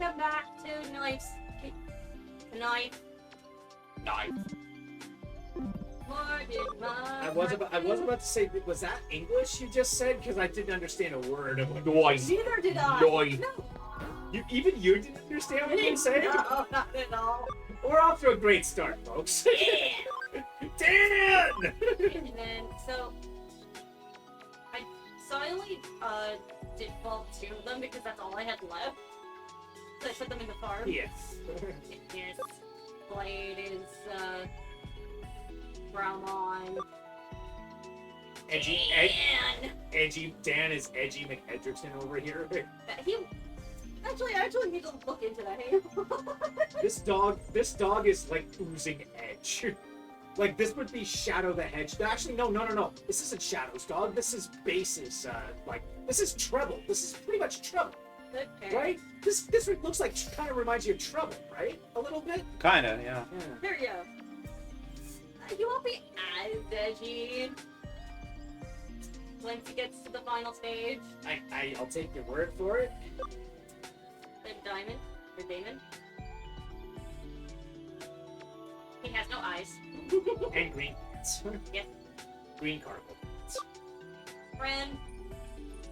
welcome back to Knife. Knife. More Digimon. I was about to say, was that English you just said? Because I didn't understand a word of what Noise. Neither did I. Noise. No. Even you didn't understand what you were saying? No, not at all. We're off to a great start, folks. Yeah. Dan! And then, so I only did vault 2 of them because that's all I had left. So I put them in the farm. Yes. Yes. Blade is Brownmon. Edgy Dan is Edgy McEdgerton over here. He I actually need to look into that. This dog is like oozing edge. Like this would be Shadow the Hedge. Actually, no. This isn't Shadow's dog. This is Base's. This is Treble. This is pretty much Treble, Okay. right? This looks like kind of reminds you of Treble, right? A little bit. Kinda, yeah. There you go. You won't be as edgy once he gets to the final stage. I'll take your word for it. Then Diamond or Damon. He has no eyes. And green pants. Yep. Green carpet. Friend.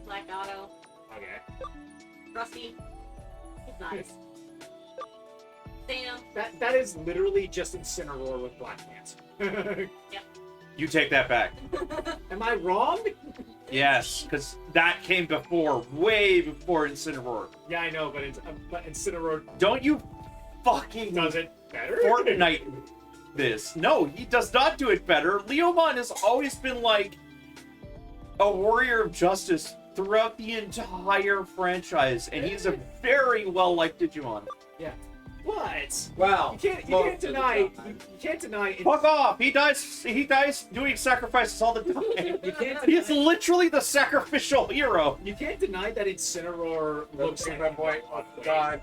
Black Otto. Okay. Rusty. He's nice. Sam. That is literally just Incineroar with black pants. You take that back. Am I wrong? Yes, because that came before, way before Incineroar. Yeah, I know, but Incineroar Don't you fucking does it better. Fortnite this. No, he does not do it better. Leomon has always been like a warrior of justice throughout the entire franchise, and he's a very well-liked Digimon. Yeah. What? Well, You can't deny. You can't deny. Fuck off! He dies doing sacrifices all the time. You can't He's deny. literally the sacrificial hero. You can't deny that Incineroar looks like my boy. God.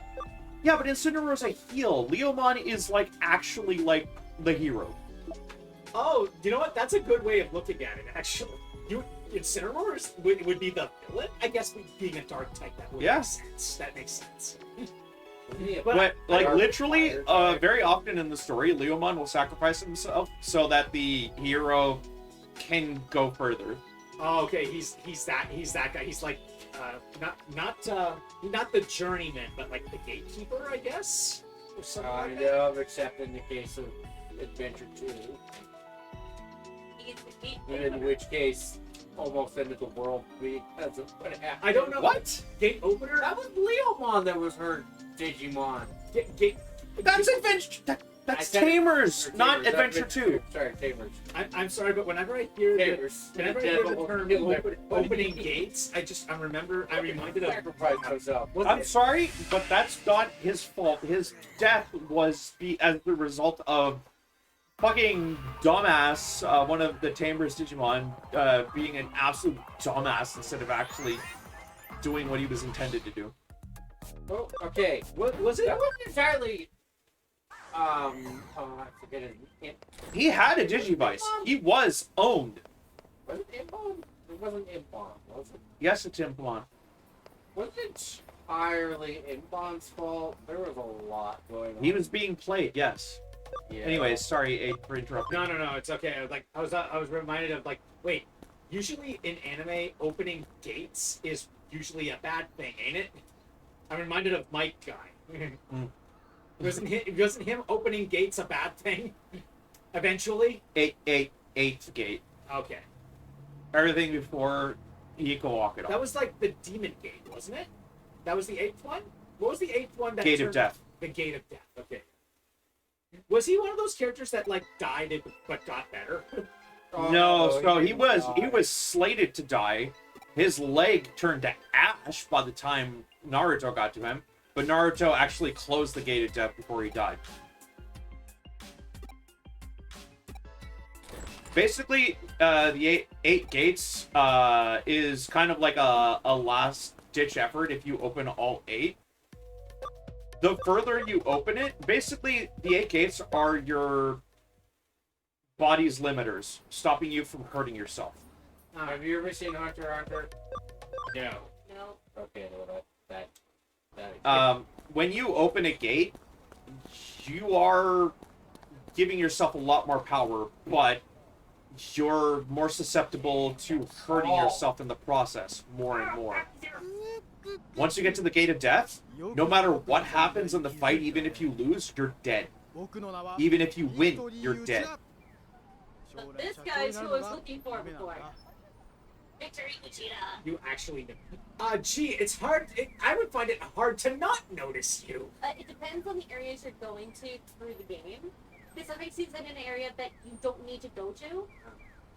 Yeah, but Incineroar's a heel. Leomon is like actually like the hero. Oh, you know what? That's a good way of looking at it. Actually, Incineroar would be the villain. I guess being a dark type, that would make sense. That makes sense. But like Dark literally, fire, very often in the story, Leomon will sacrifice himself so that the hero can go further. Oh, okay. He's that guy. He's like not the journeyman, but like the gatekeeper, I guess, or something like that. Yeah, except in the case of Adventure 2, He's the gatekeeper. in which case, almost ended the world because of what happened. I don't know. What? Gate opener? That was Leomon that was her Digimon. That's Adventure. That's I said it. Tamers, Or not Tamers, Adventure 2. Sorry, Tamers. I'm sorry, but whenever I hear Tamers. the term opening gates, I'm reminded of. Sacrifice myself. I'm sorry, but that's not his fault. His death was as the result of fucking dumbass, one of the Tamers Digimon, being an absolute dumbass instead of actually doing what he was intended to do. Oh, okay. What was it? That wasn't entirely. I forget it. He had a Digivice. He was owned. Was it Impon? It wasn't Impon, was it? Yes, it's Implon. Was it entirely Impon's fault? There was a lot going on. He was being played, yes. Yeah. Anyways, sorry, Abe, for interrupting. No, it's okay. I was reminded of wait. Usually in anime, opening gates is usually a bad thing, ain't it? I'm reminded of Mike guy. Wasn't him opening gates a bad thing? Eventually. Eighth gate. Okay. Everything before he could walk it off. That was like the demon gate, wasn't it? That was the 8th one. What was the 8th one? That Gate of Death. The Gate of Death. Okay. Was he one of those characters that died but got better? No, so he was died. slated to die. His leg turned to ash by the time Naruto got to him, but Naruto actually closed the Gate of Death before he died. Basically, the eight gates is kind of like a last-ditch effort if you open all 8. The further you open it, basically, the 8 gates are your body's limiters, stopping you from hurting yourself. Have you ever seen Hunter x Hunter? No. No. Okay, well, that when you open a gate, you are giving yourself a lot more power, but you're more susceptible to hurting yourself in the process more and more. Once you get to the gate of death, no matter what happens in the fight, even if you lose, you're dead. Even if you win, you're dead. So this guy is who I was looking for before. Victory, Vegeta. You actually know. Gee, it's hard. I would find it hard to not notice you. It depends on the areas you're going to through the game. Because sometimes he's in an area that you don't need to go to,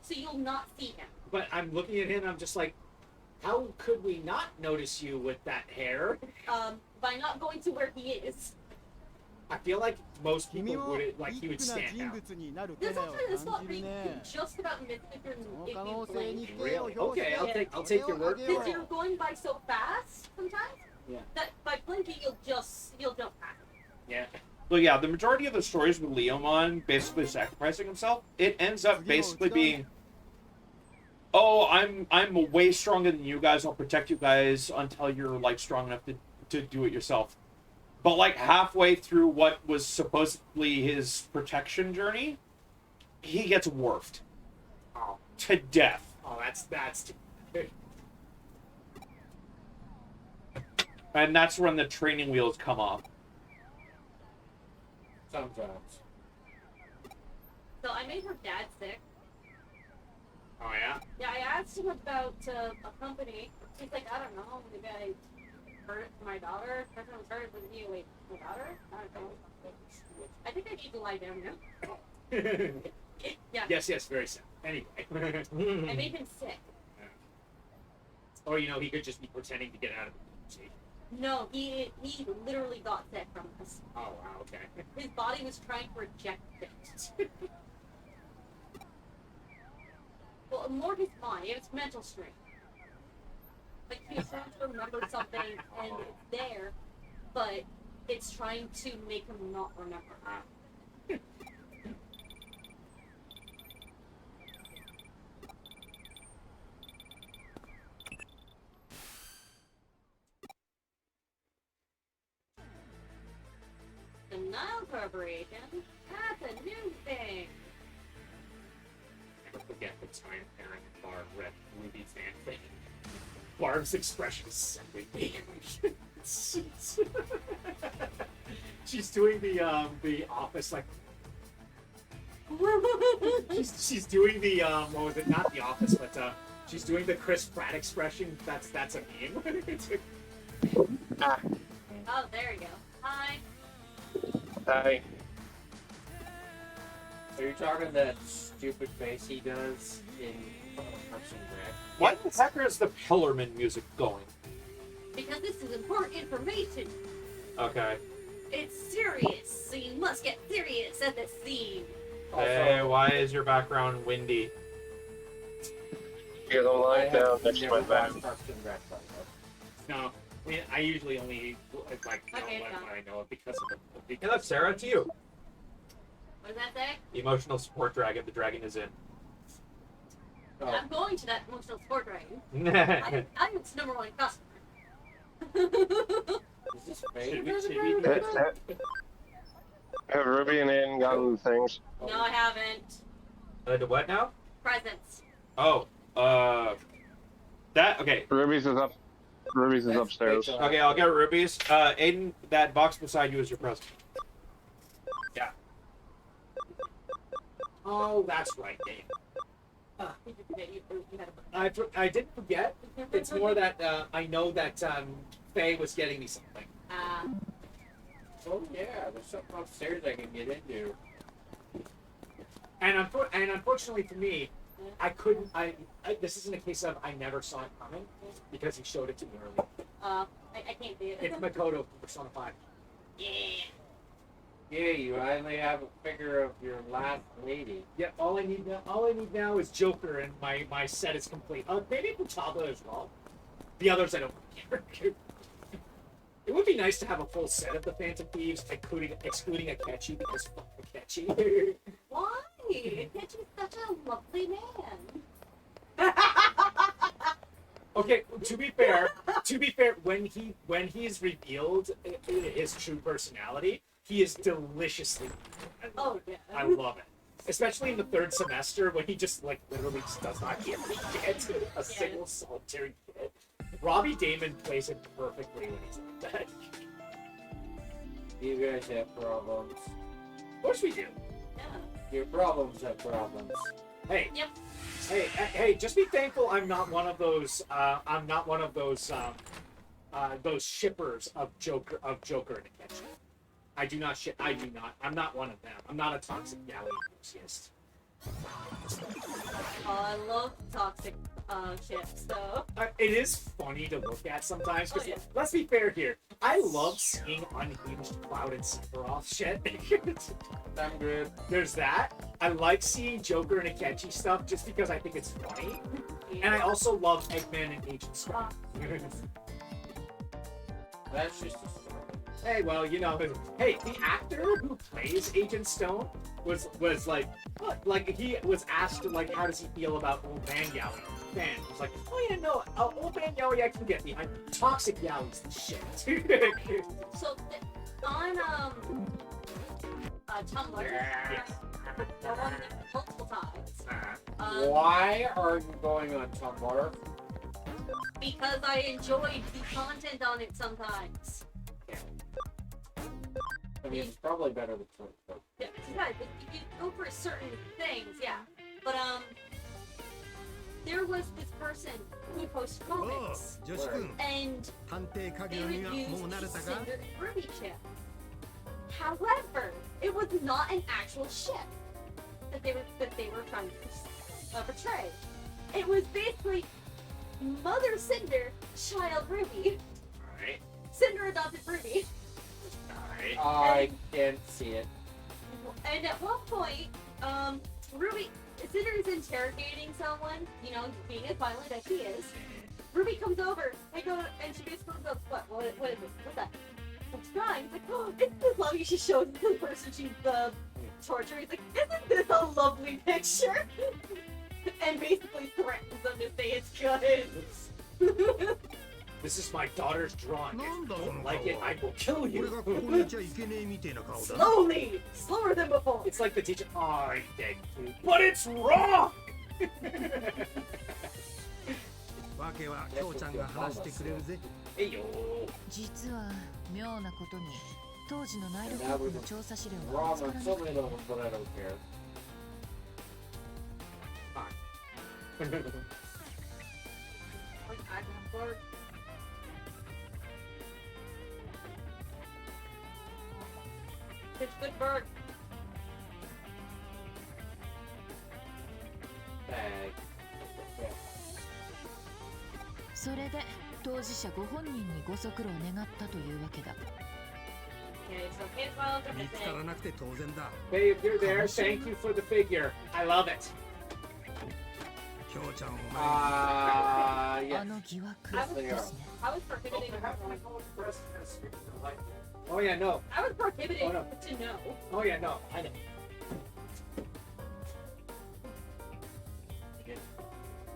so you'll not see him. But I'm looking at him and I'm just like, how could we not notice you with that hair? By not going to where he is. I feel like most people would, like, he would stand out. There's actually a spot where you can just about miss if you blink. Really? Okay, I'll take your word for Because it. you're going by so fast sometimes, that by blinking you'll jump past him. Yeah. Well, yeah, the majority of the stories with Leomon basically sacrificing himself, it ends up basically being, oh, I'm way stronger than you guys. I'll protect you guys until you're like strong enough to do it yourself. But like halfway through what was supposedly his protection journey, he gets warped to death. Oh, that's. And that's when the training wheels come off. Sometimes. So I made her dad sick. Oh yeah. Yeah, I asked him about a company. He's like, I don't know, maybe I heard it from my daughter. Everyone's heard it with you. Wait, my daughter? I don't know. I think I need to lie down now. Yeah. Yes, very sad. Anyway. I made him sick. Or he could just be pretending to get out of the see? No, he literally got sick from this. Oh wow, okay. His body was trying to reject it. Well, more his mind. It was mental strain. Like he was trying to remember something and it's there, but it's trying to make him not remember. Denial corporation? That's a new thing. Never forget the time Aaron and Barb read Ruby's fanfic. Barb's expression is sending me. She's doing the office like. she's doing the what was it? Not the office, but she's doing the Chris Pratt expression. That's a meme. Oh, there you go. Hi. Hi. Are you talking that stupid face he does in Parks and Rec? Why the heck is the Pillarman music going? Because this is important information. Okay. It's serious, so you must get serious at this scene. Hey, why is your background windy? Because I'm lying down next to my back. Parks and Rec, by the way. No, I mean I usually only like know Okay, what done. I know because of the. Hey, look, Sarah, to you. What does that say? Emotional support dragon. The dragon is in. Oh, I'm going to that emotional sport dragon. Should I'm its #1 customer. is this fake? Have Ruby and Aiden gotten things? No, I haven't. to what now? Presents. Oh, that okay. Ruby's is up. Ruby's is That's upstairs. fake. Okay, I'll get Ruby's. Aiden, that box beside you is your present. Oh, that's right, Dave. Did you forget you had a I didn't forget. It's more that I know that Faye was getting me something. Oh yeah, there's something upstairs I can get into. And unfortunately for me, I couldn't. This isn't a case of I never saw it coming because he showed it to me early. I can't see it. It's Makoto from Persona 5. Yeah. Yeah, you finally have a figure of your last lady. Yep. All I need now is Joker, and my set is complete. Maybe Futaba as well. The others I don't care. It would be nice to have a full set of the Phantom Thieves, excluding Akechi because fuck Akechi. Why? Akechi's such a lovely man. Okay, to be fair, when he's revealed his true personality, he is deliciously evil. Oh yeah. I love it. Especially in the third semester when he just like literally just does not give a shit. A single solitary kid. Robbie Damon plays it perfectly when he's like that. You guys have problems. Of course we do. Yeah. Your problems have problems. Hey. Yep. Hey, just be thankful I'm not one of those those shippers of Joker and Akechi. I do not. I'm not one of them. I'm not a toxic yaoi enthusiast. Oh, I love toxic ships though. It is funny to look at sometimes because Oh, yeah. let's be fair here. I love seeing unhinged Cloud and Sephiroth shit. I'm good. There's that. I like seeing Joker and Akechi stuff just because I think it's funny, and I also love Eggman and Agent Stone. That's just a story. Hey, well, you know, hey, the actor who plays Agent Stone was like, what? Like he was asked like, how does he feel about old man yaoi? Man, he was like, oh yeah, no, old man yaoi I can get behind. Toxic yaoi's the shit. So on Tumblr, I won it multiple times. Why are you going on Tumblr? Because I enjoyed the content on it sometimes. I mean, it's probably better with Twitter. Yeah, if you go for certain things, yeah. But there was this person who posted comics, 女子くん and 探偵家 they 業には reviewed もう慣れ the たか Cinder Ruby ship. However, it was not an actual ship that they were trying to portray. It was basically Mother Cinder, Child Ruby. Alright, Cinder adopted Ruby. alright. I can't see it. And at one point, Ruby, Cinder is interrogating someone, you know, being as violent as he is. Ruby comes over and she basically goes, what is it? What's that? What's crying? He's like, oh, isn't this lovely? She shows the person she's torturing. He's like, isn't this a lovely picture? And basically threatens them to say it's good. This is my daughter's drawing. If なん you だその don't 顔 like it, I は will kill 俺 you. がここにいちゃいけねえみてえな顔だ Slowly! Slower than before. It's like the teacher. Oh, I beg you, but it's wrong. わけは京ちゃんが話してくれるぜ Hey yo. 実は妙なことに当時の内陸 Now 国 we're の調査資料が見 wrong つから on な so く many て of them, but I don't care. It's good bird. Bag. Yeah. それで当事者ご本人にご足労願ったというわけだ Okay, so case files are 見つから missing. なくて当然だ Hey, if you're there, thank you for the figure. I love it. 京ちゃんお前 あ Yes. の疑惑 I was, ですね I was prohibiting. Oh yeah, no. I was prohibiting Oh, no. to know. Oh yeah, no. I know.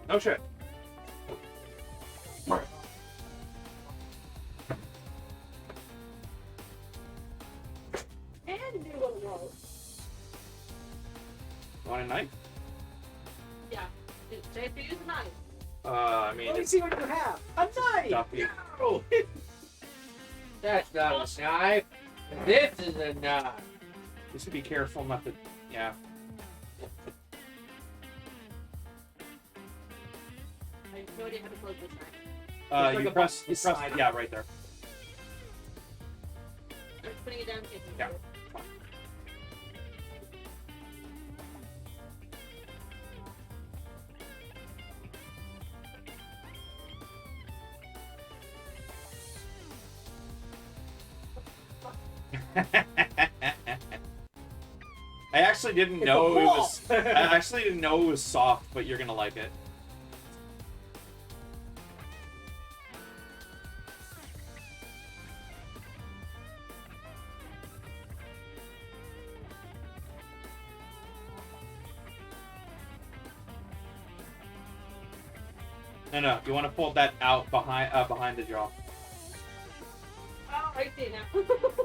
No shit. And knew what it was. Want a knife? Yeah. It's safe to use a knife. I mean, Let me it's see what you have. A knife. stuffy. No. That's not a knife. This is a knife. Just be careful not to. Yeah. I have no idea how to close this knife. It's like You a press. box You press. beside Yeah, it. right there. I'm just putting it down in case you Yeah. need it. I actually didn't It's a know it ball. was. I actually didn't know it was soft, but you're gonna like it. No. You want to fold that out behind the jaw. Oh, I see now.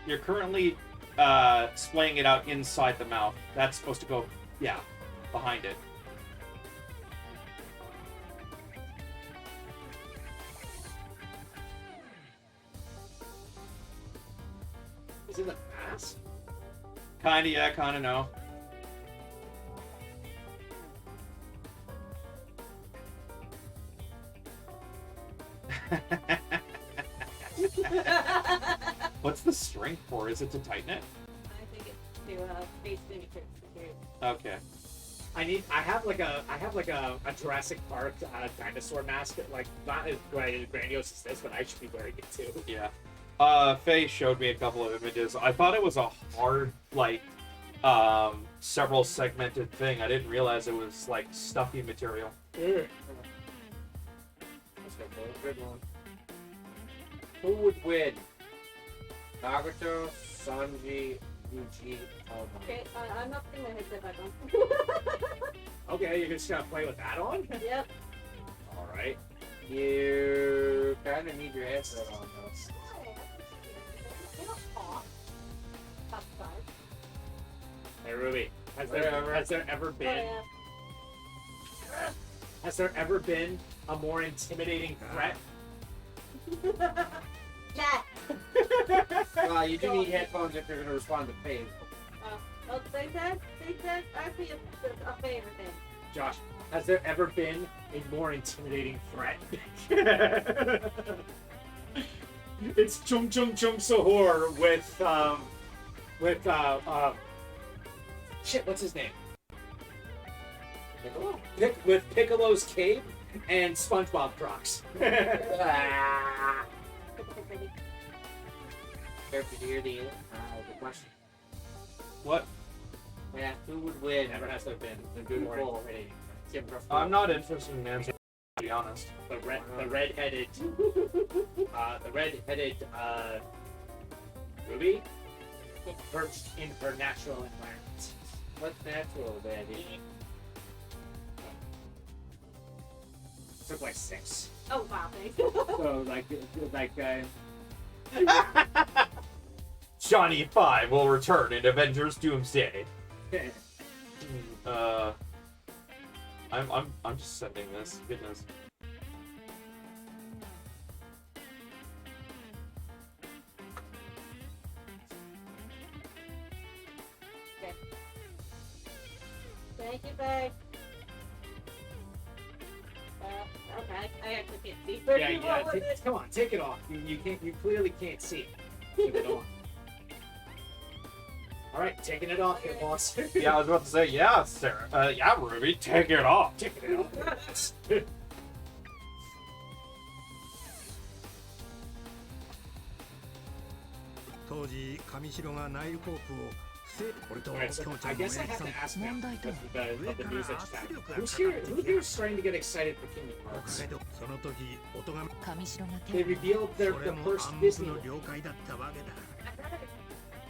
You're currently splaying it out inside the mouth. That's supposed to go, yeah, behind it. Is it a mask? Kinda, yeah, kinda no. What's the strength for? Is it to tighten it? I think it's to face fingertips. Okay. I have like a Jurassic Park dinosaur mask, like not as grandiose as this, but I should be wearing it too. Yeah. Faye showed me a couple of images. I thought it was a hard, like, several segmented thing. I didn't realize it was like stuffy material. Let's go for a good one. Who would win? Nagato, Sanji, Yuji, Alma. Okay, I'm not putting my headset back on. Okay, you're just gonna play with that on? Yep. All right. You kind of need your headset on though. Top five. Hey Ruby, has there ever Oh, been yeah. has there ever been a more intimidating threat? Yeah. Well, you do need headphones if you're going to respond to pain. Well, they said actually a favorite thing. Josh, has there ever been a more intimidating threat? It's Chung Chung Chung Sahur with shit, what's his name? Piccolo? With Piccolo's cape and SpongeBob Crocs. Ah. Careful to hear the question. What? Yeah, who would win? Never has there been a more Cool. intimidating. I'm not interested in answering, to be honest. The redheaded Ruby perched in her natural environment. What's natural, Daddy? Took like 6. Oh wow, thanks. So like Johnny 5 will return in Avengers Doomsday. I'm just sending this. Goodness. Thank you, babe. Okay, I actually can't see. yeah. Come on, take it off. You can't. You clearly can't see. Take it off. All right, taking it off here, boss. Yeah, I was about to say, yeah, Sarah. Yeah, Ruby, take it off. Taking it off. 当時上白がナイルコープを俺と Alright, so 京ちゃ I んの guess I エリ have さん to ask now 問題とは because of the news that just happened. Who here is starting to get excited for Kingdom お Hearts? かげでその時音が上白が They 手を revealed そ the れも first 暗 Disney 黙の了解だったわけだ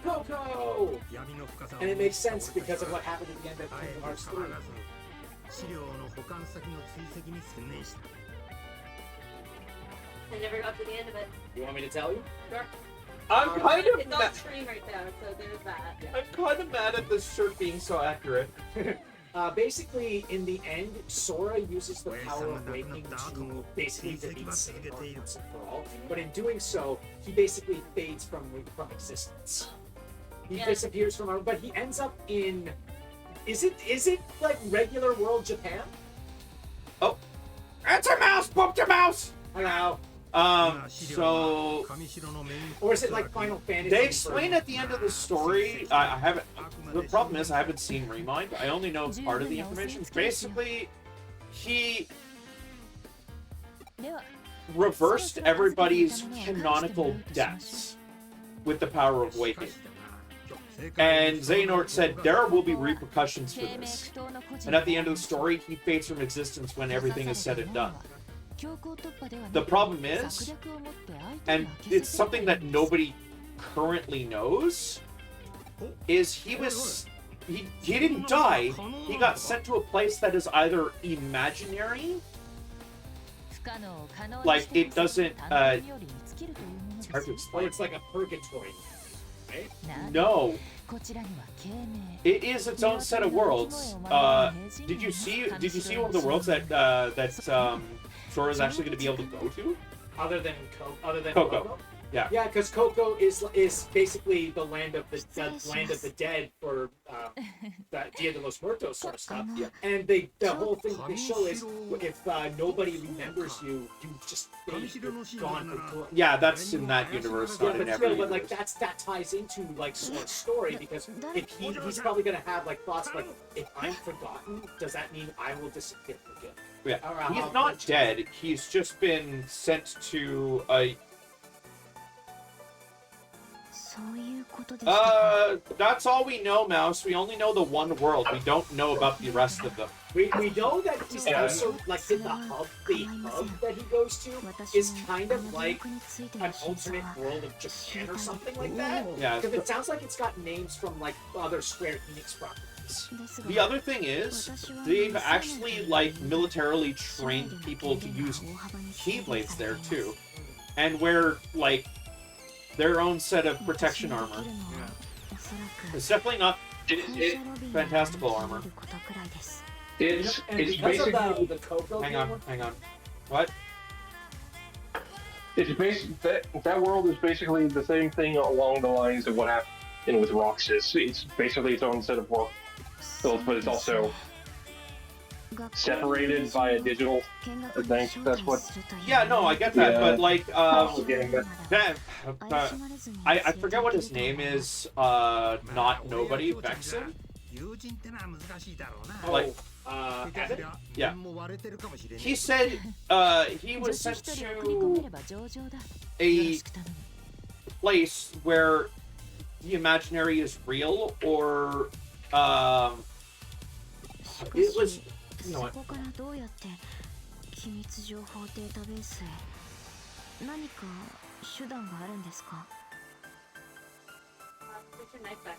Coco, 闇の深さを and it makes sense because of what happened at the end of あえ Kingdom て Hearts 騒 3. がず資料の保管先の追跡に専念した I never got to the end of it. You want me to tell you? Sure. I'm kind of It's on mad. stream right now, so there's that. I'm kind of mad at this shirt being so accurate. Basically, in the end, Sora uses the power of waking to basically defeat Satan once and for all. But in doing so, he basically fades from existence. He Yeah. disappears from our. But he ends up in. Is it like regular world Japan? That's a mouse! Booped a mouse! Hello. So 上白のメイン Or is it like Final Fantasy? they explain at the end of the story. I haven't. The problem is I haven't seen Remind. I only know part of the information. Basically, he では reversed everybody's canonical deaths with the power of waking. And Xehanort said there will be repercussions for 低迷 this. 苦闘の孤児 And at the end of the story, he fades from existence when everything is said and done. The problem is, and it's something that nobody currently knows, is he was he didn't die. He got sent to a place that is either imaginary, like it doesn't. It's hard to Or explain. it's like a purgatory, right? No, it is its own set of worlds. Did you see one of the worlds that Sora's actually going to be able to go to? Other than Coco. Coco? Yeah. Yeah, because Coco is basically the land of the land of the dead for that Dia de los Muertos sort of stuff. Yeah. And the whole thing that they show is if nobody remembers you, you're gone for good. Yeah, that's in that universe, not Yeah, in every. but like universe. that ties into like Sora's story because if he's probably gonna have like thoughts like if I'm forgotten, does that mean I will disappear for good? Yeah. Or He's how- not dead. He's just been sent to a. That's all we know, Mouse. We only know the one world. We don't know about the rest of them. We know that he's also like the hub that he goes to is kind of like an alternate world of Japan or something like that. Yeah. Because it sounds like it's got names from like other Square Enix properties. The other thing is, they've actually like militarily trained people to use keyblades there too, and wear like their own set of protection armor. It's definitely not fantastical armor. It's And it's because of basically the Coco Hang thing, on. What? it's that world is basically the same thing along the lines of what happened with Roxas. It's basically its own set of worlds, but it's also separated by a digital. I think that's what. Yeah, no, I get that, Yeah. but like, Getting that. I forget what his name is. Not nobody. Vexen. Like, Evan? Yeah. He said he was sent to a place where the imaginary is real, or it was. You know what? そこからどうやって機密情報データベースへ何か手段があるんですか Put your knife back.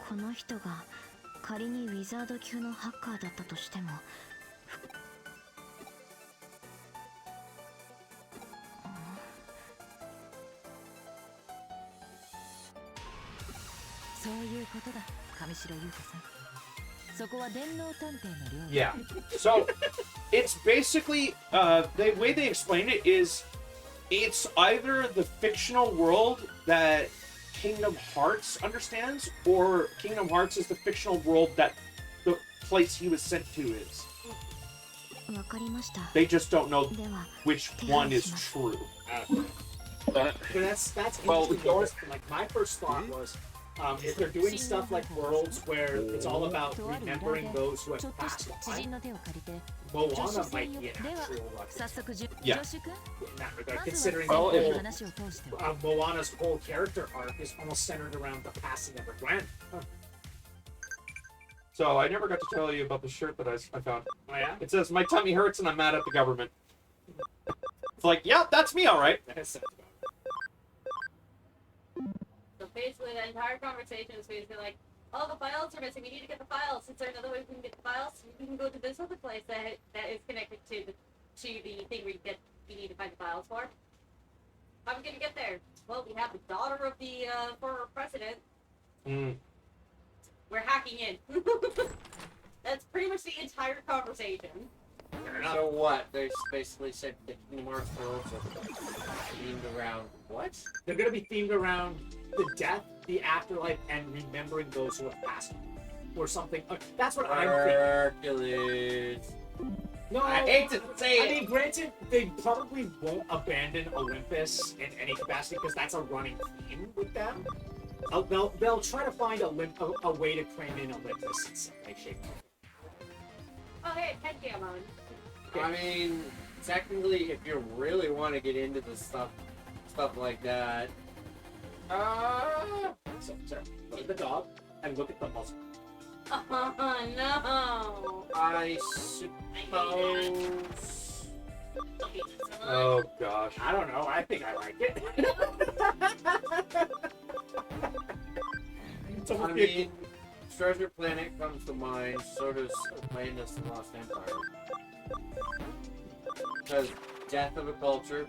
この人が仮にウィザード級のハッカーだったとしてもそういうことだ、上白優子さん。そこは電脳探偵の領域。 Yeah. So it's basically the way they explain it is it's either the fictional world that Kingdom Hearts understands, or Kingdom Hearts is the fictional world that the place he was sent to is. わかりました They just don't know では which one is true. But that's Well, interesting. Because, like my first thought was, if they're doing stuff like worlds where it's all about remembering those who have ちょっとし passed た知 on, 人の手を借りて Moana might be an では actual 早速助 Yeah. 手君 in that regard, まず considering は the 先 whole の話を通しては Moana's whole character arc is almost centered around the passing of her grand. So I never got to tell you about the shirt that I found. Oh yeah? It says, "My tummy hurts and I'm mad at the government." It's like, yeah, that's me, all right. So basically, the entire conversation is basically like, oh, the files are missing. We need to get the files. Is there another way we can get the files? We can go to this other place that is connected to the thing we need to find the files for. How are we gonna get there? Well, we have the daughter of the former president. Mm. We're hacking in. That's pretty much the entire conversation. So what? They basically said the Kingdom Hearts worlds are themed around what? They're gonna be themed around the death, the afterlife, and remembering those who have passed on, or something. That's what I'm thinking. Hercules. No, I hate to say I it. mean, granted, they probably won't abandon Olympus in any capacity because that's a running theme with them. They'll try to find a way to cram in Olympus in some way, shape, or form. Oh, hey, headcam on. I mean, technically, if you really want to get into the stuff like that, So, look at the dog and look at the muzzle. Oh no. I suppose Oh gosh. I don't know. I think I like it. It's I almost mean, Treasure Planet comes to mind, so does Atlantis the Lost Empire. Because death of a culture,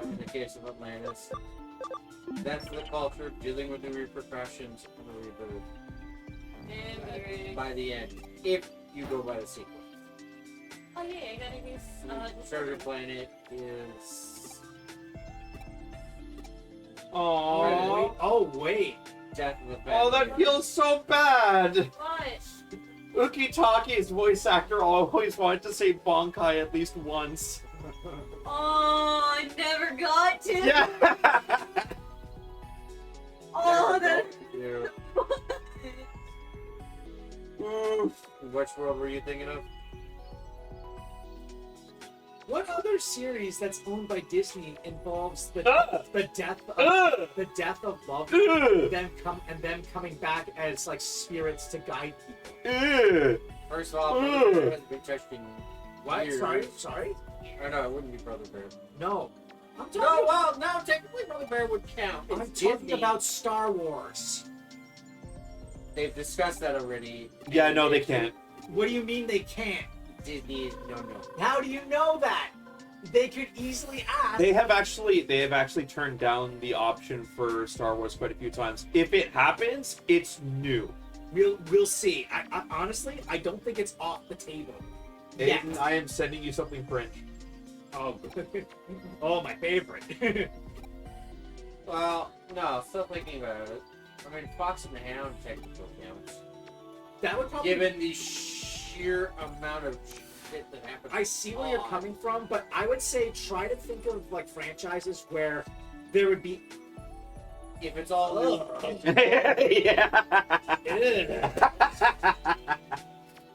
in the case of Atlantis, death of the culture, dealing with the repercussions of the rebirth by the end, if you go by the sequel. Oh yeah, I gotta use Treasure Planet is oh wait. death of the Oh, that feels so bad. What? Ukitaki's voice actor always wanted to say Bonkai at least once. Oh, I never got to. Yeah. Oh, that. Yeah. Oof. Which world were you thinking of? What other series that's owned by Disney involves the death of love, them coming back as like spirits to guide people? First of all, Brother Bear hasn't been touched in What? years. Sorry? Or no, it wouldn't be Brother Bear. No. I'm talking, No, well, no, technically Brother Bear would count. I'm It's talking Disney. about Star Wars. They've discussed that already. Yeah, no, they can't. What do you mean they can't? Disney is no. How do you know that? They could easily ask. They have actually turned down the option for Star Wars quite a few times. If it happens, it's new. We'll see. I honestly, I don't think it's off the table. Yet. Aiden, I am sending you something French. Oh, oh, my favorite. Well, no, still thinking about it. I mean, Fox and the Hound technically counts. That would probably. Given the sheer amount of shit that happens. I see where you're coming from, but I would say try to think of like franchises where there would be. If it's all new. Yeah.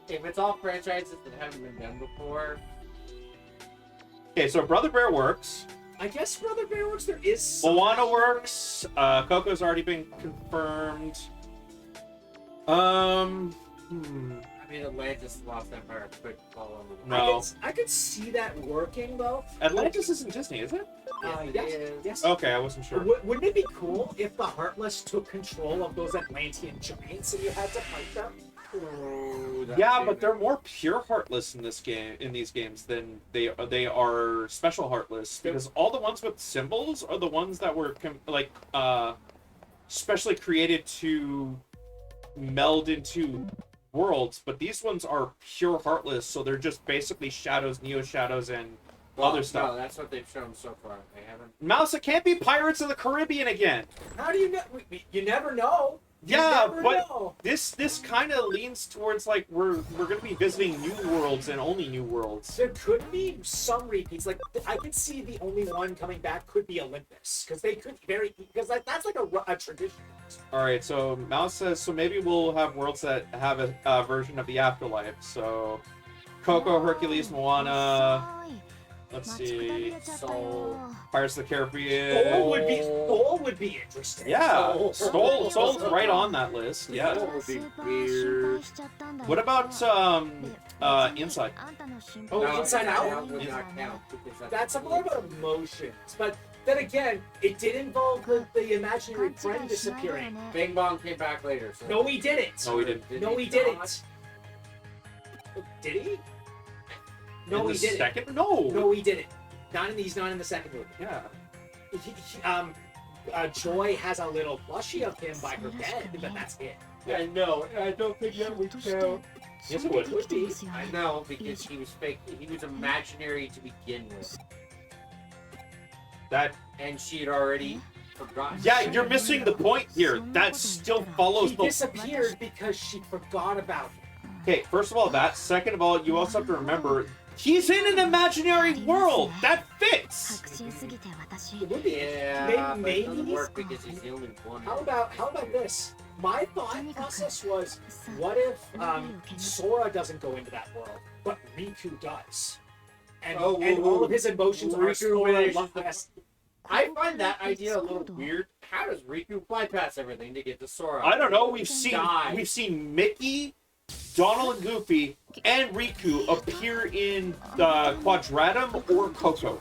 If it's all franchises that haven't been done before. Okay, so Brother Bear works. I guess Brother Bear works. There is some. Moana works. Coco's already been confirmed. I mean, Atlantis, the Lost Empire could fall under the No. I could see that working though. Atlantis isn't Disney, is it? Yes. Okay, I wasn't sure. Wouldn't it be cool if the Heartless took control of those Atlantean giants and you had to fight them? Yeah, but they're more pure Heartless in this game, in these games, than they are special Heartless. Because all the ones with symbols are the ones that were specially created to meld into worlds. But these ones are pure Heartless, so they're just basically shadows, neo shadows, and other stuff. No, that's what they've shown so far. They haven't. Mouse, it can't be Pirates of the Caribbean again. How do you know? You never know. Yeah, never but know. this kind of leans towards like we're gonna be visiting new worlds and only new worlds. There could be some repeats. Like I could see the only one coming back could be Olympus because they could because that's like a tradition. All right, so Mouse says so maybe we'll have worlds that have a version of the afterlife. So Coco, Hercules, Moana. Let's see. Soul. Pirates of the Caribbean. Soul would be interesting. Yeah, Soul's Soul's right on that list. Yeah. That would be weird. What about Inside? Oh, No, Inside Out? would not count because That's more about emotions, but then again, it did involve the imaginary friend disappearing. Bing Bong came back later. So No, he didn't. No, he didn't. No, he didn't. Did he? No, In he the didn't. Second? No. No, he didn't. He's not in the second movie. Yeah. Joy has a little plushie of him by her bed, but that's it. I know. I don't think that would count. Yes, it would. I know because he was fake. He was imaginary to begin with, That. and she had already forgotten. Yeah, you're missing the point here. That still follows He the. disappeared because she forgot about him. Okay, first of all, that. Second of all, you also have to remember he's in an imaginary world. That fits. Yeah, Maybe- but it doesn't work because he's the only one. How about this? My thought process was, what if Sora doesn't go into that world, but Riku does, and all of his emotions are Riku stored relations- less. I find that idea a little weird. How does Riku bypass everything to get to Sora? I don't know. We've Die. seen Mickey Donald and Goofy and Riku appear in the Quadratum or Coco.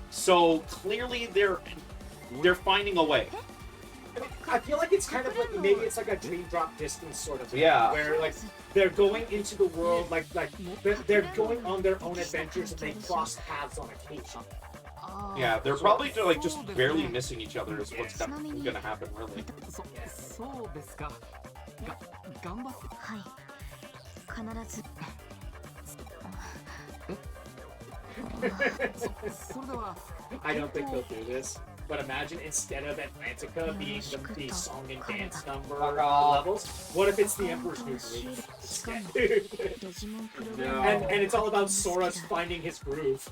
So clearly they're finding a way. I feel like it's kind of like maybe it's like a dream drop distance sort of thing. Yeah. Where like they're going into the world like they're going on their own adventures and they cross paths on occasion. Yeah, they're probably like just barely missing each other is what's gonna happen really. そうですか。頑張って。はい必ず それでは I don't think they'll do this. But imagine instead of Atlantica being the song and dance number levels, what if it's the Emperor's New Groove instead? デジモンプログラム And it's all about Sora finding his groove.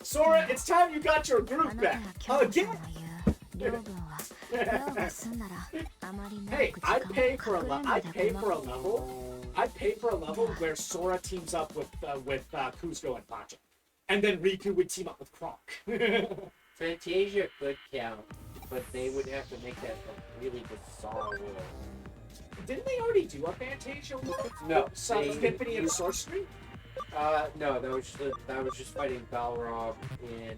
Sora, it's time you got your あ groove なた back. やキョンさん Again? の言う両分は量が済んだらあまり長 Hey, く時間 I'd を pay for か a けるん I'd だ pay け for a ど level. I'd pay for a level where Sora teams up with Kuzco and Pacha, and then Riku would team up with Kronk. Fantasia could count, but they would have to make that a really bizarre world. Didn't they already do a Fantasia world? No, Some they- Symphony and Sorcery. No, that was just fighting Balrog in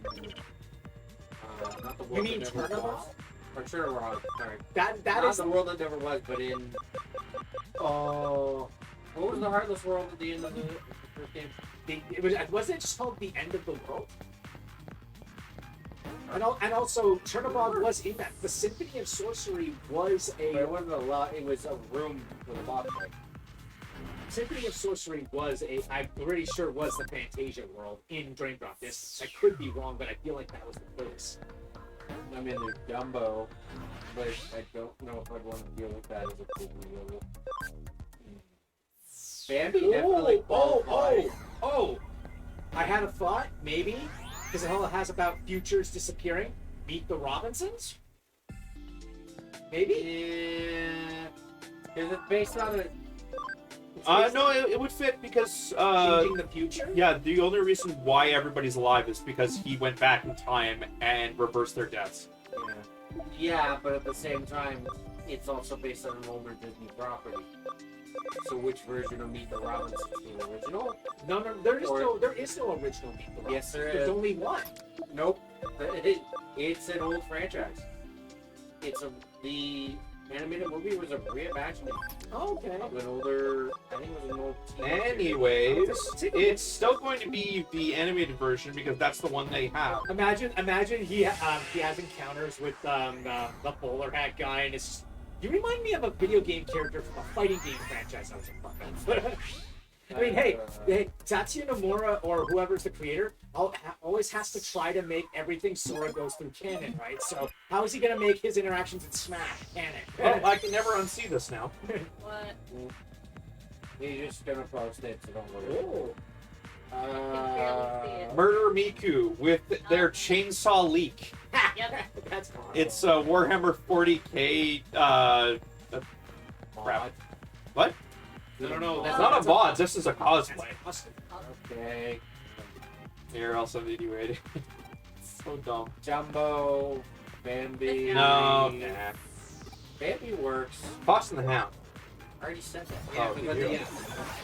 not the world You mean that never Turnabout? was. Or Turnabout, sorry. That Not is the world that never was, but in what was the Heartless world at the end of the first game? wasn't it just called the end of the world? And also Chernobog was in that. The Symphony of Sorcery was But it a wasn't a lot. It was a room with a lot of like. Symphony of Sorcery was a I'm pretty sure was the Fantasia world in Dream Drop Distance. I could be wrong, but I feel like that was the place. I mean, there's Dumbo, but I don't know if I'd want to deal with that as a big deal. Bambi definitely qualifies. I had a thought, maybe, because it all has about futures disappearing. Meet the Robinsons? Maybe? Yeah, because it's based on a. No, it would fit because Changing the future? yeah, the only reason why everybody's alive is because he went back in time and reversed their deaths. Yeah, but at the same time, it's also based on an older Disney property. So which version of Meet the Robinsons? The original? No, there is no original Meet the Robinsons. Yes, there There's is. only one. Nope. It's an old franchise. The animated movie was a reimagining Oh, okay. of an older. I think it was an old. TV series. Anyways, it's still going to be the animated version because that's the one they have. Imagine he has encounters with the bowler hat guy, and it's just, you remind me of a video game character from a fighting game franchise I was a part of. I mean, hey, Tatsuya Nomura or whoever's the creator always has to try to make everything Sora goes through canon, right? So how is he gonna make his interactions in Smash canon? Well, I can never unsee this now. What? You're just gonna post it, so don't worry. Oh. Murder Miku with their chainsaw leak. Yep. That's fine. It's Warhammer 40k. Crap. What? No, It's not a mod. This is a cosplay. Okay. Here, I'll send it you ready. So dumb. Jumbo, Bambi. No, nah. Bambi works. Fox and the Hound. I already said that. Oh, because you do? Yeah,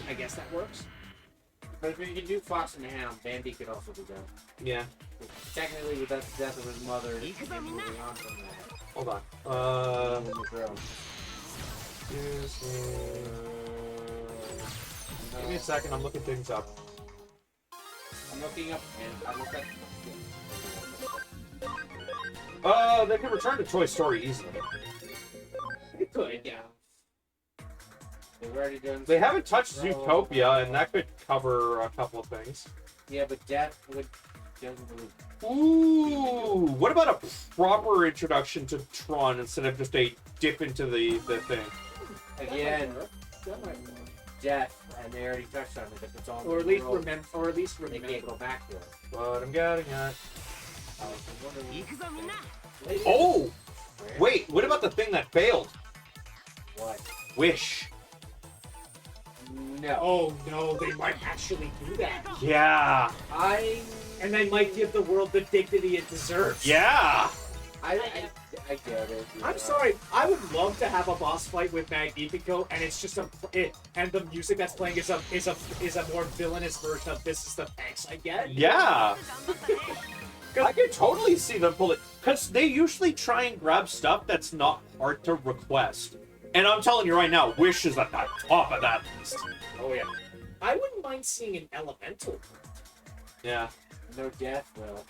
I guess that works. But if you can do Fox and the Hound, Bambi could also be done. Yeah. Technically, with the death of his mother, and moving on from that. Hold on. On the throne. Give me a second. I'm looking things up. I'm looking up, and I look at. They can return to Toy Story easily. It could, yeah. They've already done. They haven't touched Zootopia, and that could cover a couple of things. Yeah, but death doesn't really. Ooh, what about a proper introduction to Tron instead of just a dip into the thing? Again, That might work. death, and they already touched on it. If it's all Or at least world, remember. they can't go back to it. What I'm getting at. I was wondering- 行くぞみんな Oh, wait. What about the thing that failed? What? Wish. No. Oh no, they might actually do that. Yeah. And they might give the world the dignity it deserves. Yeah. I I get it. Yeah. I'm sorry. I would love to have a boss fight with Magnifico, and it's just and the music that's playing is a more villainous version of "This Is the Thanks I Get." Yeah. I can totally see them pull it, because they usually try and grab stuff that's not hard to request. And I'm telling you right now, Wish is at the top of that list. Oh yeah. I wouldn't mind seeing an elemental. Yeah. No death, though.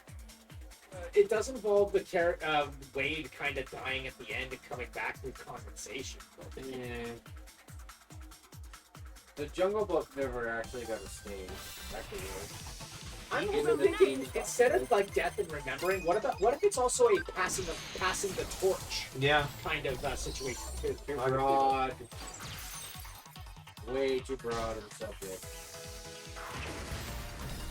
It does involve the Wade kind of dying at the end and coming back through compensation. Yeah. The Jungle Book never actually got a stage. That could work. I'm Even also the thinking, team- instead of like death and remembering, what if it's also a passing the torch Yeah. kind of situation too? Too broad. Way too broad of a subject.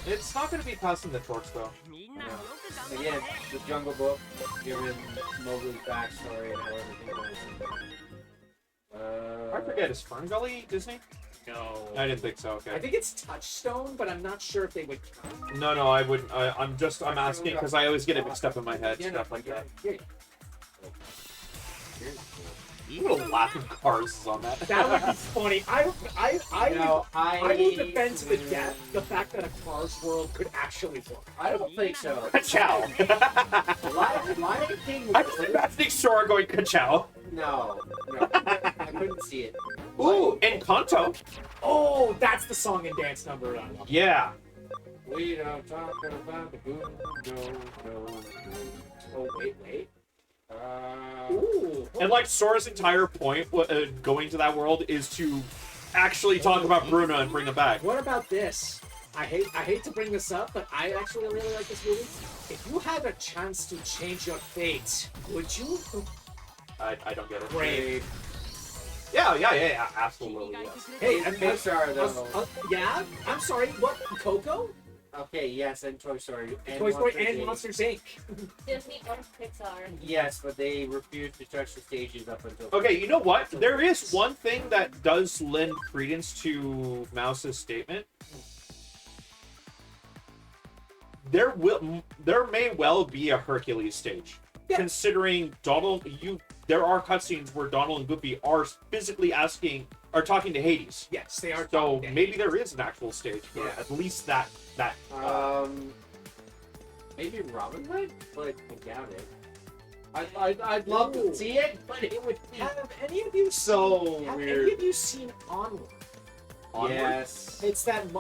It's not going to be passing the torch, though. No. Again, the Jungle Book, given Mowgli's backstory and how everything goes. I forget, is Fern Gully Disney? No. I didn't think so, I okay. think it's Touchstone, but I'm not sure if they would count. No, I wouldn't. I'm asking because I always get it mixed up in my head, stuff like that. Yeah. Little laughing cars is on that. That would be funny. I will defend to the Mm. death the fact that a Cars world could actually work. I don't think so. Ka-chow! Lion King I'm just imagining Sora going ka-chow. No. I couldn't see it. Ooh, Encanto. Oh, that's the song and dance number. Yeah. We don't talk about the boom, no. Oh, wait. Ooh. And like Sora's entire point going to that world is to actually talk about Bruno and bring him back. What about this? I hate to bring this up, but I actually really like this movie. If you had a chance to change your fate, would you? I don't get it. Brave. Yeah, absolutely. Yes. Hey, And Pixar, though. yeah. I'm sorry. What? Coco? Okay, yes, and Toy Story. And Toy Story Monsters, and Inc. Monsters Inc. Disney owns Pixar. Yes, but they refuse to touch the stages up until. Okay, you know what? There is one thing that does lend credence to Mouse's statement. There may well be a Hercules stage, considering there are cutscenes where Donald and Goofy are physically talking to Hades. Yes, they are. So maybe there is an actual stage for at least that. Maybe Robin Hood, but I doubt it. I'd love to see it, but it would be Have any of you so Have weird. any of you seen Onward? Yes. It's that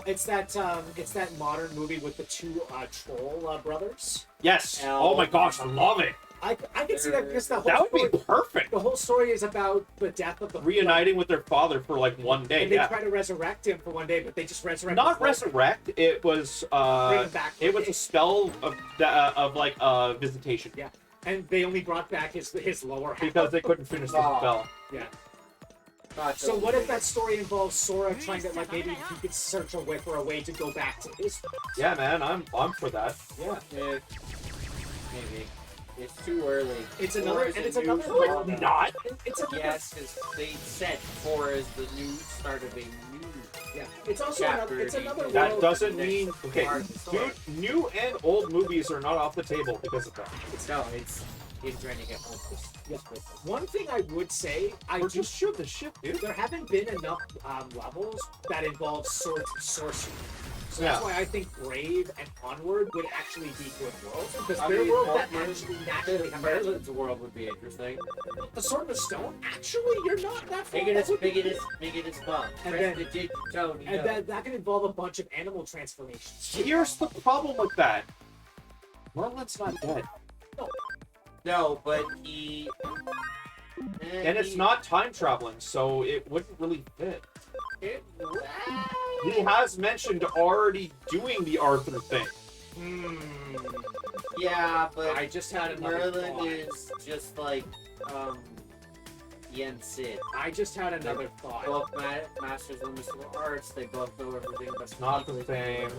modern movie with the two troll brothers. Yes. Oh my gosh, I love it. I can see that because the whole That would story, be perfect. the whole story is about the death of the Reuniting with their father for like one day. And they Yeah. try to resurrect him for one day, but they just resurrect. Not him for- resurrect. It was Bring him back for it a was day. a spell of like visitation. Yeah, and they only brought back his lower half Because they couldn't finish the spell. Yeah. Not So what if that story involves Sora trying to maybe he could search a way for a way to go back to his? Yeah, man, I'm for that. Yeah. Maybe. It's too early. It's 4 another, is and a it's new another. start. No, not. It's another. Yes, because they said 4 is the new start of a new. Yeah. It's also Chapter another. It's another. That world. doesn't mean okay. Part of the story. Dude, new and old movies are not off the table because of that. No, it's him trying to get home. Yeah. One thing I would say, Or just shoot the shit, dude. there haven't been enough levels that involve swords and sorcery. So that's Yeah. why I think Brave and Onward would actually be good worlds because I they're mean, worlds that Onward- actually naturally have Merlin's world would be interesting. the Sword of Stone. Actually, you're not that far. Make it as That would be- make it as fun. And Press then- the J tone. and that can involve a bunch of animal transformations. Here's the problem with that. Merlin's not dead. No, but he. And it's not time traveling, so it wouldn't really fit. He has mentioned already doing the Arthur thing. Yeah, but I just had another Merlin thought. is just like Yen Sid. I just had another thought. Both masters of mystical arts. They both know everything about It's not the same.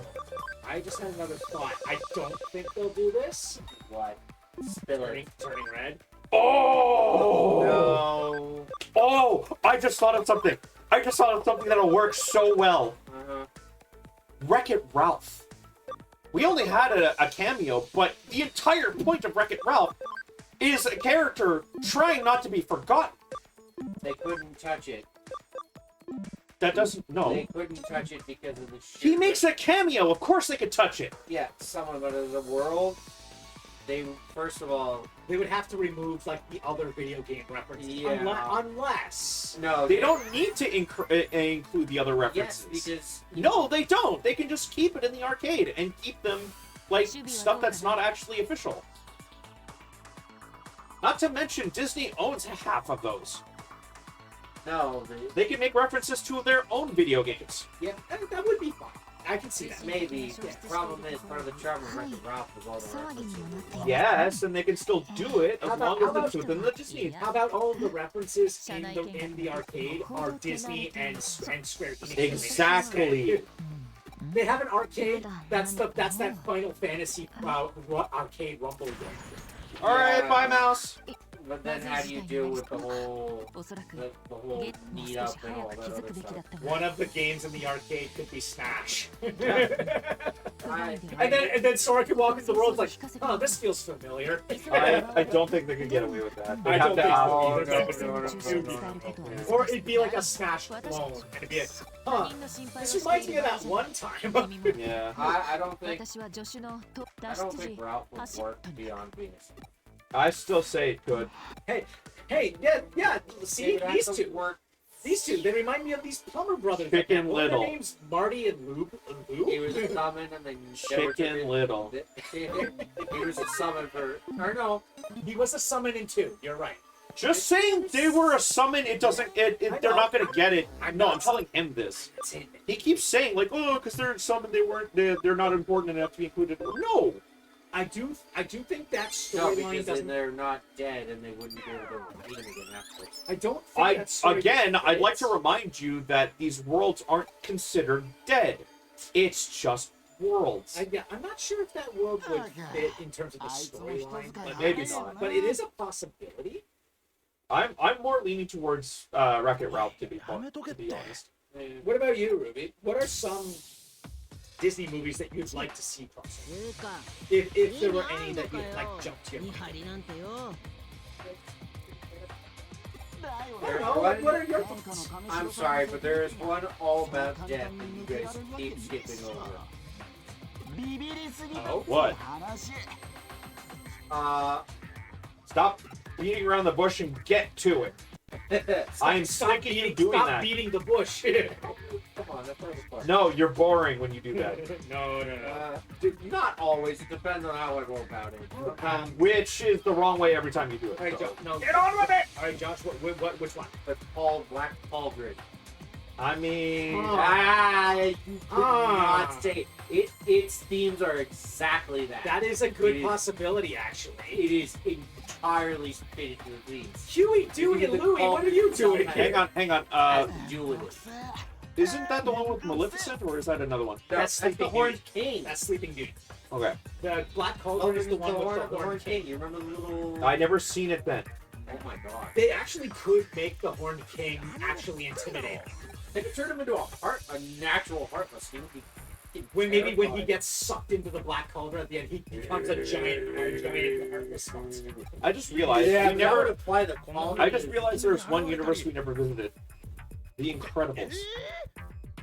I just had another thought. I don't think they'll do this. What? Spill it. Turning red. Oh! No. Oh! I just thought of something. That'll work so well. Wreck-It Ralph. We only had a cameo, but the entire point of Wreck-It Ralph is a character trying not to be forgotten. They couldn't touch it. That doesn't... No. They couldn't touch it because of the shit. He makes a cameo. Of course they could touch it. Yeah, some of it as a world. They, first of all... They would have to remove, like, the other video game references. Yeah. Unless... No, They don't need to include the other references. Yes, because... No, they don't. They can just keep it in the arcade and keep them, like, stuff that's not actually official. Not to mention, Disney owns half of those. No, They can make references to their own video games. Yeah, that would be fine. I can see that. maybe. The problem is, part of the charm of Wreck-It Ralph was all the 騒ぎに references. もなっている Yes, and they can still do it as How about- long how as it's within the Disney. How about all of the references in the arcade are Disney and Square Enix? Exactly. They have an arcade. That's that Final Fantasy arcade Rumble game. All right, Yeah. bye, mouse. But then how do you deal with the whole... おそらく the whole ゲットも meet 少し up and 早 all く that 気づ other くべきだ stuff? ったが One of the games in the arcade could be Smash. I- and then Sora could walk into the world like, oh, this feels familiar. I don't think they could get away with that. They I have don't to think ask. so. no, Sexy no, no, and juicy no, and no, style no,ことを no. Or it'd be like a Smash clone, and it'd be like, huh, this reminds me of that one time. Yeah. I don't think... 私は助手のと I 脱 don't 出 think 時 Ralph would 走 work ったんだ beyond being a... I still say it could. Hey, yeah, see, They would have these to two, work... they remind me of these Plumber brothers. Chicken What are their Little. names? Marty and Lou? He was a summon and then... they were Chicken different- Little. He was a summon for... Or no, He was a summon in 2, you're right. Just saying they were a summon, it doesn't. They're not gonna get it. No, I'm telling him this. He keeps saying like, oh, because they're summoned, they're not important enough to be included. No. I do think that no, storyline because then doesn't. they're not dead and they wouldn't be able to meet him again afterwards. I don't think that story Again, I'd like to fits. remind you that these worlds aren't considered dead. It's just worlds. I'm not sure if that world would fit in terms of the storyline, but Maybe not. But it is a possibility. I'm more leaning towards Wreck-It Ralph to be honest. What about you, Ruby? What are some Disney movies that you'd like to see crossover? つうか If there were any that you'd like jump to. 見張りなんてよ I don't know. What are your thoughts? I'm sorry, but there is one all about death that you guys keep skipping over. ビビりすぎ Oh, What? 話 Stop beating around the bush and get to it. I am sick of you doing stop that. beating the bush. Come on, that's not the part. No, you're boring when you do that. no. Not always. It depends on how I go about it. Which is the wrong way every time you do it. All right, so. Josh. No. Get on with it! All right, Josh. Which one? The Black Pauldron. I mean, You could Ah. not say it. Its themes are exactly that. That is a good It is- possibility, actually. It is entirely fitted to the themes. Huey, Dewey, and Louie, what are you doing? hang on. Has to do with it. Isn't that the one with Maleficent, or is that another one? That's the Sleeping Horned Beauty. King. That's Sleeping Beauty. Okay. The Black Oh, Cauldron this is the one with the the Horned Horned King. King. You remember the little? I never seen it then. Oh my god. They actually could make the Horned King actually intimidating. They could turn him into a natural heartless. He would be When he terrifying. gets sucked into the Black Cauldron at the end, he becomes a giant heartless monster. I just realized Yeah, we never. apply the quality. I just realized there's one universe we never visited. The Incredibles.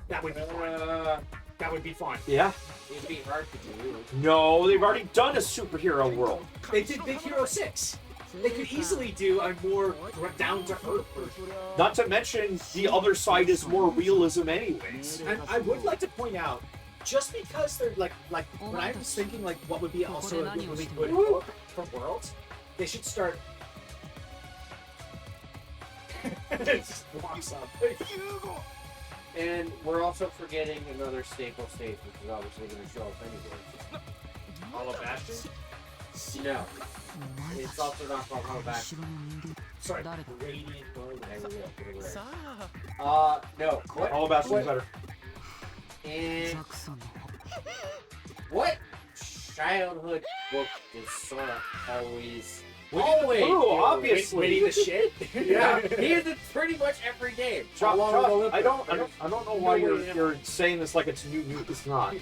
That would be fun. That would be fun. Yeah. It'd be hard to do. No, they've already done a superhero world. They did Big Hero 6. They could easily do a more down-to-earth version. Not to mention, the other side is more realism anyways. And I would like to point out, just because they're like when I was thinking like what would be also a really good for Worlds, they should start. It just walks up. And we're also forgetting another staple stage, which is obviously going to show up anyway. Hollow Bastion? No. It's also not called Hollow Bastion. 後ろの人間 Sorry, 誰か Radiant World. No. What? All Bastion's better. And ザクソンの what childhood book does Sora always Always. Ooh, obviously. Winnie the shit. Yeah, he is it pretty much every game. Josh, Along with Josh, Olympus. I don't know why you're saying this like it's new. It's not.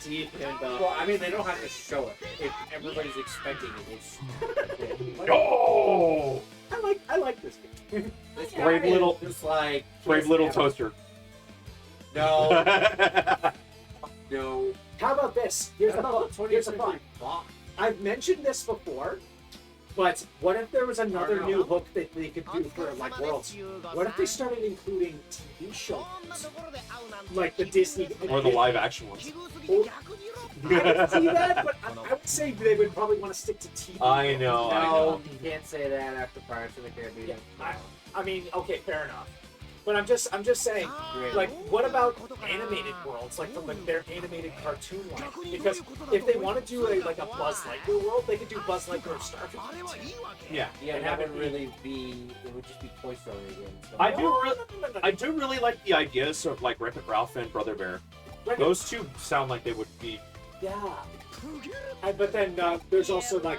Teeth and Well, I mean, they don't have to show it. If everybody's expecting it, it's... Oh! I like this game. This Brave guy little- is just like... Brave little toaster. No, no. How about this? Here's the thought. Here's the thought. Fuck. I've mentioned this before, but what if there was another Or new no. hook that they could do for like worlds? What if they started including TV shows like the Disney Or the live action ones. I can see that, but I would say they would probably want to stick to TV. I know. No, you can't say that after Pirates of the Caribbean. I mean, okay, fair enough. But I'm just saying, Great. like, what about animated worlds, like from like their animated cartoon line? Because if they want to do a like a Buzz Lightyear world, they could do Buzz Lightyear or Starfield. Yeah. Yeah, And that have would it really be... It would just be Toy Story again. So. I do really like the ideas of like Wreck-It Ralph and Brother Bear. Those two sound like they would be. Yeah. But then there's also like,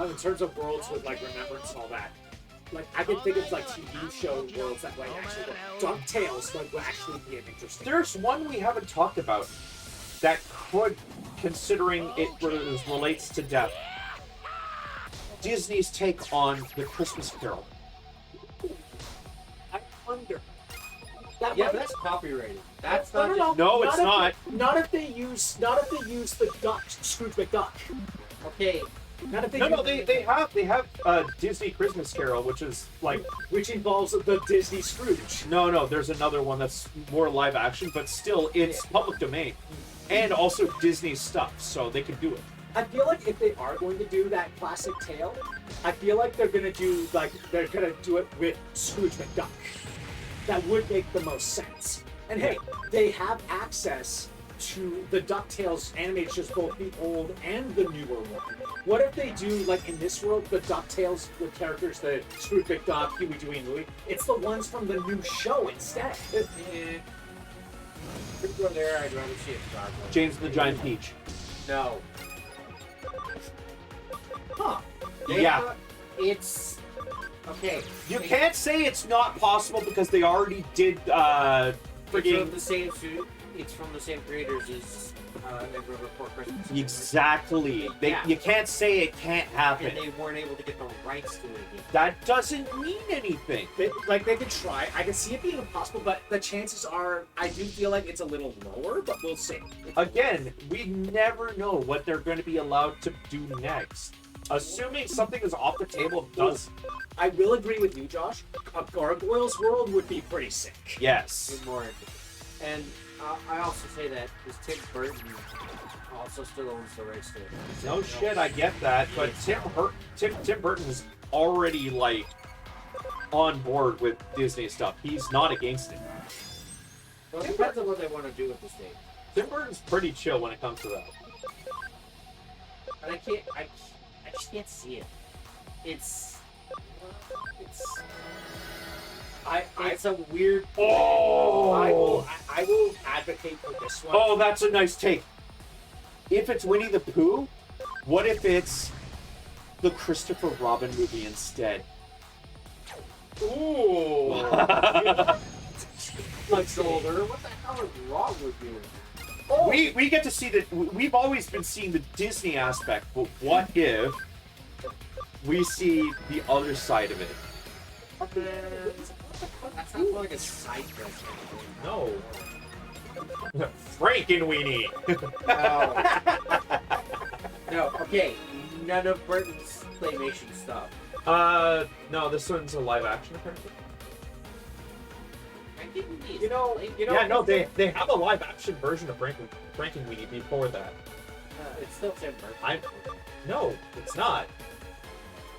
in terms of worlds with like Remembrance and all that. Like I can think of like TV show worlds that like actually DuckTales like would actually be an interesting. There's one we haven't talked about that could, considering it relates to death. Disney's take on the Christmas Carol. I wonder. That Yeah, might- but that's copyrighted. That's no, not no, just... No, it's if not. Not if they use the duck, Scrooge McDuck. Okay, Not if they No, use they have Disney Christmas Carol, which is like which involves the Disney Scrooge. no. There's another one that's more live action, but still it's public domain, and also Disney stuff, so they can do it. I feel like if they are going to do that classic tale, I feel like they're gonna do it with Scrooge McDuck. That would make the most sense. And hey, they have access to the DuckTales animated shows, both the old and the newer one. What if they do, like in this world, the DuckTales, the characters, the Scrooge McDuck, Huey, Dewey, and Louie, it's the ones from the new show instead. if we go there, I'd rather see it Star Wars. James and the Giant Peach. No. Huh. Yeah. It's... Okay. You can't say it's not possible because they already did It's from friggin' the same it's from the same creators as Nightmare Before Christmas. exactly. Yeah. You can't say it can't happen. And they weren't able to get the rights to it again. That doesn't mean anything. They could try. I can see it being impossible, but the chances are, I do feel like it's a little lower, but we'll see. Again, we never know what they're going to be allowed to do next. Assuming something is off the table, does. I will agree with you, Josh. A Gargoyles world would be pretty sick. Yes. It's more interesting. And I also say that because Tim Burton also still owns the rights to it. No shit, I get that, but Tim Burton is already like on board with Disney stuff. He's not against it. Well, it depends on what they want to do with this thing. Tim Burton's pretty chill when it comes to that. And I just can't see it. It's a weird. Oh! I will advocate for this one. Oh, that's a nice take. If it's Winnie the Pooh, what if it's the Christopher Robin movie instead? Ooh. Much older. What the hell is wrong with you? Oh. We get to see that. We've always been seeing the Disney aspect, but what if we see the other side of it? That sounds like a side quest. No. Frankenweenie. No, okay. None of Burton's claymation stuff. No, this one's a live action apparently. You know. Yeah, no, they have a live action version of Frankenweenie before that. It's still Tim Burton. No, it's not.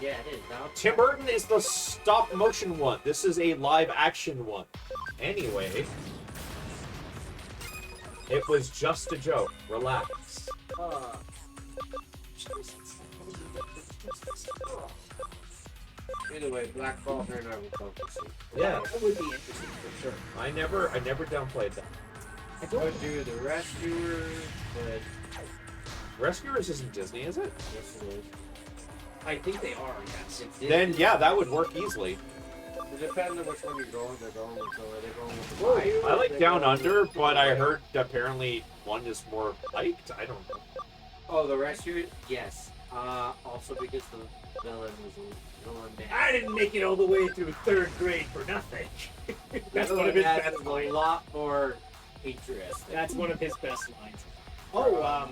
Yeah, it is. Now Tim Burton is the stop motion one. This is a live action one. Anyway, it was just a joke. Relax. Either way, Black Faulkner and I will focus. Yeah, That would be interesting for sure. I never downplayed that. I would do the Rescuers, but Rescuers isn't Disney, is it? yes, it is. I think they are. Yes. Then yeah, that would work easily. It depends on which one you're going. They're going with. So are they going with the Whoa. Bayou, I or like they Down going Under, with but the- I heard apparently one is more liked. I don't know. Oh, the rescue. Yes. Also because the villain was a villain. I didn't make it all the way through 3rd grade for nothing. That's one of his That best is a lines. lot more interesting. That's one of his best lines. Oh,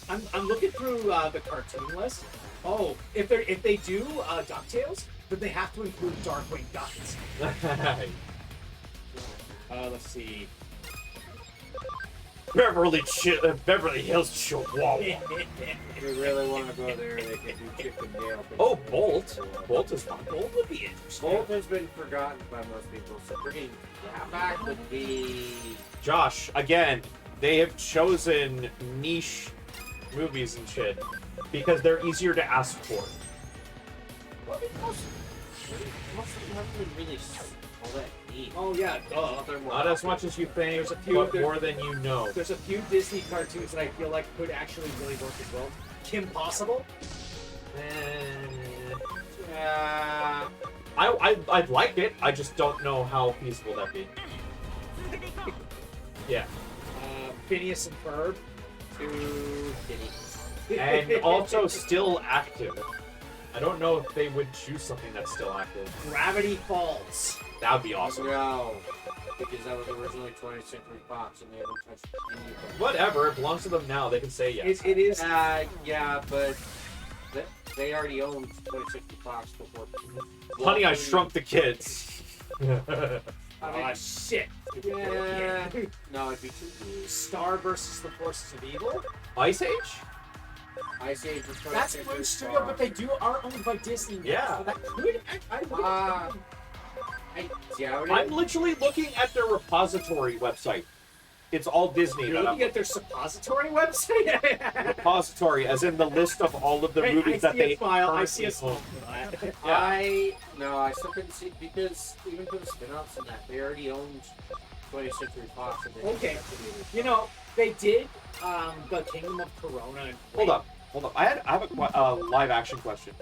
I'm looking through the cartoon list. Oh, if they do DuckTales, then they have to include Darkwing Ducks. Let's see. Beverly Hills Chihuahua. If you really want to go there, they can do Chip and Dale. Oh, Bolt. Bolt is fun. Bolt would be interesting. Bolt has been forgotten by most people, so bringing that back would be. Josh, again, they have chosen niche movies and shit because they're easier to ask for. Well, most of them haven't been really all that neat. Oh yeah, They're more Not as much as you think, There's a few- but there- more than you know. there's a few Disney cartoons that I feel like could actually really work as well. Kim Possible. Yeah, I'd like it. I just don't know how feasible that'd be. Yeah, Phineas and Ferb. too skinny. and also still active. I don't know if they would choose something that's still active. Gravity Falls. That would be awesome. No, because that was originally 20th Century Fox, and they haven't touched any of them. Whatever, it belongs to them now. They can say yes. It is. Yeah, but they already owned 20th Century Fox before. Honey, I Shrunk the Kids. Oh shit. Yeah. No, it'd be too good. Star versus the Forces of Evil. Ice Age? Ice Age was 20th That's Century Fun Studio, Fox. but they are owned by Disney. Now, Yeah. So that could. I doubt it. I'm literally looking at their repository website. It's all Disney. You're that looking I'm- at their suppository website. repository, as in the list of all of the Right, movies that they I see a currently smile. own. I still couldn't see because even for the spin-offs and that, they already owned 20th Century Fox. And they Okay. activated You know, they did the Kingdom of Corona. And Hold up. I have a live action question.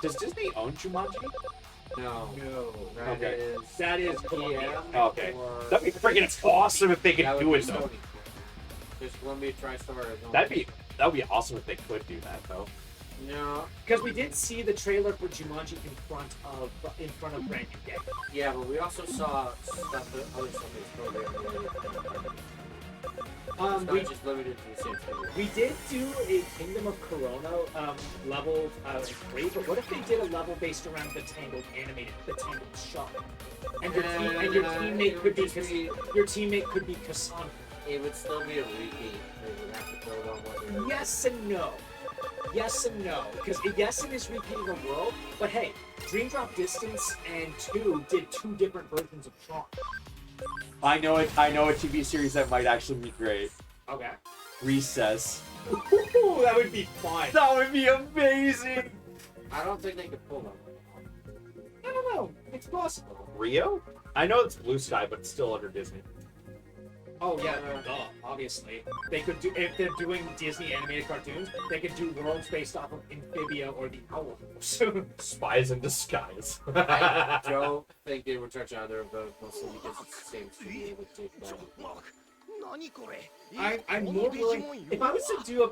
Does Disney own Jumanji? No. No. Okay. That is Columbia. Okay. Or That'd be freaking awesome if they could that would do be it though. Sony. There's Columbia TriStar. That would be awesome if they could do that though. No. Because we did see the trailer for Jumanji in front of Brand New Day. Yeah, but we also saw stuff that other Sony's program. It's not We just limited to the same thing. we did do a Kingdom of Corona level 3, but what if they did a level based around the Tangled shop, and your teammate could be your teammate could be Cassandra. It would still be a repeat. They would have to build on what they were. Yes and no. Yes and no. Because yes, it is repeating a world, but hey, Dream Drop Distance and 2 did 2 different versions of Tron. I know a TV series that might actually be great. Okay. Recess. Ooh, that would be fun. That would be amazing. I don't think they could pull them. I don't know. It's possible. Rio? I know it's Blue Sky, but it's still under Disney. Oh yeah, duh, obviously. They could do if they're doing Disney animated cartoons, they could do worlds based off of Amphibia or the Owl House. Spies in Disguise. I don't think they would touch either of those, mostly because it's the same studio that did that. I'm more willing. If I was to do a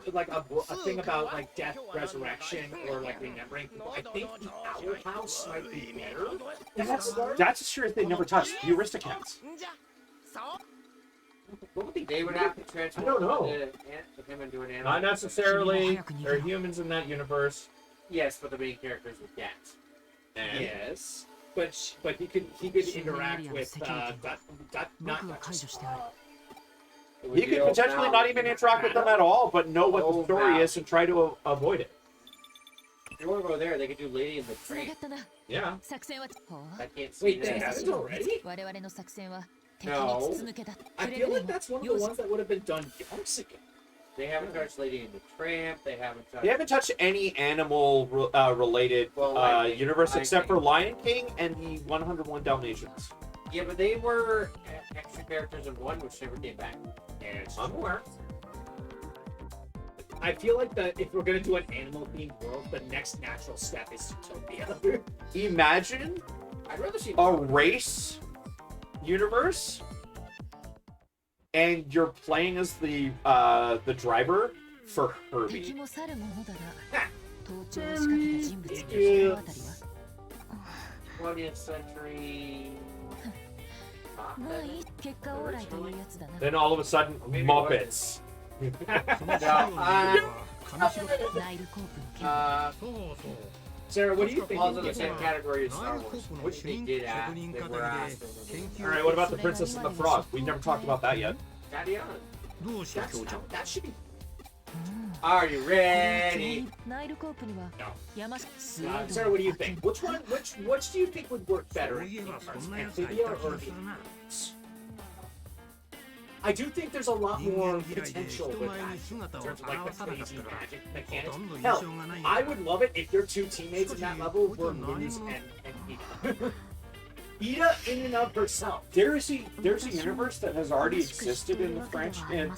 thing about like death, resurrection, or like remembering people, I think the Owl House might be better. That's a series they never touched. The Aristocats. What would They would have to transfer I don't know. him into an animal. Not necessarily. There are humans in that universe. Yes, but the main characters were cats. And Yes, but he could interact with not he could potentially not even interact with them at all, but know what the story is and try to avoid it. If you want to go there, they could do Lady in the つなが Train. ったな Yeah. 作戦は I can't see Wait, that. they have it already? 我々の作戦は敵 No. に筒抜けだ I くれ feel ぐれ like も that's one of the 容赦 ones that would have been done years ago. They haven't touched Lady and the Tramp. They haven't touched. They haven't touched any animal related Well, Lion King. universe Lion except King. for Lion King and the 101 Dalmatians. Yeah, but they were extra characters in one, which never came back. I'm aware. I feel like if we're gonna do an animal-themed world, the next natural step is Zootopia. Imagine I'd rather see a race universe, and you're playing as the driver for 敵 Herbie. も去るものだが盗聴を仕掛けた人物に心当たりは 20th century. まあいい結果オーライというやつだな Then all of a sudden, Muppets. その資料の内容は紙白ナイルコープの件 そうそう Sarah, what do you think? Falls in the 実は same category as ナ Star イルコ Wars, ープの which 主 they 任 did 職 ask. 人 They か were た asked. ぎで研 All 究 right, what about the Princess and the Frog? We never talked about that yet. Daddy on. どうした教長 That should be. Are you ちなみ ready? にナイルコープには No. 山下ス Sarah, what do you think? Which do you think would work そ better? ういえばそんなやつがい Amphibia た or 気が Herbie? するな I do think there's a lot 人 more 間嫌いで potential 人 with 前 that に in 姿を terms of like 現 the さなかっ crazy たら magic ほ mechanics. とんど印 Hell, 象がないん I だ would love it if your two teammates in that level were Luz and Ida. Ida in and of herself. There's a universe that has already existed in the French in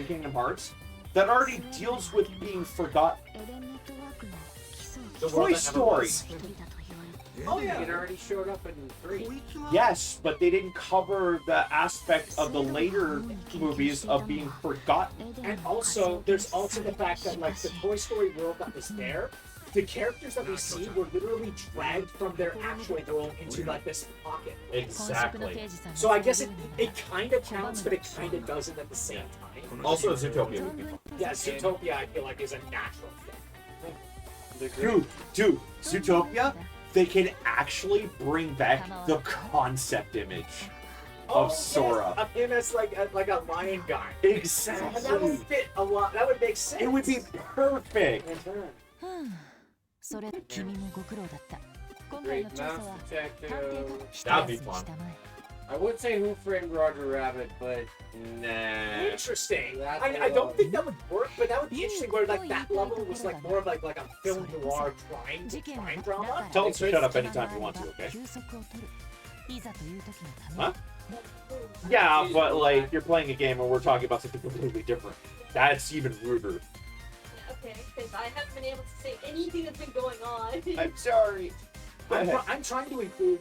Kingdom Hearts that already deals with being forgotten. エレンネットワークの基礎を The Toy world that never Story. was. 一人だと言われ Oh yeah. It already showed up in 3. こいつは Yes, but they didn't cover the aspect of the later movies of being forgotten. エデン And の also, 仮 there's 想 also the 現実 fact that like the Toy Story world that was there, the characters that we see were literally dragged from their actual world into like this pocket. 本職の Exactly. 刑事さんが So I guess そう it いうのな kind of counts, but it kind of doesn't at the same time. Also, Zootopia would be 存 fun. 分 Yeah, Zootopia I feel like is a natural fit. Dude, Zootopia, they can actually bring back the concept image of Sora. Yes, of him as like a lion guy. And that would Exactly. fit a lot. That would make sense. It would be perfect. ふんそれ君もご苦労だった今回の Great 調査 Mouse は探偵 Detective. と一 That'd 休 be み fun. したまえ I would say Who Framed Roger Rabbit, but nah. Interesting. That's I don't think that would work, but that would be interesting where like that level was like more of like a film noir crime drama. Tell us to shut up anytime you want to, okay? 休息を取るいざという時のため Huh? Yeah, but like you're playing a game and we're talking about something completely different. That's even ruder. Okay, because I haven't been able to say anything that's been going on. I'm sorry. Go ahead. I'm trying to include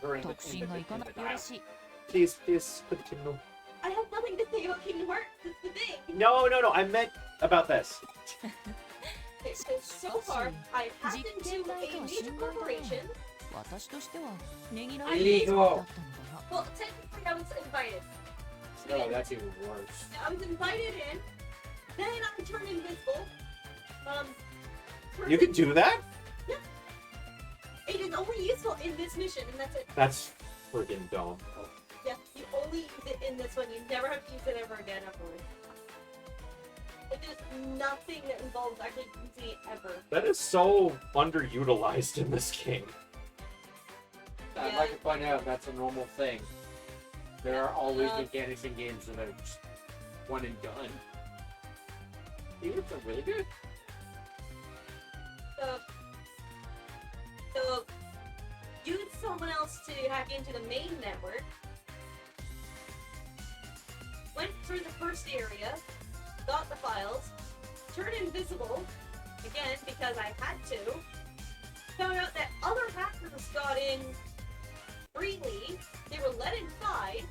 her in 特進がいか the ないよろ dialogue. しい Please continue. I have nothing to say about Kingdom Hearts. That's the thing. No. I meant about this. Okay, so far, I happen to a major corporation. 私としてはねぎら I れ need るだったんだが Well, technically, I was invited. No, that's even worse. I was invited in. Then I turned invisible. You can do that? It is only useful in this mission, and that's it. That's friggin' dumb. Yeah, you only use it in this one. You never have to use it ever again afterwards. There's nothing that involves actually using it ever. That is so underutilized in this game. I'd Yeah. like to point out that's a normal thing. There are always Uh, mechanics in games that are just one and done. Even if they're really good. So use someone else to hack into the main network. Went through the first area, got the files, turned invisible, again because I had to. Found out that other hackers got in freely. They were let inside.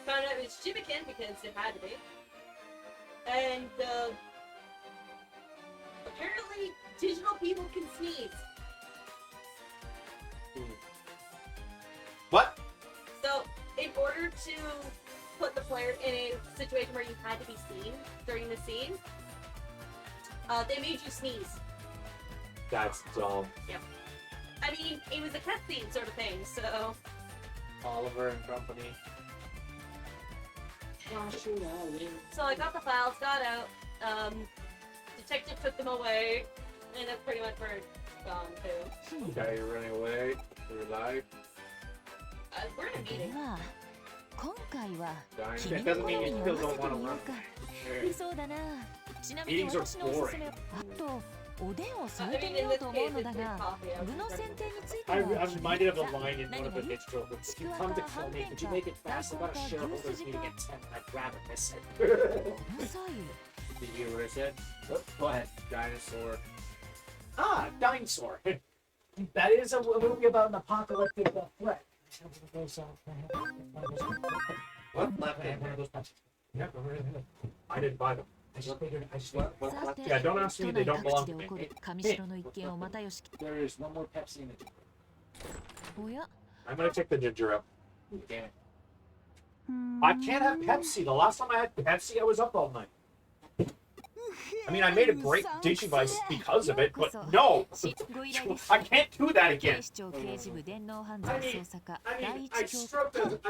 Found out it was Shibikin because it had to be. And apparently digital people can sneeze. What? So, in order to put the player in a situation where you had to be seen during the scene, they made you sneeze. That's dumb. I mean, it was a cutscene sort of thing, so... Oliver and company. So I got the files, got out, detective took them away, and that's pretty much where it's gone to. Guy you're running away for your life. We're in a で meeting. は今回は Dying. 君 That の doesn't 好 mean み you に合 still わ don't せて want to みよ run. うかそうだなちなみに Meetings are 私のおすすめはあとおでんを I 添えて mean, み in よう this と思う case, の it's だ good が coffee. I was 具の just 選 running 定について I'm は reminded of a 君 line in one of the 何 pitch jokes. If you come to kill me, could you make it fast? I got a shareholders meeting at 10. I'd rather miss it. この際 Did you hear what I said? Go ahead. Dinosaur. Ah, Dinosaur. That is a movie about an apocalyptic threat. What left in One of those punches. Yeah, I didn't buy them. I just figured. What さ left て Yeah, don't ask me, 都 they 内 don't 各 belong 地で to 起こ me. る上白の一件を又吉 There is no more Pepsi in it. おや I'm gonna take the ginger ale. Damn it. I can't have Pepsi. The last time I had Pepsi, I was up all night. I mean, I made a great Digivice because of it, but no! ご依頼です I can't do that 警 again. 視庁刑事部電脳犯罪捜査課 I 第 mean, 一 I 教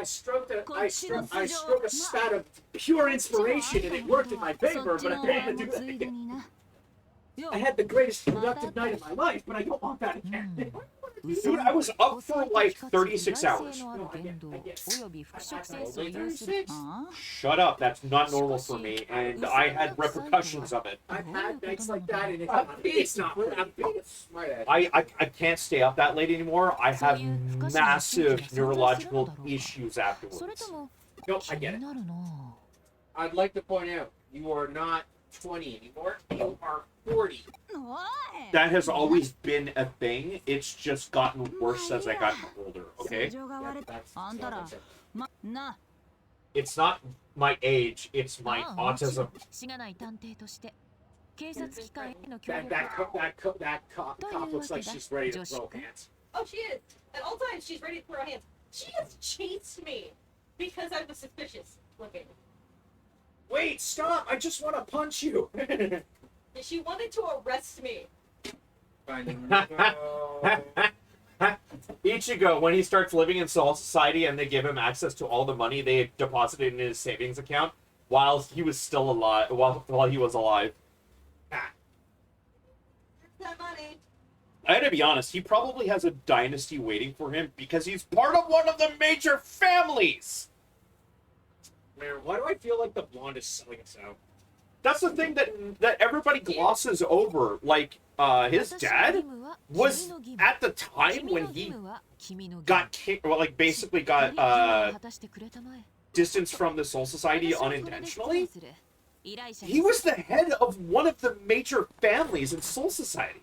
stroked a spat of pure inspiration and it worked in my favor, but I can't do that again. I had the greatest productive night of my life, but I don't want that again. Dude, I was up for like 36 hours. のある言動および服飾センスを有す 36? るああ Shut up. That's not normal for me, and I had repercussions of it. I've had nights like that and it's not I'm Smart ass. I can't stay up that late anymore. I have massive neurological issues それ afterwards. とも Nope, 気 I get に it. なるな I'd like to point out, you are not 20 anymore. You are 40. おい That has always been a thing. It's just gotten worse as I got older, 素 okay? 性が割れ That's あんたら that's- な It's not my age, it's my ああもちろ autism. んしがない探偵として警察機関への協 That 力 cop looks like she's ready to throw hands. Oh, she is. At all times, she's ready to throw hands. She has chased me because I was suspicious looking. Wait, stop! I just want to punch you. And she wanted to arrest me. Finding Ichigo, when he starts living in Soul Society and they give him access to all the money they deposited in his savings account while he was still alive, while he was alive. Ah, That money. I had to be honest, he probably has a dynasty waiting for him because he's part of one of the major families. man, why do I feel like the blonde is selling us out? That's the thing that everybody glosses over. Like, his dad was at the time when he got kicked, well, like basically got distanced from the Soul Society unintentionally. He was the head of one of the major families in Soul Society.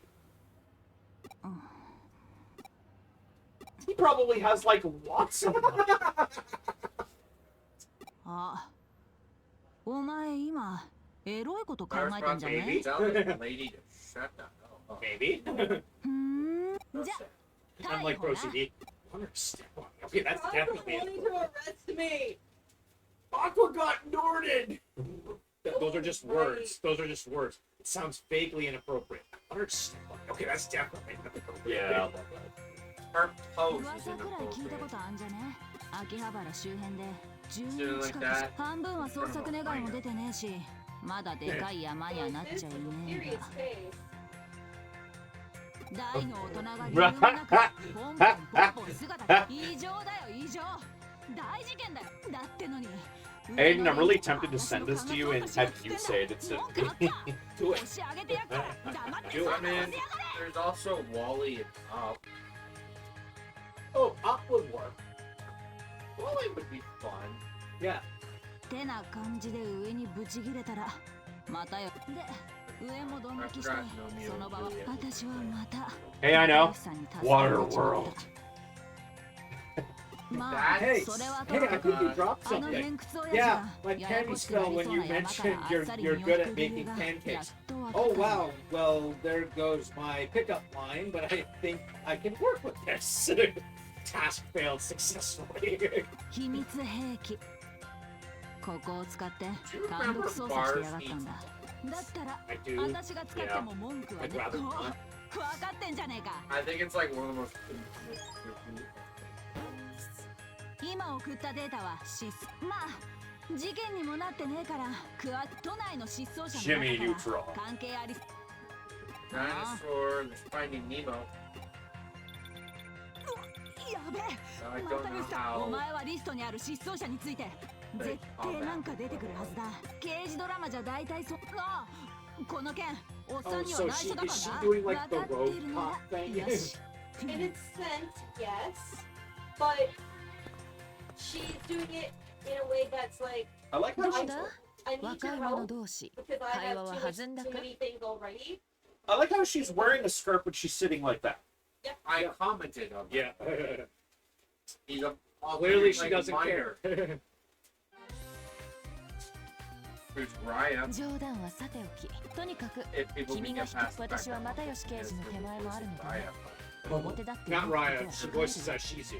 He probably has like lots of money. あお前今エロいこと考 Firefox えてんじゃね baby. Tell the lady to shut the hell up. Maybe. ふーんじゃ I'm like 逮捕な proceed. Step on me. Okay, that's Stop definitely wanting to arrest me. Aqua got Norded. Those are just words. Those are just words. It sounds vaguely inappropriate. Step on me. Okay, that's definitely inappropriate. Yeah. Her pose is 噂くらい聞いたこと inappropriate. あんじゃね秋葉原周辺で10 Something 人 like 近く that. 半分は捜索願いも出てねえしまだでかい山にはなっ This ちゃ is い a ねえ serious が case. 大の大人が理由もなくポンポンポンポン姿異常だよ異常大事件だよだってのに Aiden, I'm really tempted to send this to you and have you say it instead of me. Do it. 押し上げてやっから黙って Do そ it, んな man. ことやがれ There's also Wally and Up. Oh, Up would work. Wally would be fun. Yeah. てな感じで上にブチギレたらまたよで上もドン引きしてその場は私はまた Hey, I know. さんに助けられちまった Waterworld. まあ Hey, それはと hey, も I かく think you dropped あの something. 偏屈親父 Yeah, が my やや candy こしくな spell り when そう you な山か mentioned らあ you're っさり you're 身を good 引 at く理由 making がやっ pancakes. と分か Oh った wow. Well, there goes my pickup line, but I think I can work with this. Task failed successfully. 秘密兵器ここを使って単独操作してやがったんだだったら I do. 私が使っても文句は I'd ね rather こ not. う分かってんじゃねえか I think it's like one of the most. 今送ったデータは失まあ事件にもなってねえから都内の失踪者の Jimmy 中から Neutron. 関係あり Dinosaur, there's Finding Nemo. やべえ I ま don't た know ミスターお how. 前はリストにある失踪者について絶対なんか出てくるはずだ刑事ドラマじゃ大体そあこの件おっさん Oh, には so 内緒だ is she から doing な like the 分かって road いるな cop ら thing? よし In its sense, yes, but she's doing it in a way that's like I like how What she, the? I need 若 your い者 help 同士 because I 会話 have は too, much, 弾んだ too か many things already. I like how she's wearing a skirt, but she's sitting like that. I commented on that. Yeah. He's a Clearly, she like doesn't minor. care. There's Raya. 冗談はさておきとにかく If people 君 can が get 引き past the 私 fact は that 又吉刑事の手前もあるのでね Raya. 表だっていい Not ことは Raya. She voices as Shizu.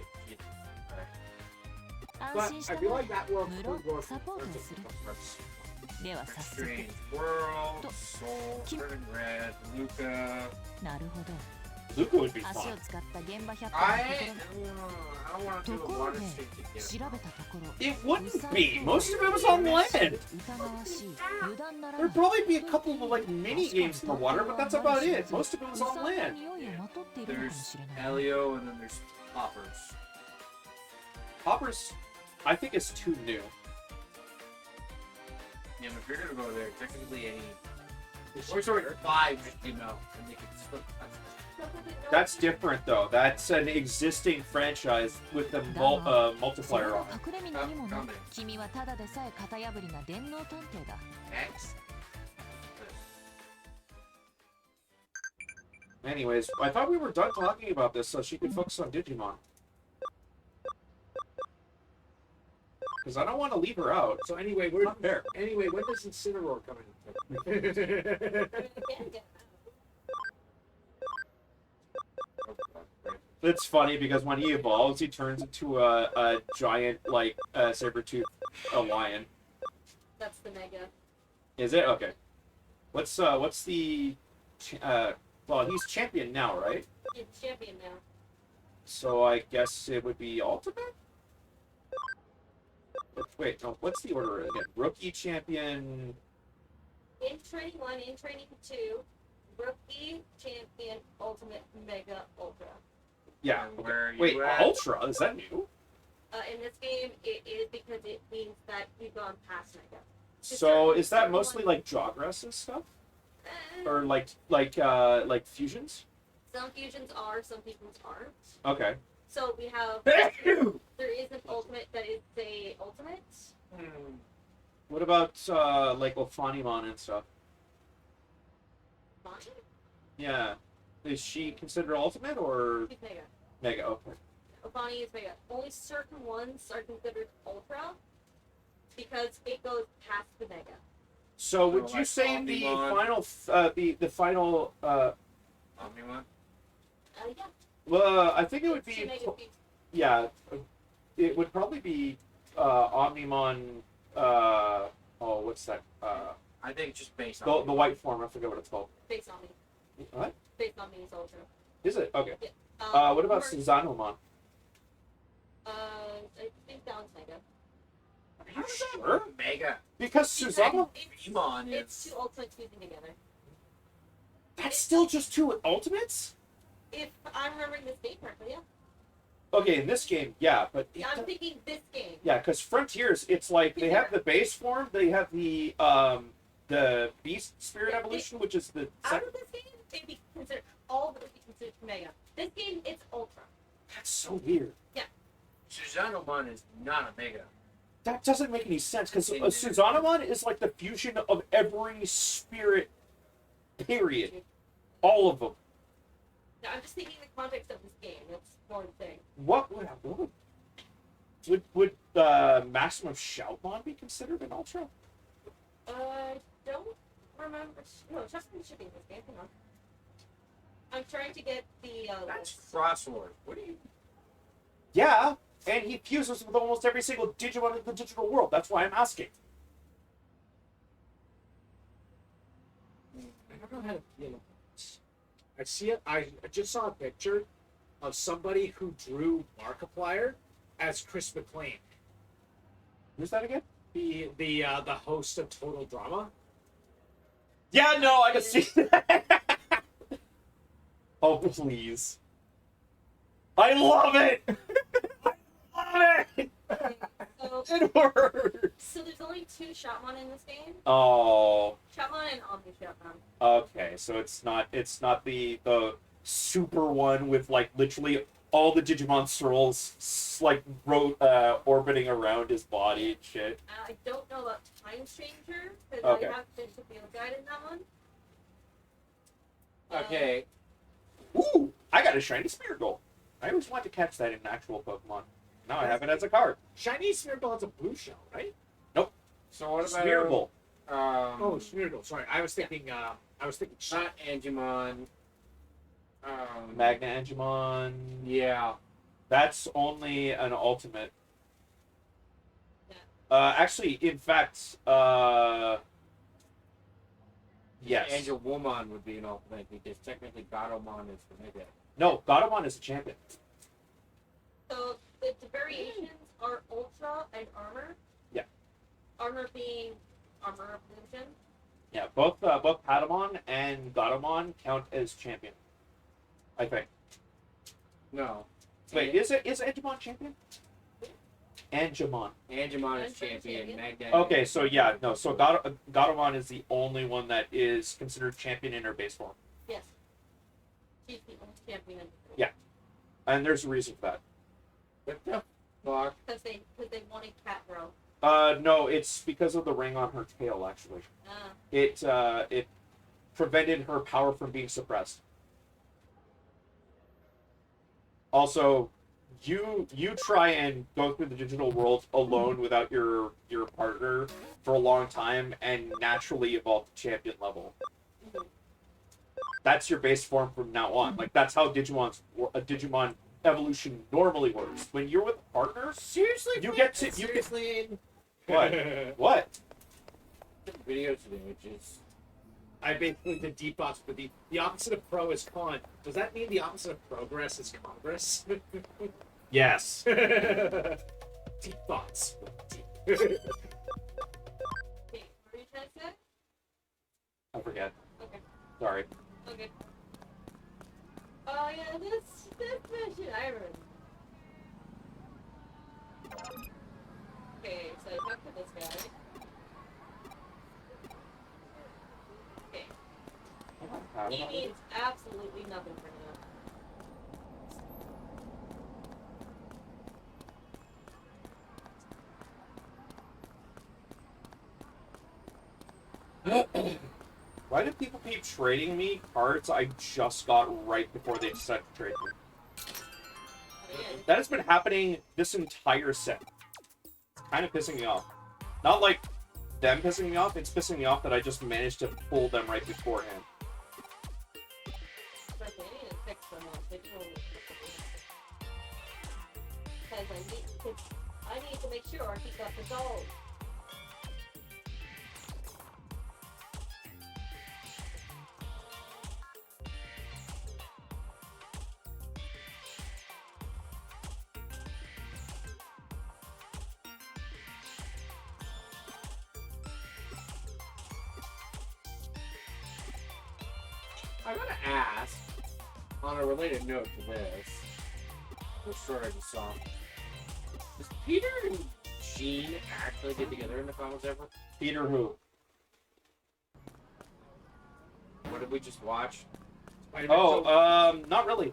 安 But 心し I た feel ま like that world 無論 could work サポートをするでは早速 Strange World, To- Soul, Kim- Turning Red, Luca. なるほど Luca would be 足 fun. を使った現場百 I 貨の don't want to と do こ a ろ water で stream 調べ together. たところ It wouldn't be. Most of it was on land. 疑わしい油断なら There'd probably be a couple of like mini games in the water, but that's about it. Most of it was う on さんの land. 匂いをまとっているのかも There's しれない Elio and then there's Poppers. Hoppers, I think, is too new. Yeah, but if you're gonna go there, technically any. Toy Story 5 just came out and they could still. That's different though. That's an existing franchise with the だがそ multiplier の on it. 隠れ身何者ダメ君はただでさえ型破りな電脳探偵だ X? Anyways, I thought we were done talking about this so she could focus on Digimon. Because I don't want to leave her out. So anyway, Not fair. Anyway, when does Incineroar come in? I mean, I can get it out. It's funny because when he evolves, he turns into a giant, like, saber-tooth lion. That's the mega. Is it? Okay. What's the... well, he's champion now, right? He's champion now. So I guess it would be ultimate? Wait, no, what's the order again? Rookie, champion... In training 1, in training 2, rookie, champion, ultimate, mega, ultra. Yeah. And where are you Wait, at? Ultra? Is that new? In this game, it is because it means that you've gone past mega. So is that mostly like Jawgrass and stuff? Or like fusions? Some fusions are, some fusions aren't. Okay. So we have, there is an ultimate that is a ultimate. What about like Ophanimon and stuff? Fine. Yeah. Is she considered ultimate or She's mega. mega? Okay. Obani is mega. Only certain ones are considered ultra because it goes past the mega. So would So, you like, say in the Omnimon? final the final Omnimon? Yeah. well I think it would Two be mega feats. yeah it would probably be Omnimon oh what's that I think just based on. the white form, I forget what it's called. Based on me. What? Based on me is ultra. Is it? Okay. Yeah. What about or- Suzanomon? I think that one's mega. Are you sure? Mega. Because Suzanomon, Digimon It's is. two ultimates fusing together. that's still just two ultimates? If I'm remembering this game correctly, yeah. Okay, in this game, yeah, but Yeah, I'm thinking this game. yeah, because Frontiers, it's like they have the base form, they have the Beast Spirit Yeah, Evolution, which is the Out of this game, they'd be considered, all would be considered mega. This game, it's ultra. that's so weird. Suzanomon is not a mega. That doesn't make any sense because It- Suzanomon is like the fusion of every spirit, period, all of them. Now, I'm just thinking the context of this game. That's more the thing. What would Maximum Shoutmon be considered an ultra? Don't remember. No, Justin should be in this game. Hang on. I'm trying to get the. That's Crossword. What do you. Yeah, and he fuses with almost every single Digimon in the digital world. That's why I'm asking. I don't know how to feel about this. I see it. I just saw a picture of somebody who drew Markiplier as Chris McLean, Who's that again? the host of Total Drama. Yeah, no, I can see that. Oh, please. I love it! I love it! So, It works! so there's only 2 Shotmon in this game. Oh, Shotmon and Omni Shotmon. okay, so it's not the super one with like literally all the Digimon souls like orbiting around his body and shit. I don't know know about Time Changer because Okay. I have finished the field guide in that one. Okay. Ooh, I got a shiny Smeargle. I always wanted to catch that in an actual Pokemon. Now I have it as a card. Shiny Smeargle has a blue shell, right? So what about Smeargle. Oh, Smeargle. Sorry, I was thinking. Shiny. not Angemon. Magna Angemon. Yeah. That's only an ultimate. Actually, in fact, yes. Angelwoman would be an ultimate because technically Gatomon is the Mega. No, Gatomon is a champion. So the variations are Ultra and Armor. Yeah. Armor being Armor Evolution. Yeah, both Patamon and Gatomon count as champion. I think. No. Wait, is Angemon champion? Angemon. Angemon is Angemon's champion. champion. Magna. Okay, so yeah, no, so Gatomon is the only one that is considered champion in her base form. Yes. She's the only champion. Yeah. And there's a reason for that. What the fuck? Because they wanted Cat Bro. No, it's because of the ring on her tail, actually. It prevented her power from being suppressed. Also, you try and go through the digital world alone without your partner for a long time and naturally evolve to champion level. That's your base form from now on. Like that's how Digimon evolution normally works. When you're with a partner, Seriously, you Frank? get to Seriously. what? What? Video today, which is I basically did deep thoughts, but the opposite of pro is con. Does that mean the opposite of progress is Congress? Yes. Deep thoughts. Deep. Okay, what are you trying to say? I forget. Okay. Sorry. Okay. Oh yeah, this mission I remember. Okay, so I talked to this guy. Okay. He means absolutely nothing for him. Why do people keep trading me cards I just got right before they decided to trade me? That has been happening this entire set. It's kind of pissing me off. Not like them pissing me off, it's pissing me off that I just managed to pull them right beforehand. But they need to fix them up. They don't. Because I need to make sure he got the gold. I gotta ask, on a related note to this, the story I just saw. Does Peter and Jean actually get together in the comics ever? Peter who? What did we just watch? Not really.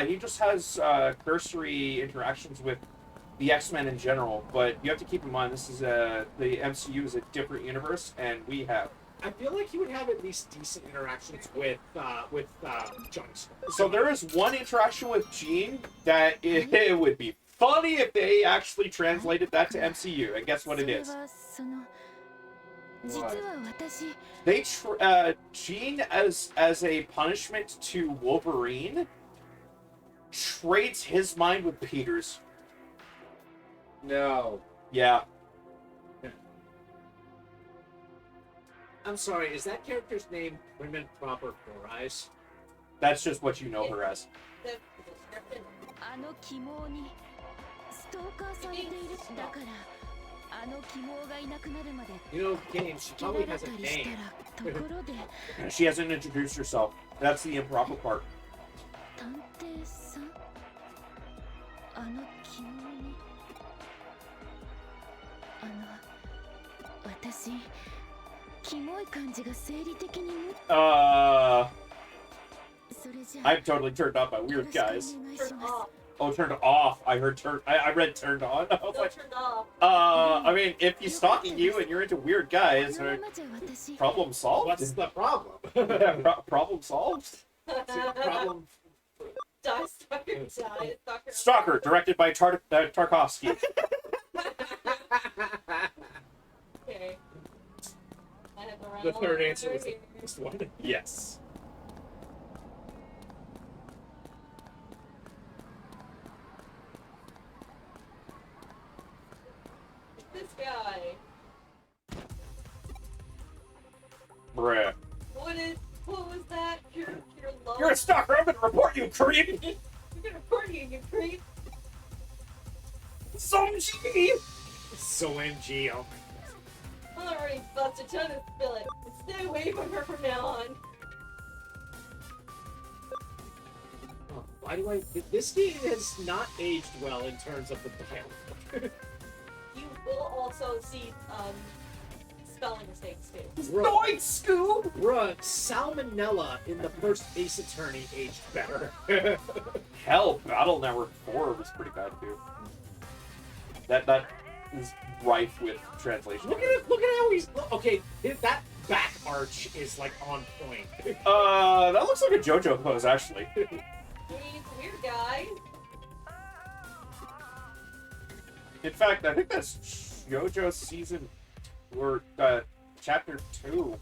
He just has cursory interactions with the X-Men in general, but you have to keep in mind this is the MCU is a different universe, and we have. I feel like he would have at least decent interactions with Johnny Storm. So there is one interaction with Jean that it would be funny if they actually translated that to MCU, and guess what it is? They Jean as a punishment to Wolverine trades his mind with Peter's. No. Yeah. I'm sorry, is that character's name Women Proper Four Eyes? That's just what you know her as. The description. あの鬼毛にストーカーされているだからあの鬼毛がいなくなるまで You know, game, she つけら probably れ has た a りした name. らところで She hasn't introduced herself. That's the improper part. 探偵さんあの鬼毛に私キモい感じが生理的に無それじゃ I'm totally turned off by weird よろしくお願 guys. いし Turn ます off. Oh, turned off. I heard I read turned on. I was No, like, turned off. I mean, if he's stalking you and you're into weird guys, このままじゃ私 problem solved. What's the problem? Yeah, problem solved. Problem. Die, stalker, die, stalker. Stalker, directed by Tarkovsky. Okay. I have to run The third all answer over was the here. next one. Yes. This guy. Bruh. What was that? Your love? You're a stalker. I'm gonna report you, creep. You're gonna report you creep. Some G. So MG. Oh I'm already busted trying to spill it. Stay away from her from now on. Oh, why do I? This game has not aged well in terms of the dialogue. You will also see spelling mistakes too. Noid Scoob. Bruh, Salmonella in the first Ace Attorney aged better. Hell, Battle Network 4 was pretty bad too. That is rife with translation. Look at it! Look at how he's. Okay, that back arch is like on point. That looks like a JoJo pose, actually. I mean, it's a weird guy. In fact, I think that's JoJo season or chapter 2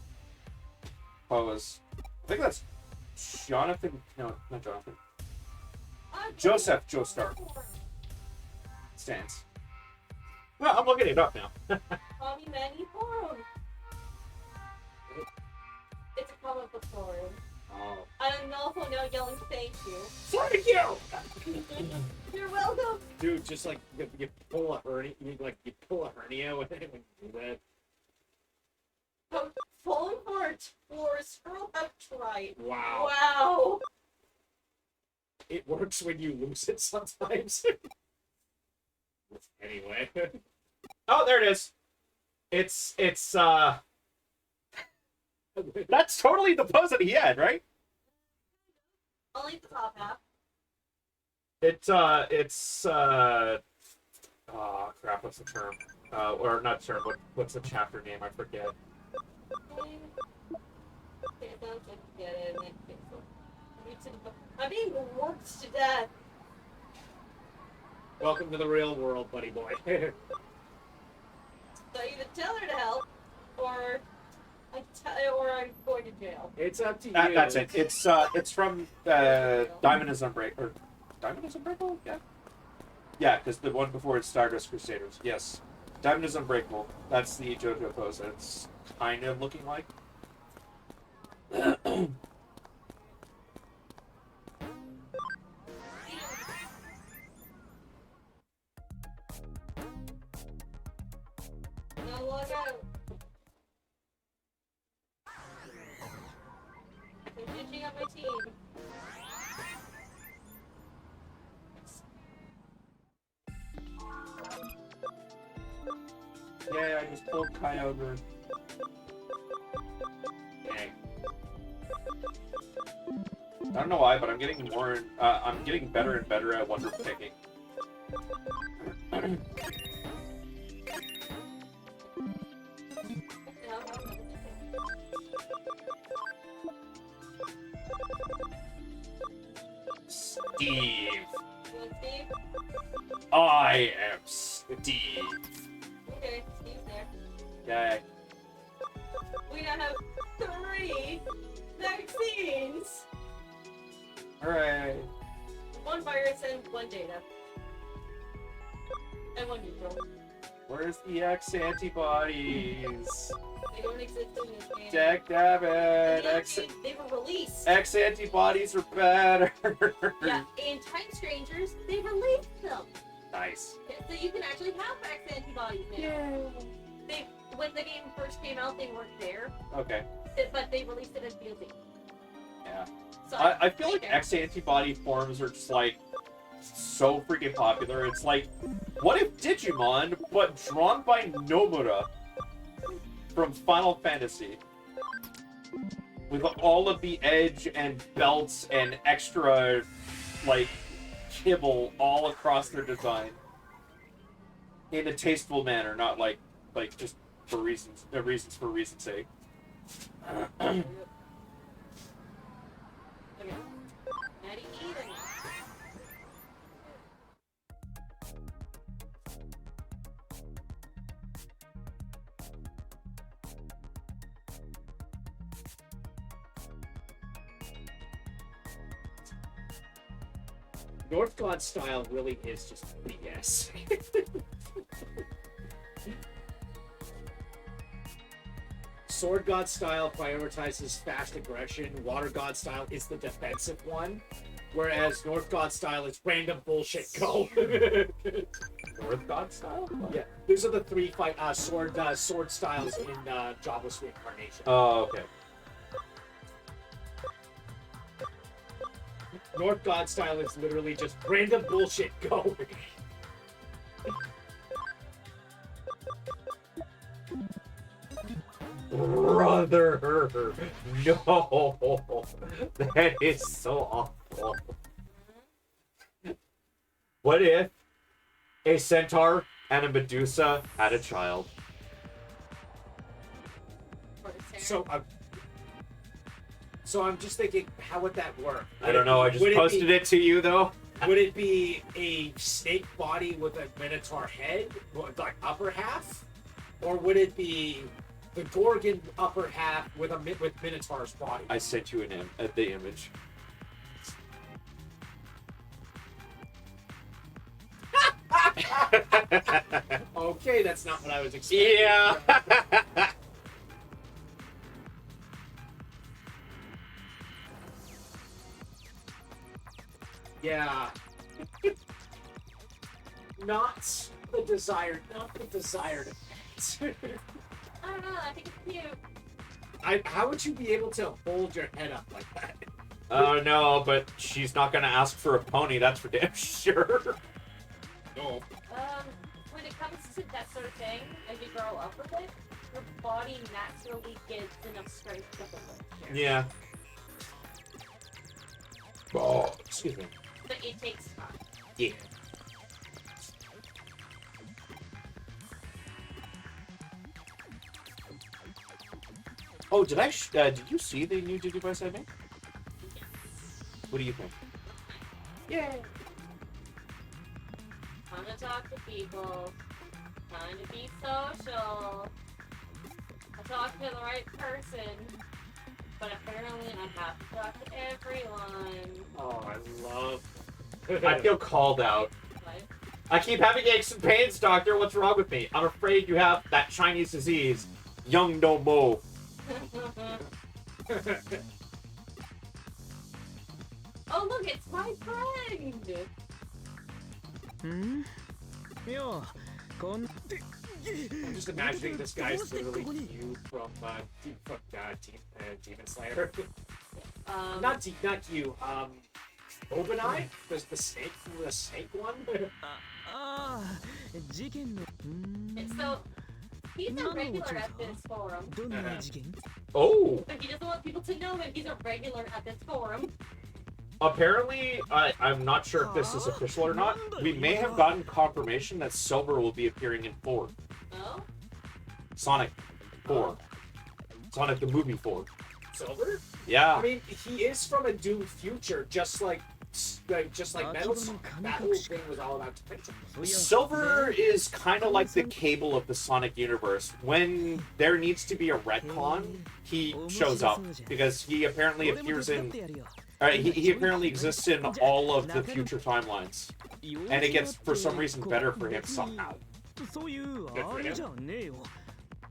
pose. I think that's Jonathan. No, not Jonathan. Joseph Joestar stance. Well, I'm looking it up now. Call me Manny Forum. It's a comic book forum. Oh. I'm also now yelling thank you. Thank you! You're welcome. Dude, just like you pull a hernia, you pull a hernia when you do that. I'm falling apart for a screw up tried. Wow. Wow. It works when you lose it sometimes. Anyway. Oh, there it is. It's that's totally the pose that he had, right? Only the top half. Oh crap, what's the term? Or not term, what's the chapter name? I forget. Okay, don't get it. I'm being warped to death. Welcome to the real world, buddy boy. So either tell her to help, or I'm going to jail. It's up to you. That's it. It's from Diamond is Unbreakable. Or Diamond is Unbreakable? Yeah. Yeah, because the one before it's Stardust Crusaders. Yes. Diamond is Unbreakable. That's the JoJo pose that it's kind of looking like. Now log out. I'm ditching up my team. Yeah, I just pulled Kai over. Dang. I don't know why, but I'm getting I'm getting better and better at wonder picking. Steve. Steve? I am Steve. Okay, Steve's there. Yay. We now have 3 vaccines! Hooray. 1 virus and 1 data. And 1 neutral. Where's the X antibodies? They don't exist in this game. Dag dabbit. They were released. X antibodies are better. Yeah, in Time Strangers, they released them. Nice. So you can actually have X antibodies now. When the game first came out, they weren't there. Okay. But they released it as DLC. Yeah. So I feel like X antibody forms are just like so freaking popular. It's like, what if Digimon, but drawn by Nomura from Final Fantasy, with all of the edge and belts and extra like kibble all across their design in a tasteful manner, not like just for reasons for reason's sake. Okay. Maddie Eden. North God style really is just BS. Sword God style prioritizes fast aggression. Water God style is the defensive one. Whereas North God style is random bullshit go. North God style? Yeah, those are the three sword styles in Jobless Reincarnation. Oh, okay. North God style is literally just random bullshit go. Brother, no, that is so awful. What if a centaur and a Medusa had a child? So I'm just thinking, how would that work? I don't know. I just posted it to you though. Would it be a snake body with a minotaur head, like upper half, or would it be the Gorgon upper half with Minotaur's body? I sent you the image. Okay, that's not what I was expecting. Yeah. Yeah. Not the desired effect. I don't know. I think it's cute. How would you be able to hold your head up like that? Oh no, but she's not gonna ask for a pony. That's for damn sure. No. When it comes to that sort of thing, as you grow up with it, your body naturally gets enough strength to hold it. Yeah. Oh, excuse me. But it takes time. Yeah. Oh, did you see the new Digimon I made? What do you think? Yeah. Time to talk to people. Time to be social. I talked to the right person. But apparently I have to talk to everyone. Oh, I love. I feel called out. What? I keep having aches and pains, doctor. What's wrong with me? I'm afraid you have that Chinese disease, young no mo. Oh look, it's my friend! I'm just imagining this guy's literally you from Demon Slayer. Not you. Obanai? There's the snake one. And so, he's a regular at this forum. Oh. But he doesn't want people to know that he's a regular at this forum. Apparently, I'm not sure if this is official or not. We may have gotten confirmation that Silver will be appearing in 4. Oh? Sonic 4. Sonic the movie 4. Silver? Yeah. I mean, he is from a doomed future, just like Metal Sonic. That whole thing was all about potential. Silver is kind of like the Cable of the Sonic universe. When there needs to be a retcon, he shows up because he apparently appears in. He apparently exists in all of the future timelines, and it gets for some reason better for him somehow.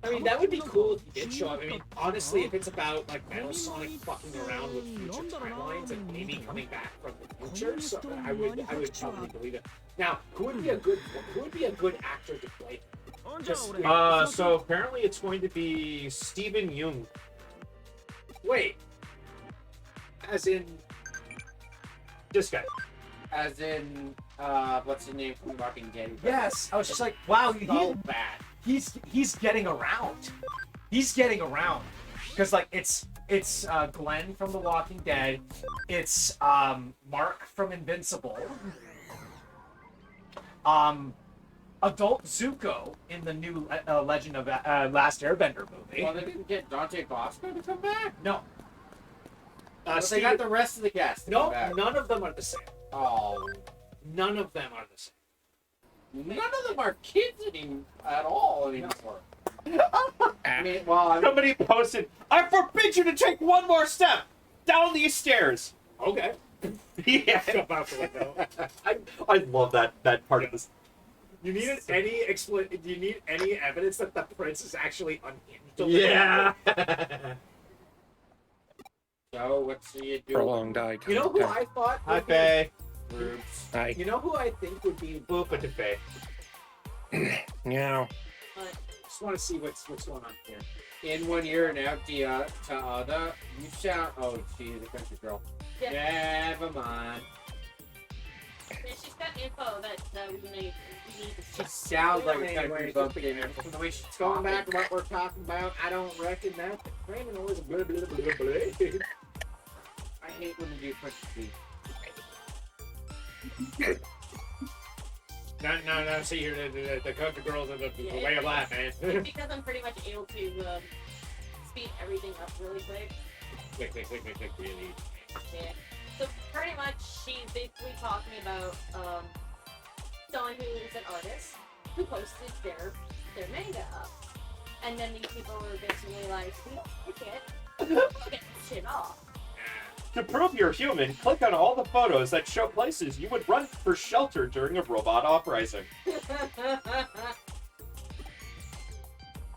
I mean, that would be cool if he did show up. I mean, honestly, if it's about like Metal Sonic fucking around with future timelines and maybe coming back from the future, so I would probably believe it. Now, who would be a good actor to play? So apparently it's going to be Steven Yeun. Wait. As in this guy. As in, what's his name from Walking Dead? Yes, I was just like, wow, So bad. he's getting around. He's getting around because like it's Glenn from The Walking Dead, it's Mark from Invincible, adult Zuko in the new Legend of Last Airbender movie. Well, they didn't get Dante Bosco to come back. No. But they got the rest of the cast. To No, come back. none of them are the same. Oh, None of them are the same. none of them are kids at all anymore. I mean, well, Somebody posted, "I forbid you to take one more step down these stairs." Okay. Yeah, Jump out the window. I love that part of this. You needed any do you need any evidence that the prince is actually unhinged? a little? Yeah. so what's you do? Prolonged eye You know who contact. I thought? Hi, would be- Faye. Groups. Hi. You know who I think would be? Boop into Faye. Meow. Just want to see what's going on here. In 1 year and out to other, you sound. Oh, she's a country girl. Yeah. Never mind. Yeah, she's got info that we need She sounds like a Anyway, country bumpkin. From the way she's Going back talking. to what we're talking about, I don't reckon that the criminal is blah blah blah blah blah. I hate when they do push the No. See here, the country girls are the way of life, man. It's because I'm pretty much able to speed everything up really quick. Quick, really. Yeah. So pretty much she's basically talking about someone who is an artist who posted their manga up. And then these people were basically like, we can't get this shit off. To prove you're human, click on all the photos that show places you would run for shelter during a robot uprising.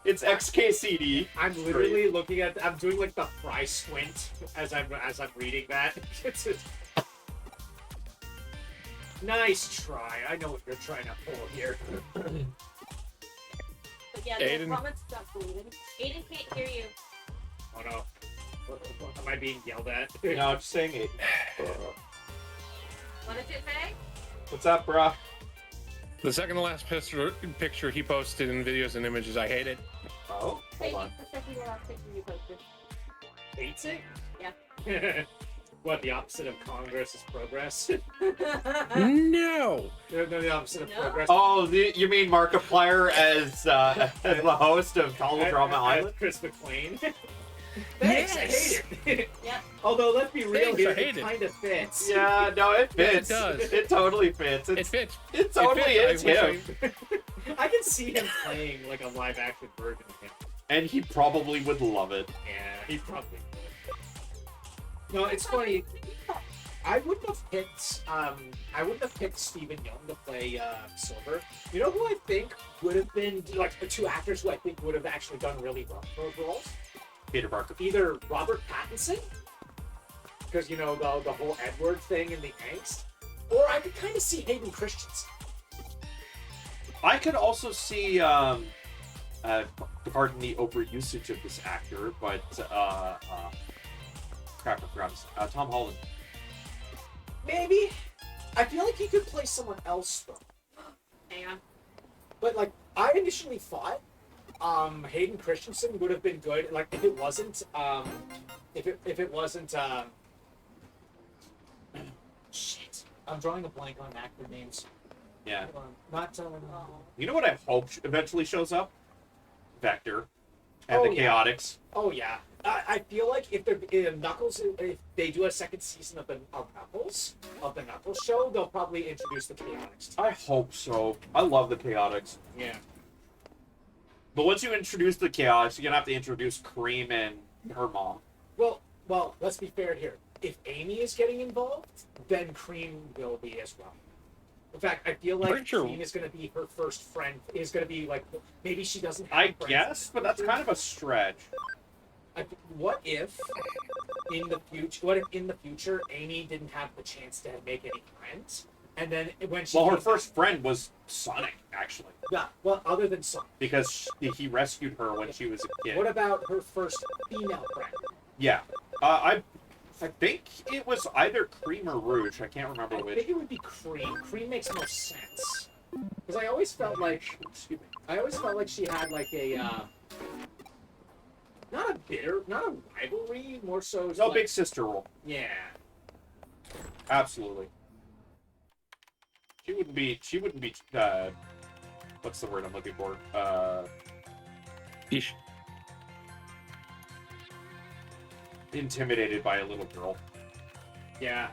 It's XKCD. I'm literally looking at. I'm doing like the fry squint as I'm reading that. It's just... Nice try. I know what you're trying to pull here. But yeah, Aiden. the comments stop bleeding. Aiden can't hear you. Oh no. Am I being yelled at? No, I'm just saying it. What is it, Faye? What's up, bruh? The second to last picture he posted in videos and images, I hate it. Oh, Thank hold you on. for checking the last picture you posted. Hates it? Yeah. What, the opposite of Congress is progress? No. No, the opposite of No? progress. Oh, you mean Markiplier as the host of Total Drama As Island? Chris McQueen. Thanks, Yes. I hate it. Yeah. Although, let's be real Thanks, here, I hate it it. kind of fits. Yeah, no, it Yeah, it fits. does. It totally fits. It It's, fits. it totally fits. is I wish him. I can see him playing like a live action version of him. And he probably would love it. Yeah, he probably would. No, it's funny. I wouldn't have picked Stephen Young to play Silver. You know who I think would have been like the two actors who I think would have actually done really well for those roles? Peter Parker. Either Robert Pattinson, because you know the whole Edward thing and the angst, or I could kind of see Hayden Christensen. I could also see, pardon the overusage of this actor, but crap, I forgot his, Tom Holland. Maybe. I feel like he could play someone else though. Hang on. But like I initially thought Hayden Christensen would have been good. Like if it wasn't shit. I'm drawing a blank on actor names. Yeah. Hold on. Not You know what I hope eventually shows up? Vector. And Oh, the yeah. Chaotix. Oh yeah. I feel like if Knuckles, if they do a second season of the Knuckles show, they'll probably introduce the Chaotix. I hope so. I love the Chaotix. Yeah. But once you introduce the Chaotix, you're gonna have to introduce Cream and her mom. Well, let's be fair here. If Amy is getting involved, then Cream will be as well. In fact, I feel like Pretty sure. Cream is going to be her first friend. Is going to be like maybe she doesn't have I friends. guess, but that's kind of a stretch. What if in the future Amy didn't have the chance to make any friends, and then when she Well, her came first friend was Sonic, actually, back- yeah, well, other than Sonic, because he rescued her when she was a kid. what about her first female friend? Yeah. I think it was either Cream or Rouge. I can't remember I which. think it would be Cream. Cream makes more sense because I always felt like she had like a not a rivalry, more so. No, like, big sister role. Yeah. Absolutely. She wouldn't be. What's the word I'm looking for? Yeesh. Intimidated by a little girl. Yeah.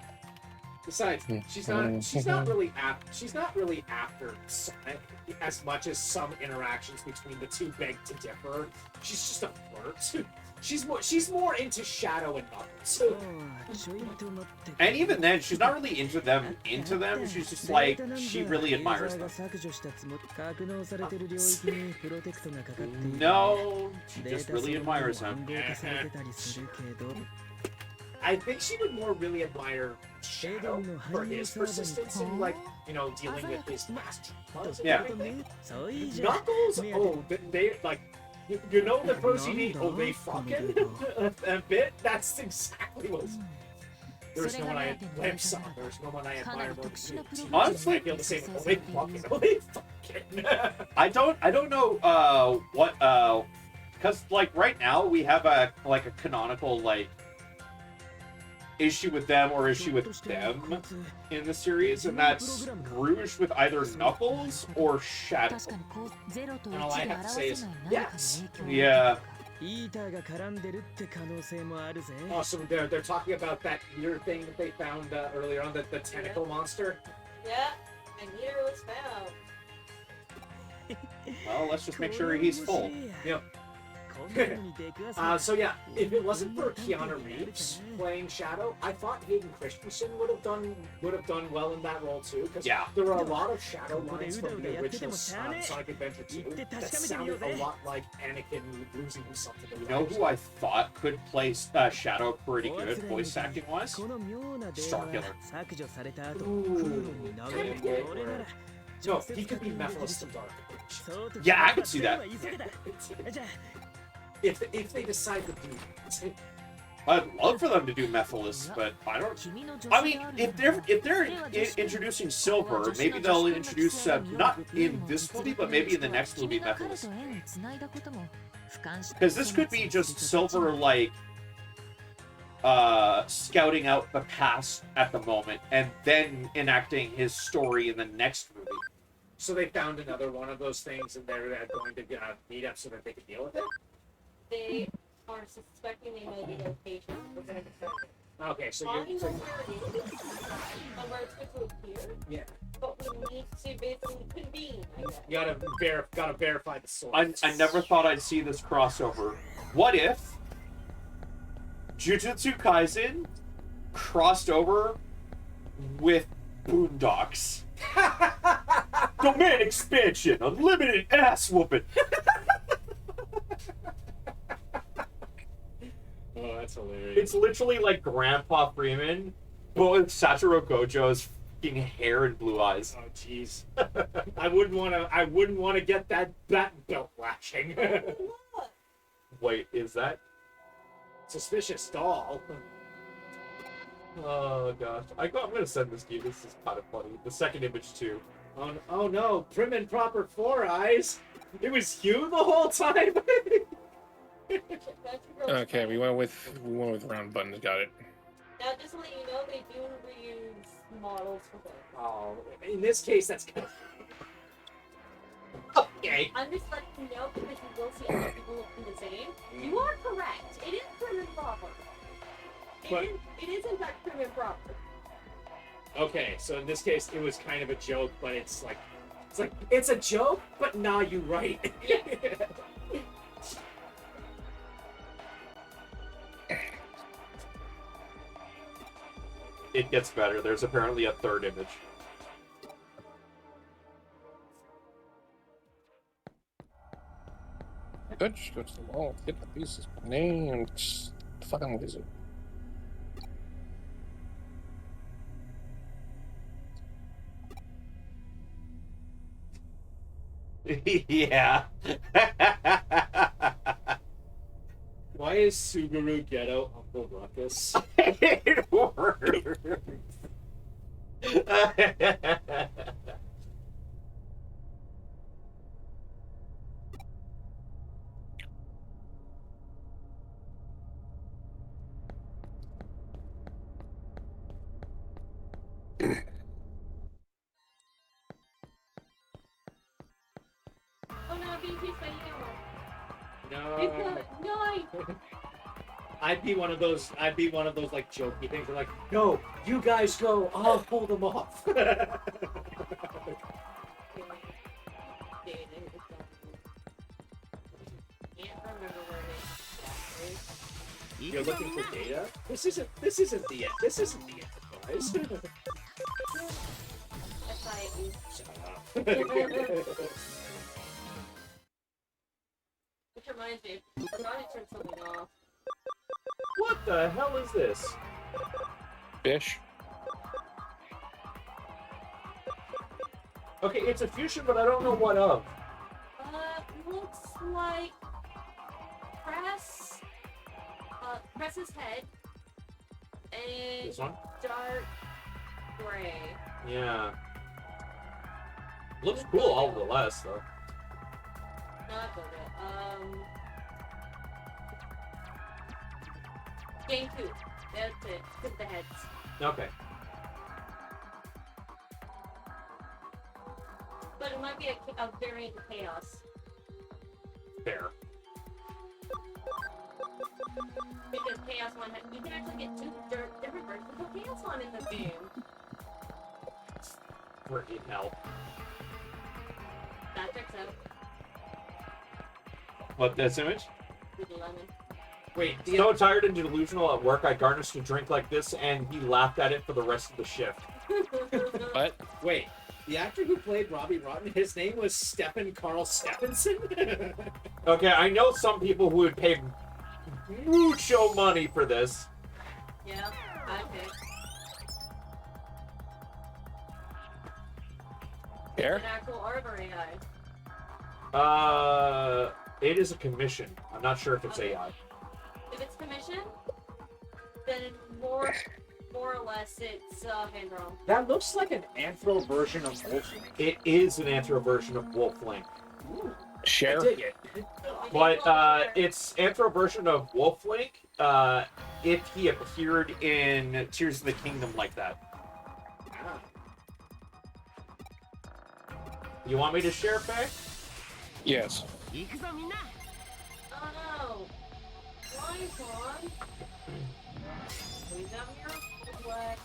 Besides, she's not really after Sonic as much as some interactions between the two beg to differ. She's just a flirt. She's more into Shadow and Knuckles. And even then, she's not really into them. She's just like, she really admires them. No, she just really admires them. I think she would more really admire Shadow for his persistence in, like, dealing with his past traumas and Yeah. everything. Knuckles, they like, the proceeding, they fucking a bit. That's exactly what. There's no one I glimpse on. There's no one I admire more than you. Honestly, I feel the same. They fucking. They fucking. I don't know what because like right now we have a canonical like issue with them or issue with them in the series, and that's Rouge with either Knuckles or Shadow. And all I have to say is yes. Yeah. Oh, so they're talking about that ear thing that they found earlier on, the tentacle monster. Yeah, and here it was found. Well, let's just make sure he's full. Yep. So yeah, if it wasn't for Keanu Reeves playing Shadow, I thought Hayden Christensen would have done well in that role too. Because there were a lot of Shadow lines from the original Sonic Adventure 2 that sounded a lot like Anakin losing himself to the You know who I thought could play Shadow pretty good voice acting wise? Starkiller. No, he could be Mephiles in Dark Age. Yeah, I could see that. If they decide to do it. I'd love for them to do Mephiles, but I don't. I mean, if they're introducing Silver, maybe they'll introduce not in this movie, but maybe in the next movie Mephiles. Because this could be just Silver like scouting out the past at the moment and then enacting his story in the next movie. So they found another one of those things, and they're going to meet up so that they can deal with it. They are suspecting they know the location. We're gonna confirm it. Okay, so Finding you're. where it is and where it's going to appear. Yeah. But we need to basically convene, I guess. You gotta verify the source. I never thought I'd see this crossover. What if Jujutsu Kaisen crossed over with Boondocks? Domain expansion, unlimited ass whooping. Oh, that's hilarious. It's literally like Grandpa Freeman, but with Satoru Gojo's fucking hair and blue eyes. Oh, jeez. I wouldn't want to get that belt lashing. Wait, is that? Suspicious doll. Oh gosh, I'm gonna send this to you. This is kind of funny. The second image too. Oh no, prim and proper 4 eyes. It was you the whole time. Okay, we went with round buttons. Got it. Now, just to let you know, they do reuse models for both. Oh, in this case, that's kind of... Okay. I'm just letting you know because you will see other people looking the same. You are correct. It is prim and proper. It is in fact prim and proper. Okay, so in this case, it was kind of a joke, but it's a joke, but nah, you right. It gets better. There's apparently a third image. Good. Just go to the mall, get the pieces, name, and just fucking visit. Yeah. Why is Suguru Ghetto Uncle Ruckus? It works. No. I'd be one of those like jokey things. They're like, no, you guys go. I'll pull them off. You're looking for data? This isn't the end. This isn't the Enterprise. That's like, Shut up. which reminds me, I forgot to turn something off. What the hell is this? Fish. Okay, it's a fusion, but I don't know what of. Looks like Press's head and This one? dark gray. Yeah. Looks cool, all the less though. Not good. Game 2. That's it. With the heads. Okay. But it might be a variant of Chaos. Fair. Because Chaos One, you can actually get two different versions of Chaos One in the game. Freaking hell. That checks out. What, this image? With the lemon. Wait, So tired and delusional at work, I garnished a drink like this, and he laughed at it for the rest of the shift. What? wait. The actor who played Robbie Rotten, his name was Stephen Carl Stephenson? Okay, I know some people who would pay mucho money for this. Yeah, I pick. Here? An actual Arbor AI. It is a commission. I'm not sure if it's Okay. AI. If it's commission, then more or less it's hand-drawn. That looks like an anthro version of Wolflink. It is an anthro version of Wolflink. I Share? dig it. But it's anthro version of Wolflink if he appeared in Tears of the Kingdom like that. Ah. You want me to share, Faye? Yes. Oh no! Flying swan? Please have your what?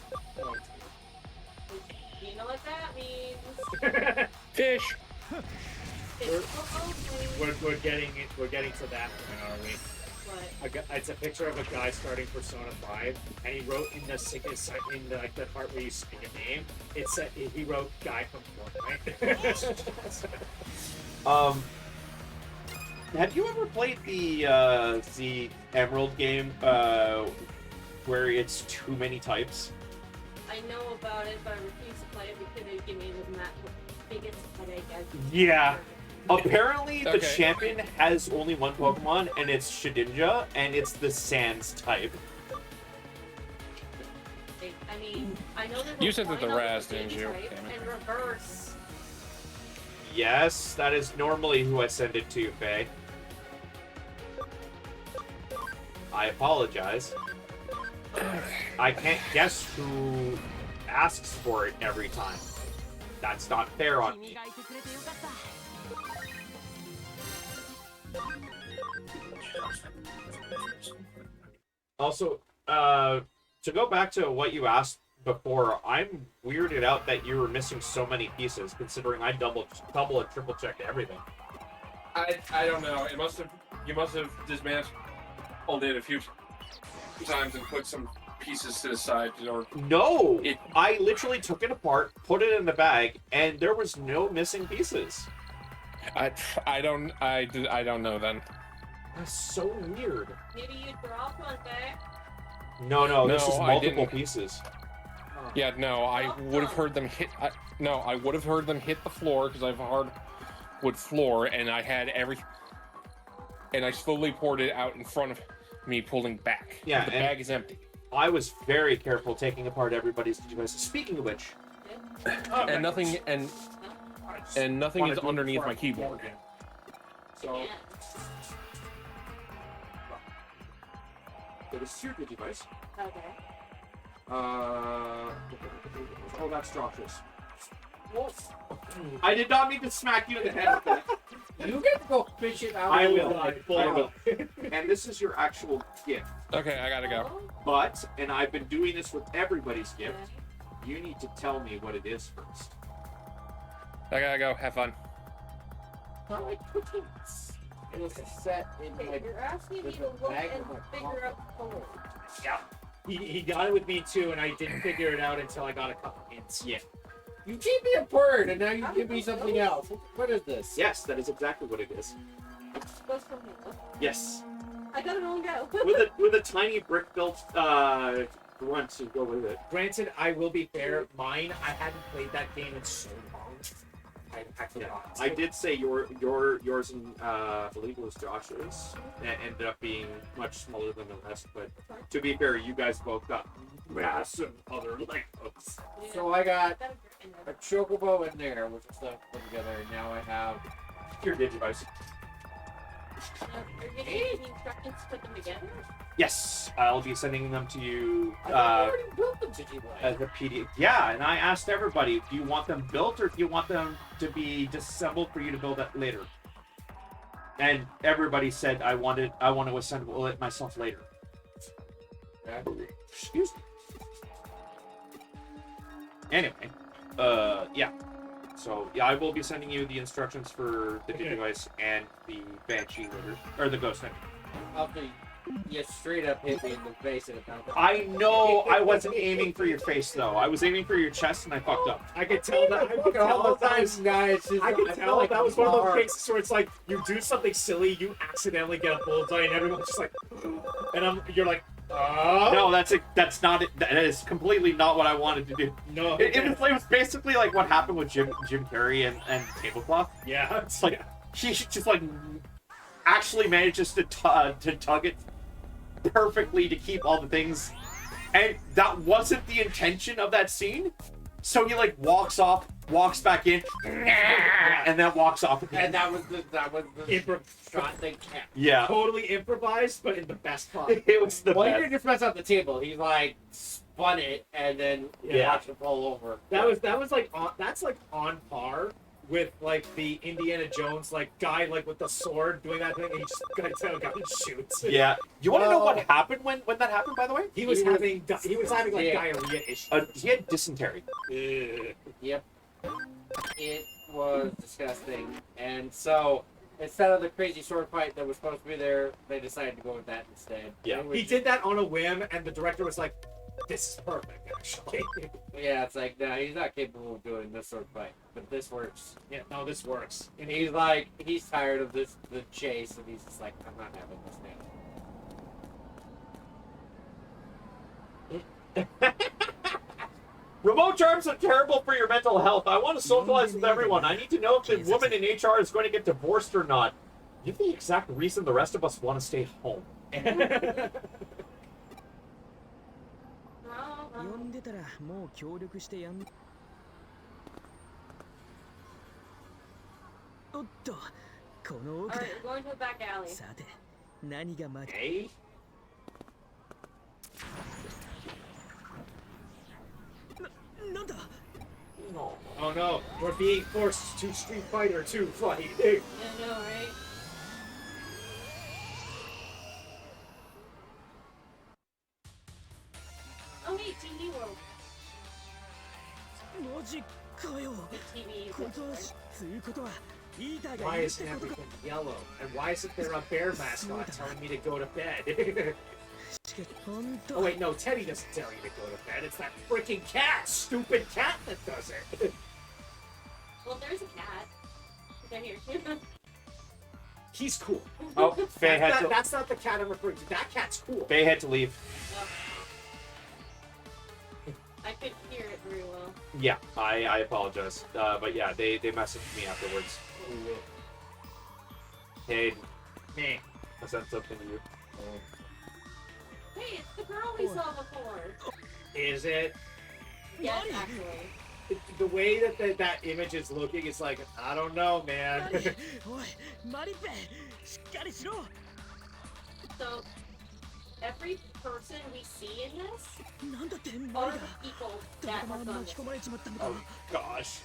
You know what that means? Fish. We're getting to that point, are we? What? It's a picture of a guy starting Persona 5, and he wrote in the like the part where you speak a name, it said he wrote "guy from Fortnite." Have you ever played the Emerald game where it's too many types? I know about it, but I refuse to play it because they give me the biggest headache I've Yeah. Apparently, the Okay. champion has only one Pokemon, and it's Shedinja, and it's the Sans type. I mean, I know there's You a said that the line up Raz, with didn't you? type Damn it. and reverse. Yes, that is normally who I send it to, Faye. I apologize. I can't guess who asks for it every time. That's not fair on me. Also, to go back to what you asked before, I'm weirded out that you were missing so many pieces, considering I double and triple checked everything. I don't know. You must have dismantled it a few times and put some pieces to the side, or No! It- I literally took it apart, put it in the bag, and there was no missing pieces. I don't know then. That's so weird. Maybe you dropped one back. No, this No, is I multiple didn't. pieces. Yeah, no, I would have heard them hit. I would have heard them hit the floor because I have a hardwood floor, and I had and I slowly poured it out in front of me, pulling back. Yeah, the and- bag is empty, I was very careful taking apart everybody's devices. Speaking of which, and nothing is underneath my keyboard. So, Yeah. it is your device. Okay. Oh, that's Josh's. I did not mean to smack you in the head with that. You get to go fish it out. I will. I I will. And this is your actual gift. Okay, I gotta go. But, and I've been doing this with everybody's gift, you need to tell me what it is first. I gotta go. Have fun. Not like cookies. It was set in Okay, my. you're asking me There's to a look bag and of my figure out color. Yeah. He got it with me too, and I didn't figure it out until I got a couple hints. Yeah. You gave me a bird, and now you give me something else. What is this? Yes, that is exactly what it is. Goes from here. Yes. I got it on go. With a tiny brick built one to go with it. Granted, I will be fair. Mine, I hadn't played that game in so long. I forgot. I did say yours and I believe it was Josh's ended up being much smaller than the rest, but to be fair, you guys both got massive other Legos. Yeah. So I got Got it in a chocobo in there, which is stuff put together, and now I have. Your Digivice. there. Are you getting any instructions to put them together? Yes, I'll be sending them to you I thought you already built them, did you? as a PDF. Yeah, and I asked everybody, do you want them built or do you want them to be disassembled for you to build that later? And everybody said I want to assemble it myself later. Yeah. Excuse me. Anyway, yeah. So yeah, I will be sending you the instructions for the Digivice and the Banshee litter, or the Ghost Hunter. After you straight up hit me in the face and it bounced. I know I wasn't aiming for your face though. I was aiming for your chest and I fucked up. I could tell that. I could tell that was. guys. I could tell that was one of those cases where it's like you do something silly, you accidentally get a bullseye, and everyone's just like, and you're like, No, that's not it. That is completely not what I wanted to do. no. It was basically like what happened with Jim Carrey and Tablecloth. Yeah, It's like he just like actually manages to tug it perfectly to keep all the things, and that wasn't the intention of that scene. So he like walks off, walks back in, and then walks off again. And that was the shot they kept. Yeah, totally improvised, but in the best part. it was the Well, he best. didn't just mess up the table. He like spun it and then Yeah. watched it fall over. That was like that's like on par with like the Indiana Jones like guy like with the sword doing that thing, and he just got and shoots. Yeah, you want to know what Well- happened when that happened? By the way, He was He was having like yeah. diarrhea issues. he had dysentery. Yep. It was disgusting. And so, instead of the crazy sword fight that was supposed to be there, they decided to go with that instead. Yeah. It was- He did that on a whim, and the director was like, "This is perfect, actually." Yeah, it's like, no, he's not capable of doing this sword fight. But this works. Yeah, no, this works. And he's like, he's tired of the chase, and he's just like, I'm not having this now. Remote jobs are terrible for your mental health. I want to socialize with everyone. I need to know if the woman in HR is going to get divorced or not. You're the exact reason the rest of us want to stay home. 呼んでたらもう協力してやん。おっと、この奥だ。 Alright, we're going to the back alley. さて、何が待 Hey? なんだ No. Oh no, we're being forced to Street Fighter 2 fight. Yeah, I know, right? Oh, hey, TV World. マジかよ。 The TV. 本当はそういうことはイーターが Why 言うっ is てことか。 everything yellow? And why isn't there a bear mascot telling me to go to bed? 本当。 Oh wait, no, Teddy doesn't tell you to go to bed. It's that freaking cat, stupid cat that does it. Well, there's a cat. They're here. He's cool. Oh, Faye had to. That's not the cat I'm referring to. That cat's cool. Faye had to leave. I couldn't hear it very well. Yeah, I apologize. But yeah, they messaged me afterwards. Hey, Me. I sent something to you. Hey, it's the girl we saw before. Is it? Yes, actually. The way that that image is looking is like, I don't know, man. おい、マリペ、しっかりしろ。 So, every person we see in this なんだってマ are リ the が people ドラ that マ have に done 巻き this. 込まれちまったのか。 Oh gosh.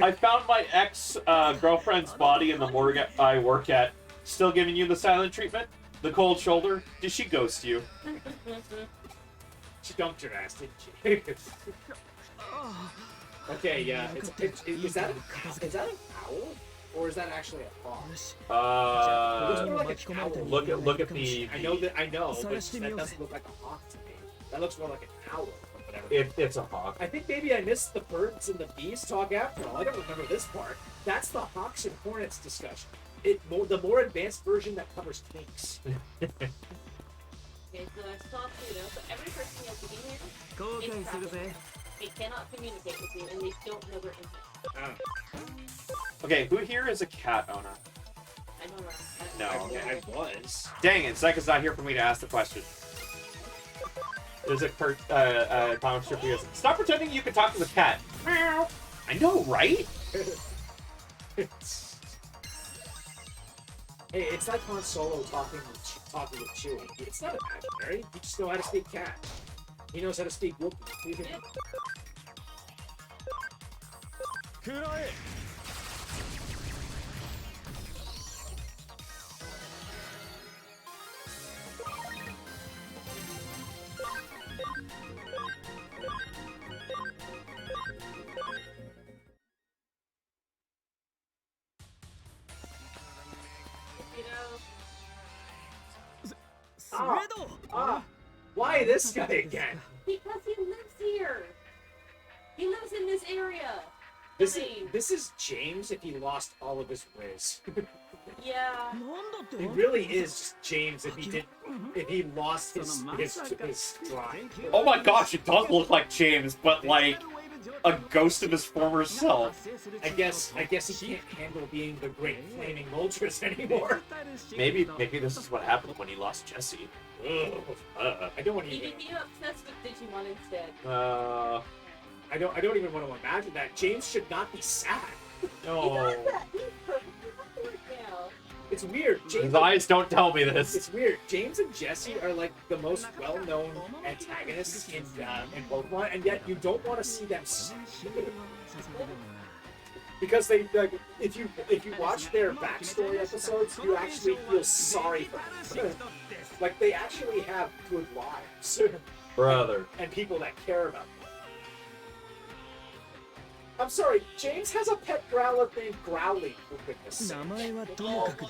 I found my ex girlfriend's body in the morgue I work at. Still giving you the silent treatment? The cold shoulder? Did she ghost you? She dumped your ass, didn't she? Okay, yeah. Is that an owl? Or is that actually a hawk? It looks more like an owl. Look at the. I know, but that doesn't look like a hawk to me. That looks more like an owl. Whatever. It's a hawk. I think maybe I missed the birds and the bees talk after all. I don't remember this part. That's the hawks and hornets discussion. The more advanced version that covers kinks. Okay, so I saw Pluto, but every person else in here 後悔するぜ they cannot communicate with you and they don't know their intent. Okay, who here is a cat owner? I don't know. No. I was. Dang it, Zyka's not here for me to ask the question. There's a comic strip here. Stop pretending you can talk to the cat. Meow. I know, right? Hey, it's like Han Solo talking with Chewie. It's not imaginary. You just know how to speak cat. He knows how to speak Wookiee. 食らえ You know, Why this guy again? because he lives here. He lives in this area. This is James if he lost all of his whiz. Yeah. He really is just James if he lost his drive. Oh my gosh, it does look like James, but like a ghost of his former self. I guess he can't handle being the great flaming Moltres anymore. Maybe this is what happened when he lost Jesse. I don't want to He even. became obsessed with Digimon instead. I don't even want to imagine that. James should not be sad. He No. does that. He's perfectly happy right now. It's weird. His eyes don't tell me this. It's weird. James and Jesse are like the most well-known antagonists in Pokemon, and yet you don't want to see them sad. Because they, like, if you watch their backstory episodes, you actually feel sorry for them. Like they actually have good lives, Brother. and people that care about them. I'm sorry, James has a pet growler named Growly, for goodness sake. 名前はともかくだ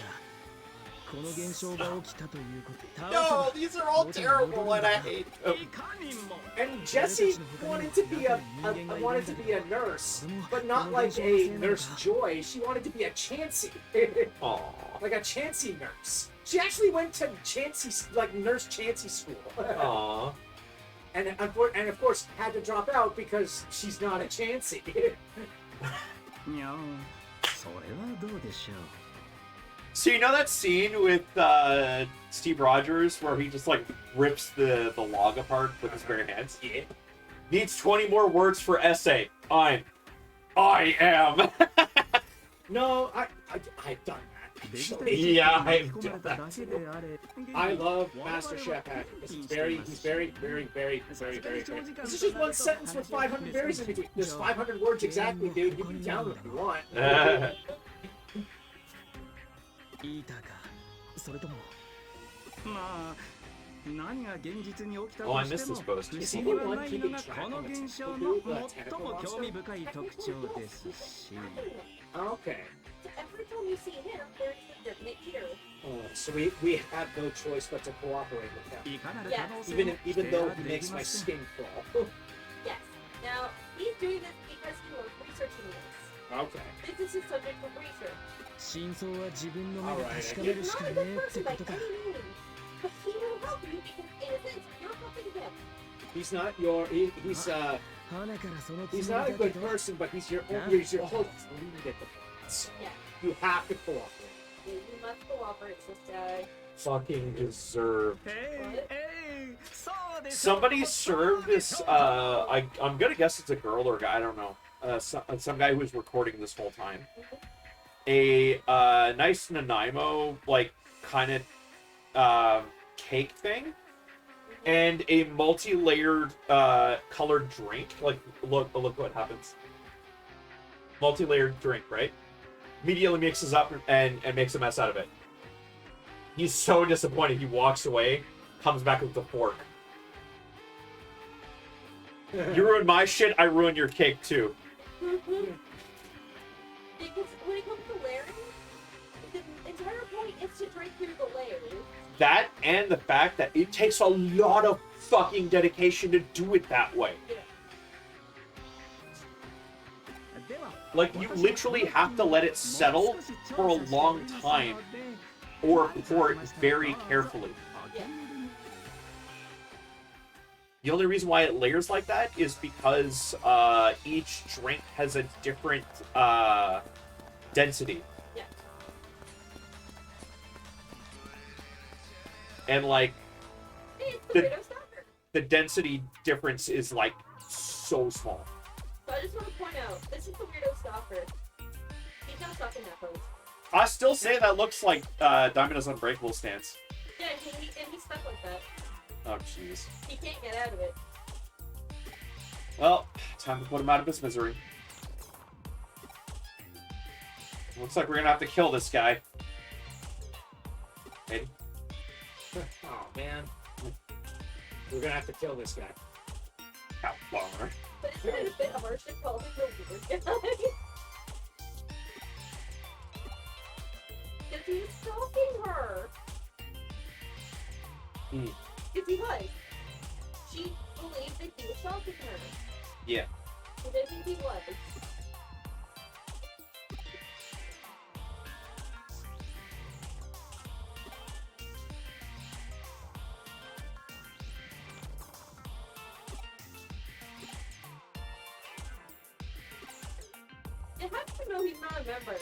この現象が起きたということ倒 No, せ these are all terrible and I hate them. ばいかにも And Jesse wanted to be a nurse, but not like a Nurse Joy. She wanted to be a Chansey, Aww. like a Chansey nurse. She actually went to Chansey, like Nurse Chansey school, Aww. and of course had to drop out because she's not a Chansey. にゃおそれはどうでしょう So you know that scene with Steve Rogers where he just like rips the log apart with his bare hands? Yeah. Needs 20 more words for essay. I am. No, I've done that. デジタ Actually. ル Yeah, シス I've テムに吹き込まれ done た that だけであれ I love Master Chef Patrick. He's very, very. This is just one sentence with 500 berries in between. There's 500 words exactly, dude. You can count them if you want. いいたかそれともまあ何が現実に起きた Oh, I と missed しても this post. 不思議はないのがこの現象の最も興味深い特徴ですし Okay. So every time you see him, there's a definite tear. So we have no choice but to cooperate with him. いかなる可能性も Even 否定 though は he で makes き my ません skin crawl. Yes. Now, he's doing this because he was researching this. Okay. This is his subject of research. 真相は自分の目で Alright, 確かめる He's し not か a ね good えって person こ by とか any means. But he will help you because, in a sense, you're helping him. He's not your. He's 花からそのつ he's も not り a だけ good ど person, but he's your whole lead at the moment. So Yeah. you have to cooperate. You must cooperate with this guy. Fucking deserved. えいそうです Somebody served this. I'm gonna guess it's a girl or a guy. I don't know. Some guy who was recording this whole time. A nice Nanaimo like kind of cake thing, and a multi-layered colored drink. Like look what happens. multi-layered drink, right? Immediately mixes up and makes a mess out of it. He's so disappointed. He walks away, comes back with the fork. You ruined my shit, I ruined your cake too. Because when it comes to layering, the entire point is to drink through the layers. That and the fact that it takes a lot of fucking dedication to do it that way. Yeah. Like, you literally have to let it settle for a long time or pour it very carefully. Yeah. The only reason why it layers like that is because each drink has a different density. Yeah. And, like, Hey, it's the weirdo stalker. the density difference is, like, so small. So I just want to point out, this is the weirdo stalker. He's not stuck in that pose. I still say that looks like Diamond Unbreakable stance. Yeah, and he's stuck like that. Oh, jeez. He can't get out of it. Well, time to put him out of his misery. Looks like we're gonna have to kill this guy. Eddie? Oh man. We're gonna have to kill this guy. How far? But isn't it a bit harsh to call him the weird guy? Because he was stalking her. Because he was. She believed that he was stalking her. Yeah. He didn't think he was. And how do you know he's not a member?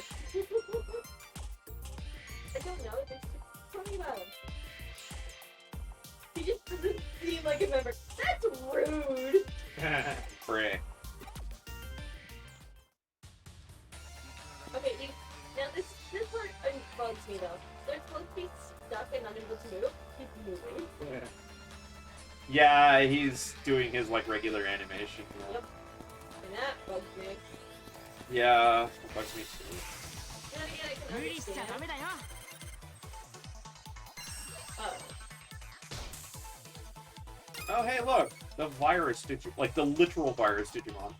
I don't know. There's something about him. He just doesn't seem like a member. That's rude. Frick. Okay, now this part bugs me though. They're supposed to be stuck and unable to move. He's moving. Yeah, he's doing his, like, regular animation. Yep. And that bugs me. Yeah, that bugs me too. Then again, I can understand. Oh, hey, look! The virus Digimon. Like, the literal virus Digimon.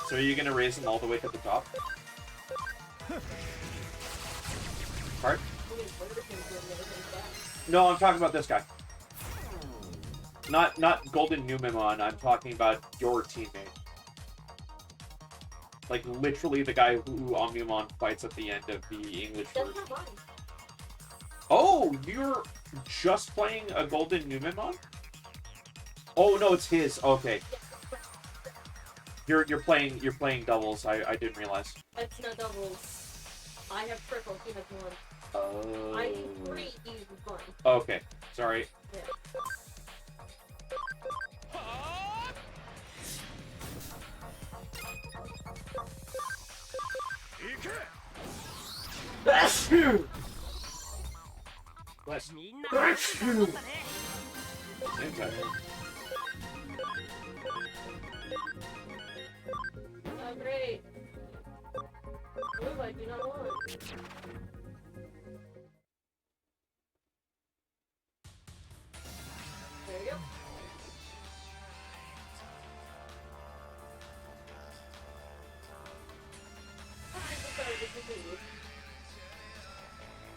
So are you gonna raise them all the way to the top? Part? No, I'm talking about this guy. Not Golden Numemon, I'm talking about your teammate. Like, literally the guy who Omnimon fights at the end of the English That's version. not mine. Oh, you're just playing a Golden Numemon? Oh no, it's his. Okay. You're playing doubles. I didn't realize. It's not doubles. I have triple, he has one. Oh. I need 3, he uses 1. Okay. Sorry. Yeah. Bless you. Bless you. Same time. Oh, great. Move, I do not want. There you go.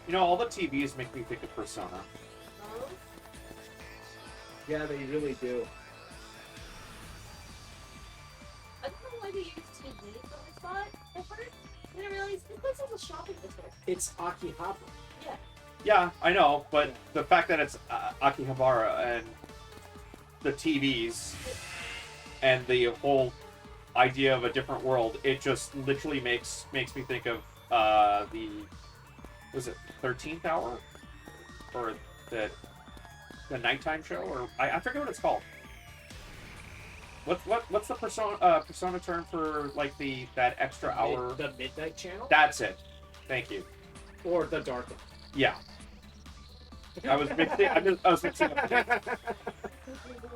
You know, all the TVs make me think of Persona. Oh, Yeah, they really do. I don't know why they use TVs on the spot at first. I didn't realize this place is a shopping district. It's Akihabara. Yeah. Yeah, I know, but the fact that it's Akihabara and the TVs and the whole idea of a different world, it just literally makes me think of was it 13th Hour? Or the nighttime show? Or I forget what it's called. What's the persona term for, like, that extra hour? The Midnight Channel? That's it. Thank you. Or the Dark One. Yeah. I was mixing up the name.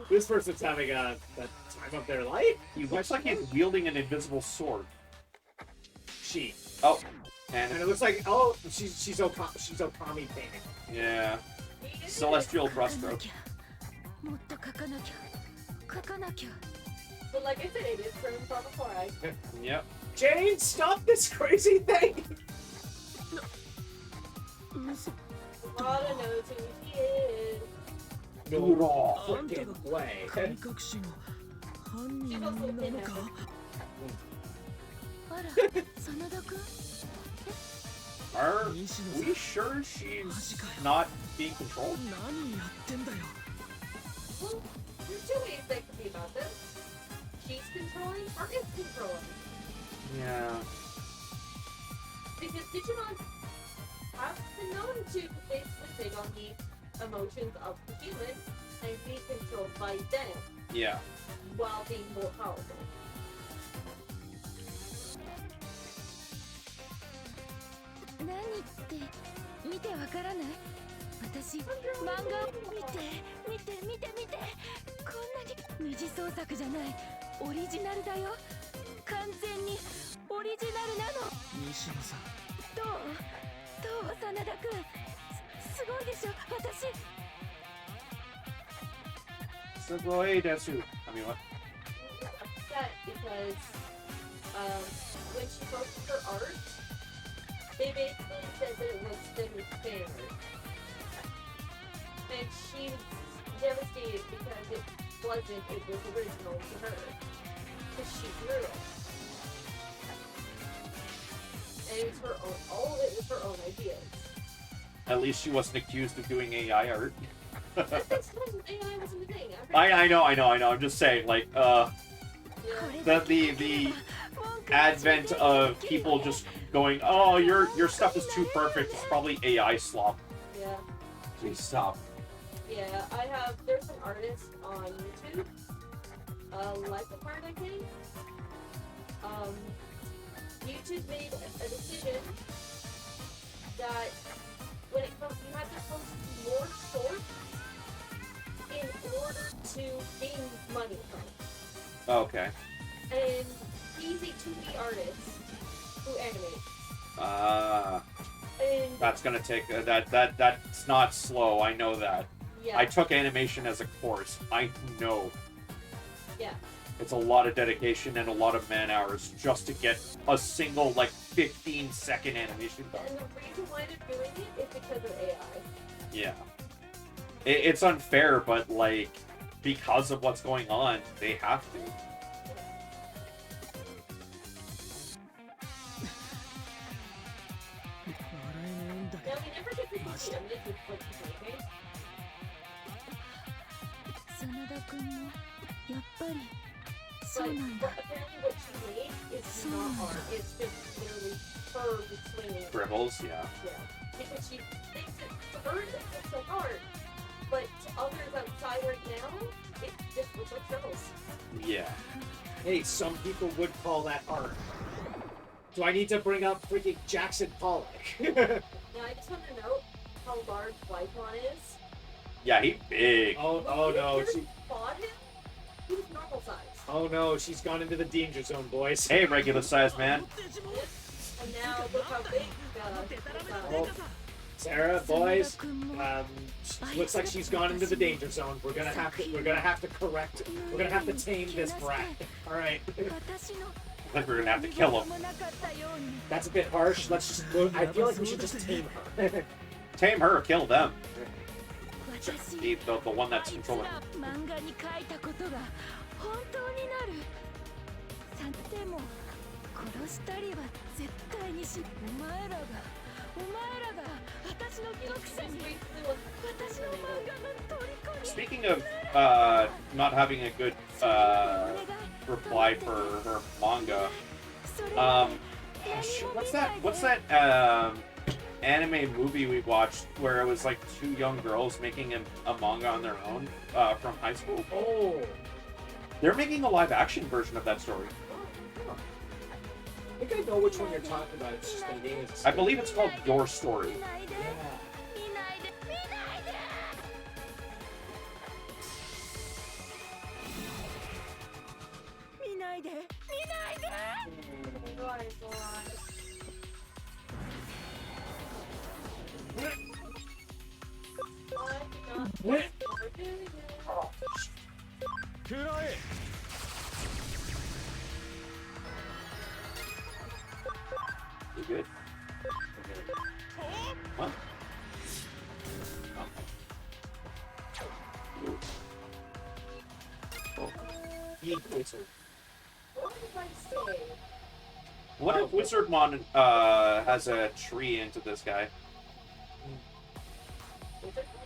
This person's having a time of their life. He looks like he's wielding an invisible sword. She. Oh, And and it looks like, oh, she's Okami painting. yeah, celestial brushstroke. もっと書かなきゃ書かなきゃ But like I said, it is from before I. Yep. Jane, stop this crazy thing! Rada knows who he is. No freaking way. 神隠しの犯人なのかあら真田君 Are 西野さん we sure she's not being controlled? 何やってんだよ Well, there's two ways that could be about this. She's controlling or is controlling. Yeah. Because Digimon have been known to basically take on the emotions of the human and be controlled by them Yeah. while being more powerful. 何って見てわからない私漫画を見て見て見て見てこんなに二次創作じゃないオリジナルだよ完全にオリジナルなの西野さんどう真田君すごいでしょ私 Sugoi desu. I mean, what? Upset because when she posted her art, they basically said that it was the standard. And she's devastated because it wasn't, it was original to her. Because she drew it. And it was her own, all of it was her own ideas. At least she wasn't accused of doing AI art. That's when AI wasn't a thing. I know. I'm just saying, like, Yeah. the advent of people just going, oh, your stuff is too perfect. It's probably AI slop. Yeah. Please stop. Yeah, there's an artist on YouTube, Life Apart, I think. YouTube made a decision that when it comes, you have to post more shorts in order to gain money from it. Okay. And he's a 2D artist who animates. And That's gonna take that's not slow. I know that. yeah, I took animation as a course. I know. yeah. It's a lot of dedication and a lot of man hours just to get a single, like, 15-second animation done. And the reason why they're doing it is because of AI. Yeah. It's unfair, but, like, because of what's going on, they have to. Now we never get to see him. This is what he's making. 真田君もやっぱり But そうなんだ apparently what she made is not art. It's just literally her swinging. Dribbles, yeah. Yeah. Because she thinks it, for her, it looks like art. But to others outside right now, it just looks like dribbles. Yeah. Hey, some people would call that art. Do I need to bring up freaking Jackson Pollock? Now, I just want to note how large Wycon is. Yeah, he big. oh When no, we first she, fought him, he was normal size. oh no, she's gone into the danger zone, boys. Hey, regular sized man. And now look how big he got. Oh, Sarah, boys, 真田君も looks like she's gone into the danger zone. We're gonna have to correct. We're gonna have to tame this brat. All right, 私の I think we're gonna have to kill him. もなかったように that's a bit harsh. Let's just. I feel like we should just tame her. Tame her or kill them. 私 The one that's あいつ controlling. ら漫画に書いたことが本当になるさでも殺したりは絶対にしお前らが私のくせに私の漫画の虜に Speaking of not having a good reply for her manga, それは what's that anime movie we watched where it was like two young girls making a manga on their own from high school? Oh, They're making a live action version of that story. I think I know which one you're talking about. It's just the name is. I believe it's called Your Story. 見ないで Yeah. 見ないで見ないで You good? What? Yeet wizard. What did I say? What if Wizardmon has a tree into this guy?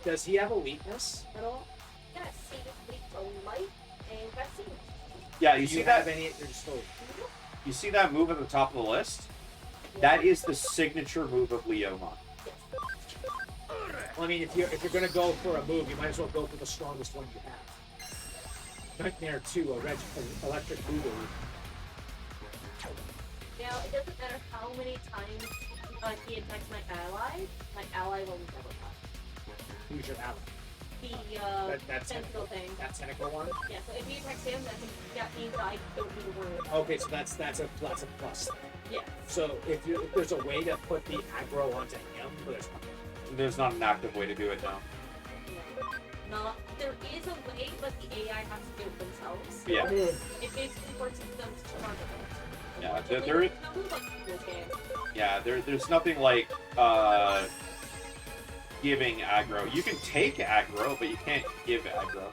Does he have a weakness at all? Yes, he is weak to light and vaccine. Yeah, Do you see have that? any at your disposal? You see that move at the top of the list? That is the signature move of Leomon. Well, I mean, if you're gonna go for a move, you might as well go for the strongest one you have. Nightmare 2, electric boogaloo. Now, it doesn't matter how many times he attacks my ally will never touch. Who's your ally? The That's tentacle thing. That tentacle one? Yeah, so if he attacks him, that means I don't need to worry. Okay, so that's a plus. Yeah. So if there's a way to put the aggro onto him, There's not an active way to do it now. There is a way, but the AI has to do it themselves. Yeah. It basically forces them to target them. Yeah, There's no move like this game. Yeah, there's nothing like giving aggro. You can take aggro, but you can't give aggro.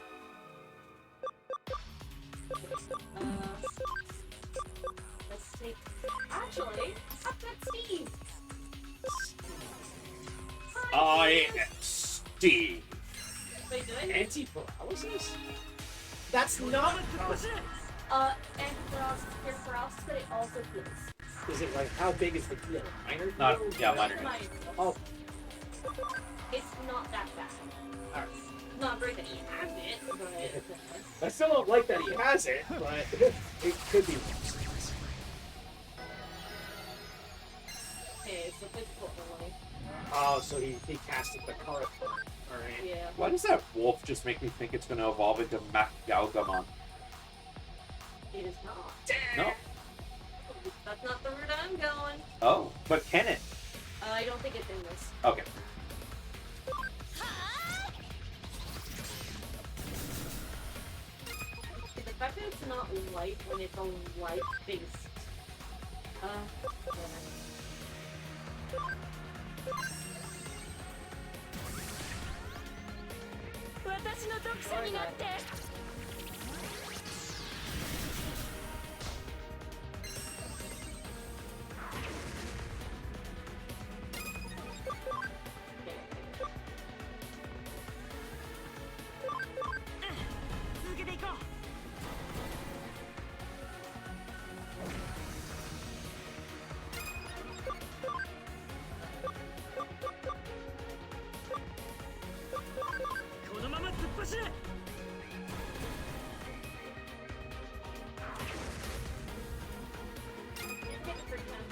Let's see. Actually, I've got Steve. I am Steve. Wait, did I? Anti-paralysis? That's not Paralysis, but it also heals. Is it like, how big is the heal? Minor? Not, heal? yeah, minor. Oh, It's not that bad. alright. Not great that he has it, but I still don't like that he has it, but it could be worse. okay, so physical only. Oh, so he casted the card. Alright. Yeah. Why does that wolf just make me think it's going to evolve into Macgalgamon? It is not. No. That's not the route I'm going. Oh, but can it? I don't think it's in this. Okay. The fact that it's not light when it's on light based.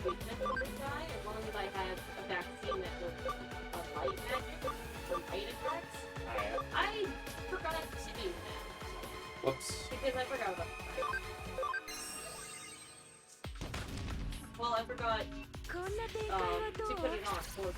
As long as I have a vaccine that does a light magic for light attacks. I forgot to do that. Whoops. Because I forgot about that. Well, I forgot to put it on for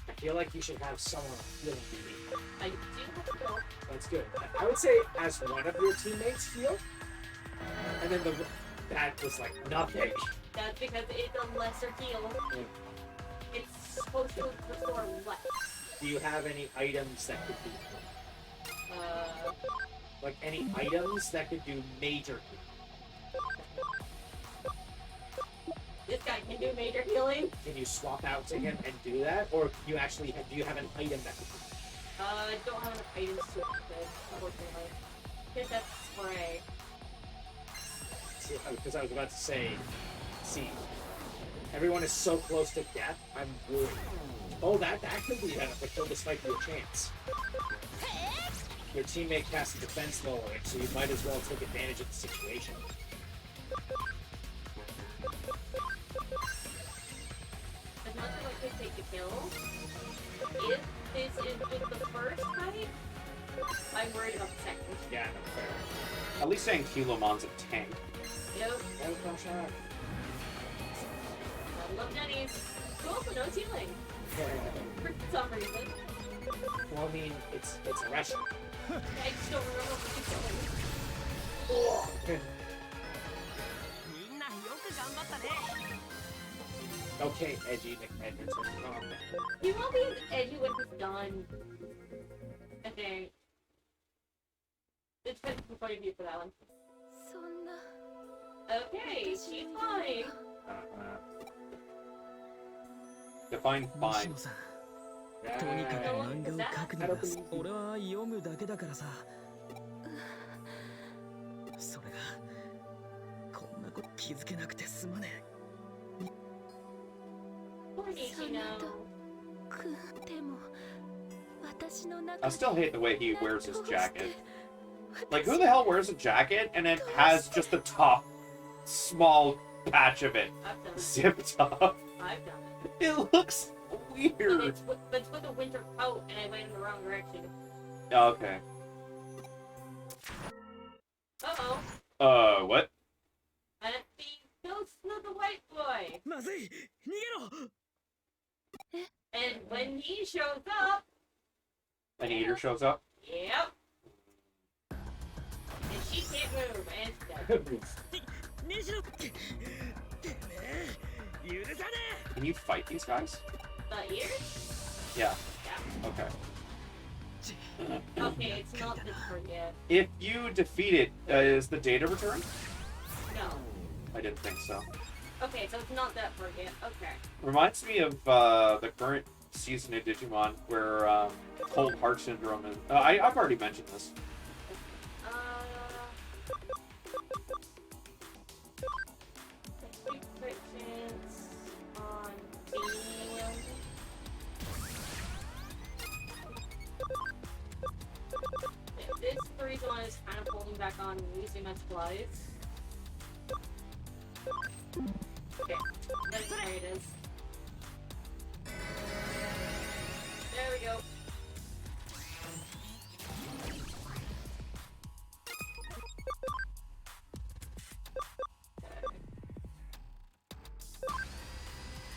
I feel like you should have someone healing you. I do have to go. That's good. I would say as one of your teammates heal, and then that was like nothing. That's because it's a lesser heal. It's supposed to restore less. Do you have any items that could do like any items that could do major healing? This guy can do major healing. Can you swap out to him and do that, or can you actually do you have an item that could do that? I don't have enough items to equip it, unfortunately. Hit that spray. Because I was about to say, see, everyone is so close to death, I'm worried. Oh, that could be beneficial. This might be a chance. Your teammate cast a defense lowering, so you might as well take advantage of the situation. As much as I could take the kill, if this is just the first fight, I'm worried about the second. Yeah, no, fair. At least saying Kilomon's a tank. Yep. That was no shot. love Denny's. Cool, but no ceiling. For some reason. Well, I mean, it's a restaurant. I just don't remember what the ceiling. みんなよく頑張ったね Okay, edgy McMahon. He won't be as edgy when he's done. I think. It depends on the point of view for that one. そんな Okay, she's fine. Define 西 fine. 野さんとにかく漫画を描くのが俺は読むだけだからさそれがこんなこと気づけなくてすまね Poor 真 Nishino. 田君でも私の中 I で still hate the way he wears his どうして jacket. Like, who the hell wears a jacket and it has just the top small patch of it I've done it. zipped up? I've done it. It looks But weird. it's with a winter coat and I went in the wrong direction. Okay. Uh-oh. What? And it's the ghost of the white boy. まずい逃げろ And when he shows up, An eater shows up? yep. And she can't move, and she's dead. 西野てめえ許さね Can you fight these guys? The ears? Yeah. Yeah. Okay. Okay, it's not this for yet. If you defeat it, is the data returned? No. I didn't think so. Okay, so it's not that for yet. Okay. Reminds me of the current season of Digimon where Cold Heart Syndrome is. I've already mentioned this. Restrictions on Digimon. This freeze one is kind of holding back on using much flies. Okay, there it is. There we go.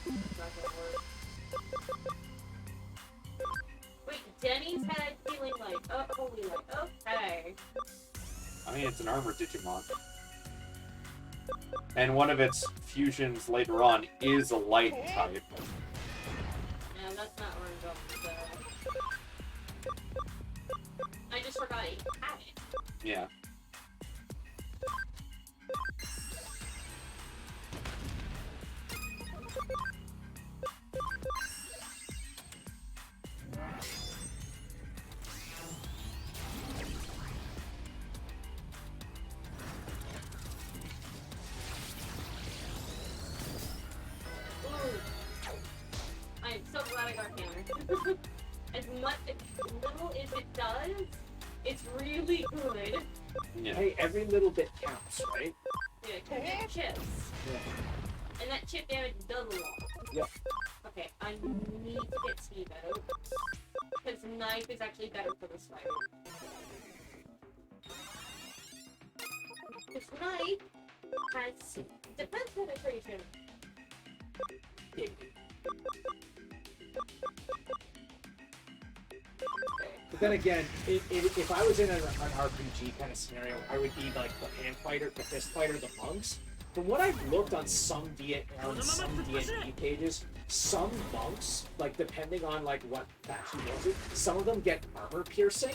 Not gonna work. Wait, Denny's head healing light. Oh, holy light. Okay. I mean, it's an armored Digimon. And one of its fusions later on is a light type. No, that's not where I'm going. So. I just forgot it had it. Yeah. I'm so glad I got counter. as little as it does, it's really good. Yeah. Hey, every little bit counts, right? Yeah, because it chips. Yeah. And that chip damage does a lot. Yep. Okay, I need to get Steve out. Because knife is actually better for this fight. This knife has defense penetration. Yeah. But then again, if I was in an RPG kind of scenario, I would be like the hand fighter, the fist fighter, the monks. From what I've looked on some D&D pages, some monks, like depending on like what faction you want to, some of them get armor piercing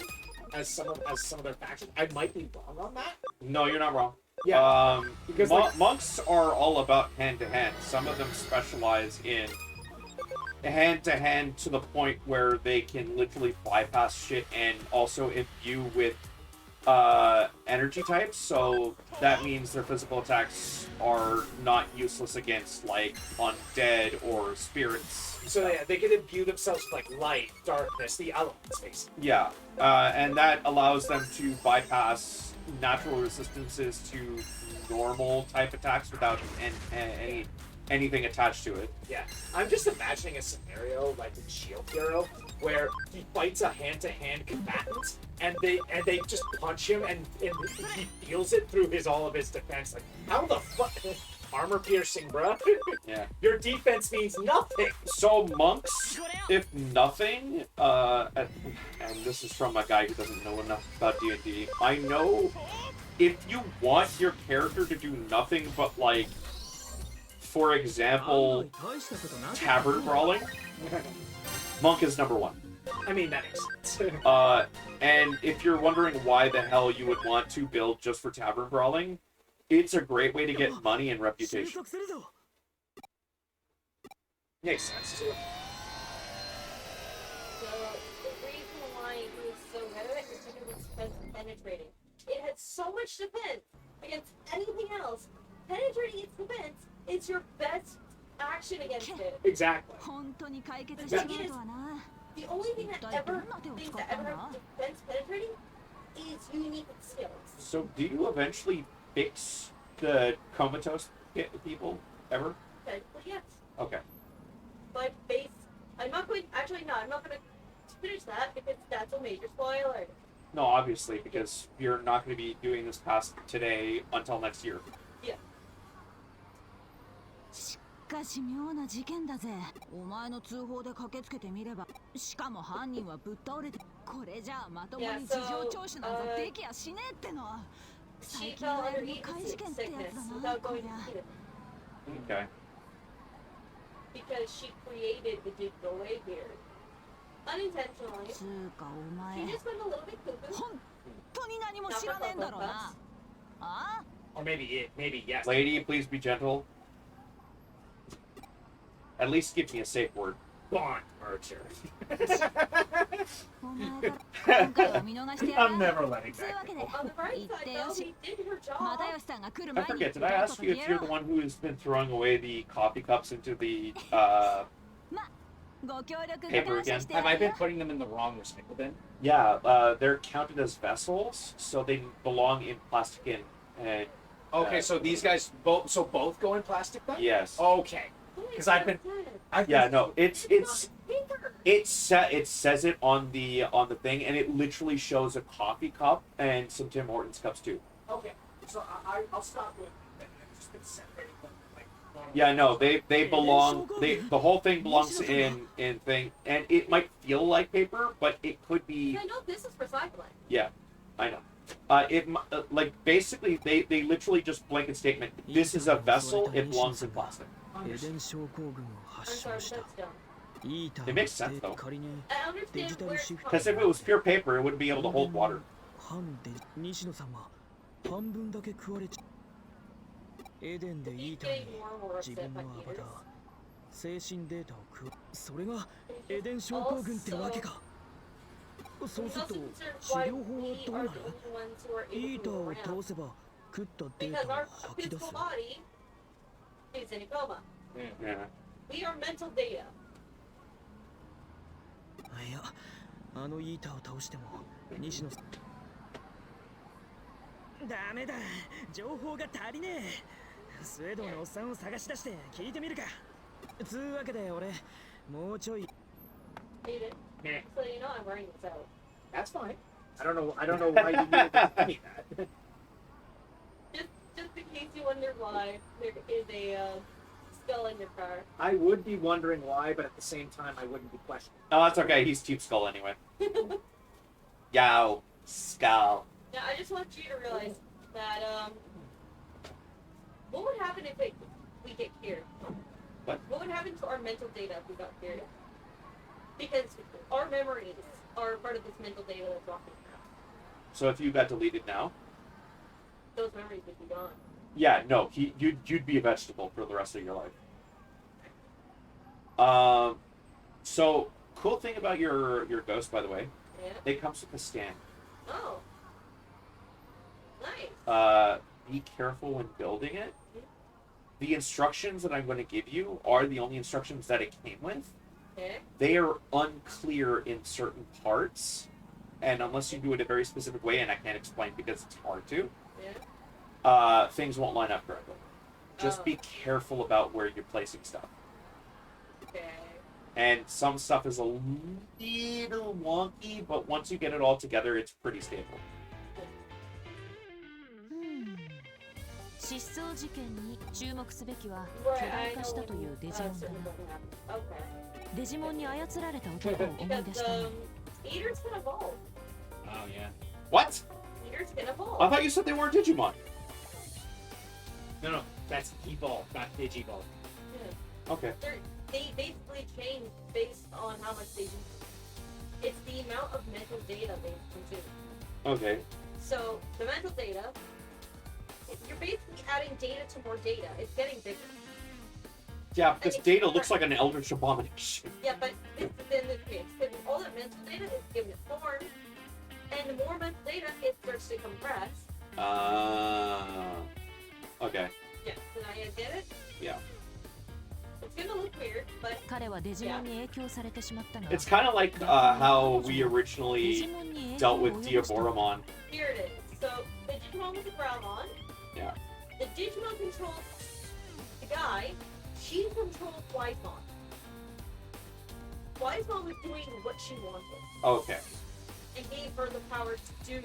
as some of their factions. I might be wrong on that. No, you're not wrong. Yeah, because like, monks are all about hand-to-hand. Some of them specialize in hand-to-hand to the point where they can literally bypass shit and also imbue with energy types, so that means their physical attacks are not useless against like undead or spirits. so yeah, they can imbue themselves with like light, darkness, the elements, basically. Yeah, and that allows them to bypass natural resistances to normal type attacks without anything attached to it. Yeah, I'm just imagining a scenario like in Shield Hero where he fights a hand-to-hand combatant, and they just punch him, and he feels it through all of his defense. Like, how the fuck? armor piercing, bro. Yeah. Your defense means nothing. So monks, if nothing, and this is from a guy who doesn't know enough about D&D, I know if you want your character to do nothing but, like, for example, tavern brawling, monk is number one. I mean, that makes sense. And if you're wondering why the hell you would want to build just for tavern brawling, it's a great way to get money and reputation. Makes sense. So the reason why it was so good at it is because it's penetrating. It had so much defense against anything else. Penetrating its defense is your best action against it. Exactly. 本当に解決してくれるとはな。 The only thing that ever things that ever have defense penetrating is unique skills. So do you eventually fix the comatose people ever? Technically, yes. Okay. But I'm not going. Actually, no. I'm not going to finish that because that's a major spoiler. No, obviously, because you're not going to be doing this past today until next year. Yeah. しかし妙な事件だぜ。お前の通報で駆けつけてみれば、しかも犯人はぶっ倒れて、これじゃあまともに事情聴取なんざできやしねえっての。最 She 近 fell 流行 under りの怪事件ってや sickness つだな。 without こ going り to ゃ。 see it Okay. because she created the digital wave here unintentionally. つうかお She 前、 just went a little bit cuckoo. 本当に何も知らねえんだろうな。あ Or maybe yes. Lady, please be gentle. At least give me a safe word. Bond merger. お前から今回は見逃してやる。 I'm never letting つうわ that けで、 go. On the bright 言っ side, てよ though, し。 he did her 又 job. 吉さんが来る I 前に forget, did I ask you if you're the one who's been throwing away the coffee cups into the, ご協力に Paper 感謝 again. して Have や I るよ been putting them in the wrong recycle bin? Yeah, they're counted as vessels, so they belong in plastic and Okay, so these guys both go in plastic then? yes. Okay. 'Cause I've been- Yeah, no, it Paper. says it on the thing, and it literally shows a coffee cup and some Tim Hortons cups too. Okay. So I'll stop with that. I've just been separating them like normal. Yeah, no, they belong. The whole thing belongs in thing, and it might feel like paper, but it could be. I know this is recycling. Yeah, I know. Like basically they literally just blanket statement. This is a vessel. It belongs in plastic. エデン症候群を I'm 発 sorry, 症した that's dumb. イータ It ー makes が sense, though. 仮に I understand where it's Because if coming it was pure paper, it wouldn't be able to hold water. 半で西野さんは半分だけ食われちゃエデンでイ He's ーター getting に more and more 自 upset 分の by アバタ Peters. ー精神データを食わそれがエデン症候群ってわけかそう We する also と consider 治 why 療法は we どう are な the る only ones who are イ able ータ to ー move を around. 倒せば食ったデー Because タを our 吐き出 physical す body is in a coma. Yeah. We are mental data. いやあのイーターを倒しても西野さんダメだ情報が足りねえスウェードのおっさんを探し出して聞いてみるかつうわけで俺もうちょい David. Meh. So you know I'm wearing this out. That's fine. I don't know why you needed to tell me that. Just in case you wondered why there is a skull in your car. I would be wondering why, but at the same time I wouldn't be questioning. Oh, that's okay. He's Tube Skull anyway. Yo, Skull. Now I just want you to realize that what would happen if we get cured? What? What would happen to our mental data if we got cured? Because our memories are part of this mental data that's walking around. So if you got deleted now, Those memories would be gone. yeah, no, you'd be a vegetable for the rest of your life. So cool thing about your ghost, by the way, Yeah. it comes with a stand. Oh. Nice. Be careful when building it. The instructions that I'm going to give you are the only instructions that it came with. Okay. They are unclear in certain parts, and unless you do it a very specific way, and I can't explain because it's hard to, Yeah. things won't line up correctly. Just Oh. be careful about where you're placing stuff. Okay. And some stuff is a little wonky, but once you get it all together, it's pretty stable. うん失踪事件に注目すべきは Right, 巨 I 大化 know したという when デジモンだ certain な doesn't happen. Okay. デジモンに操られた男を思い出 Because したんだ Eaters can evolve. Oh yeah. What? Eaters can evolve. I thought you said they weren't Digimon. No, that's Evolve, not Digivolve. Okay. They basically change based on how much they use. It's the amount of mental data they consume. Okay. So the mental data, you're basically adding data to more data. It's getting bigger. Yeah, because Data looks like an Eldritch Abomination. Yeah, but this is in this case. Because all that mental data is given it form, and the more mental data, it starts to compress. Okay. Yeah, so now you get it? Yeah. It's gonna look weird, but 彼はデジモンに影響されてしまったが It's kind of like how we デジ originally モンに影響 dealt を with 及ぼした Diaboromon. here it is. So the Digimon with the Growlon. Yeah. The Digimon controls the guy. She controls Wisemon. Wisemon was doing what she wanted Okay. and gave her the power to do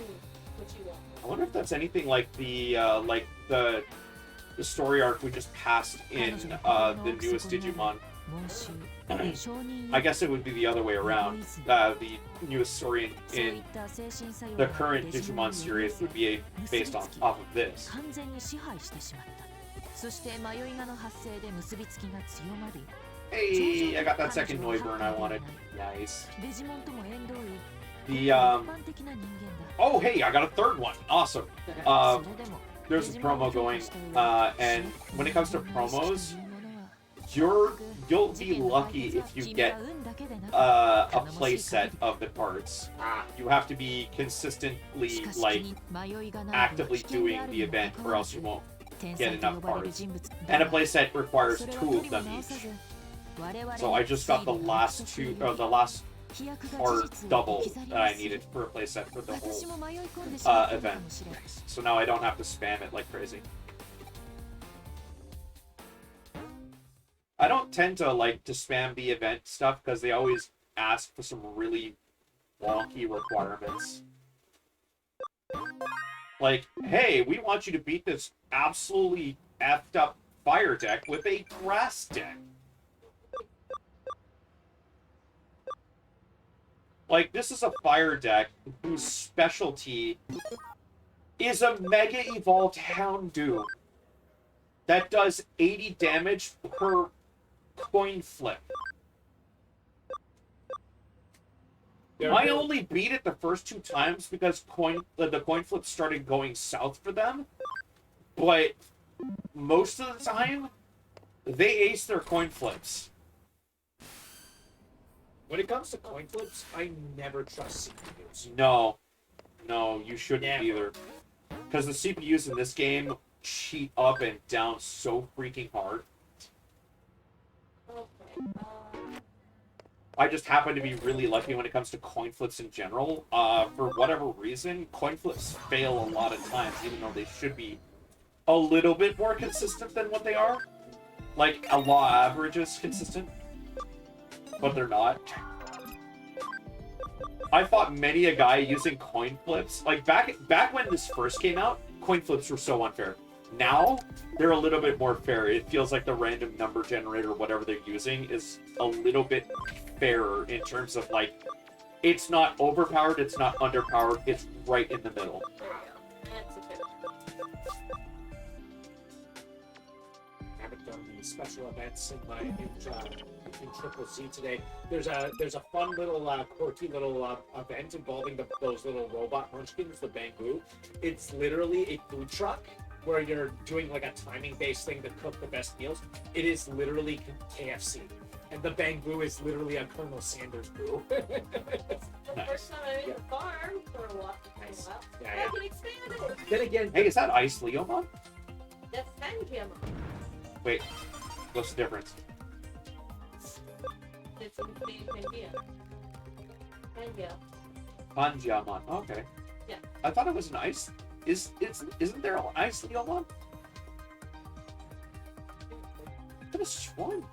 what she wanted. I wonder if that's anything like the story arc we just passed in the newest Digimon. 紋州承認 I guess it would be the other way around. The newest story そうい in った精神作用 the が current デジモン Digimon に series would be based off of this. 完全に支配してしまったそして迷いがの発生で結びつきが強まり Hey, I got that second Noiburn I wanted. Nice. デジモンとも縁遠い The 一般的な人間だ oh hey, I got a third one. Awesome. それでも There's a promo going, and when it comes to promos, you'll be lucky if you get a playset of the cards. You have to be consistently like actively doing the event, or else you won't get enough cards. And a playset requires 2 of them each. So I just got the last 2, or the last card double that I needed for a playset for the whole event. So now I don't have to spam it like crazy. I don't tend to like to spam the event stuff because they always ask for some really wonky requirements. Like, hey, we want you to beat this absolutely effed up fire deck with a grass deck. Like, this is a fire deck whose specialty is a Mega Evolved Houndoom that does 80 damage per coin flip. I only beat it the first 2 times because the coin flip started going south for them, but most of the time, they ace their coin flips. When it comes to coin flips, I never trust CPUs. No, you shouldn't Never. either. Because the CPUs in this game cheat up and down so freaking hard. Okay. I just happen to be really lucky when it comes to coin flips in general. For whatever reason, coin flips fail a lot of times, even though they should be a little bit more consistent than what they are. Like, a law average is consistent, but they're not. I fought many a guy using coin flips. Like, back when this first came out, coin flips were so unfair. Now, they're a little bit more fair. It feels like the random number generator, whatever they're using, is a little bit fairer in terms of, like, it's not overpowered, it's not underpowered, it's right in the middle. There you go. That's a good. Haven't done the special events in my in Triple C today. There's a fun little quirky little event involving those little robot munchkins, the Bangoo. It's literally a food truck where you're doing like a timing based thing to cook the best meals. It is literally KFC, and the Bangoo is literally a Colonel Sanders boo. The first time I made a farm for a while. Nice. Yeah, Yeah, I can expand it. Then again, Hey, is that Ice Leomon? That's Tangiamon. Wait, what's the difference? It's in Tangia. Tangia. Panjamon. Okay. Yeah. I thought it was an ice. Isn't there an Ice Leomon? I could have sworn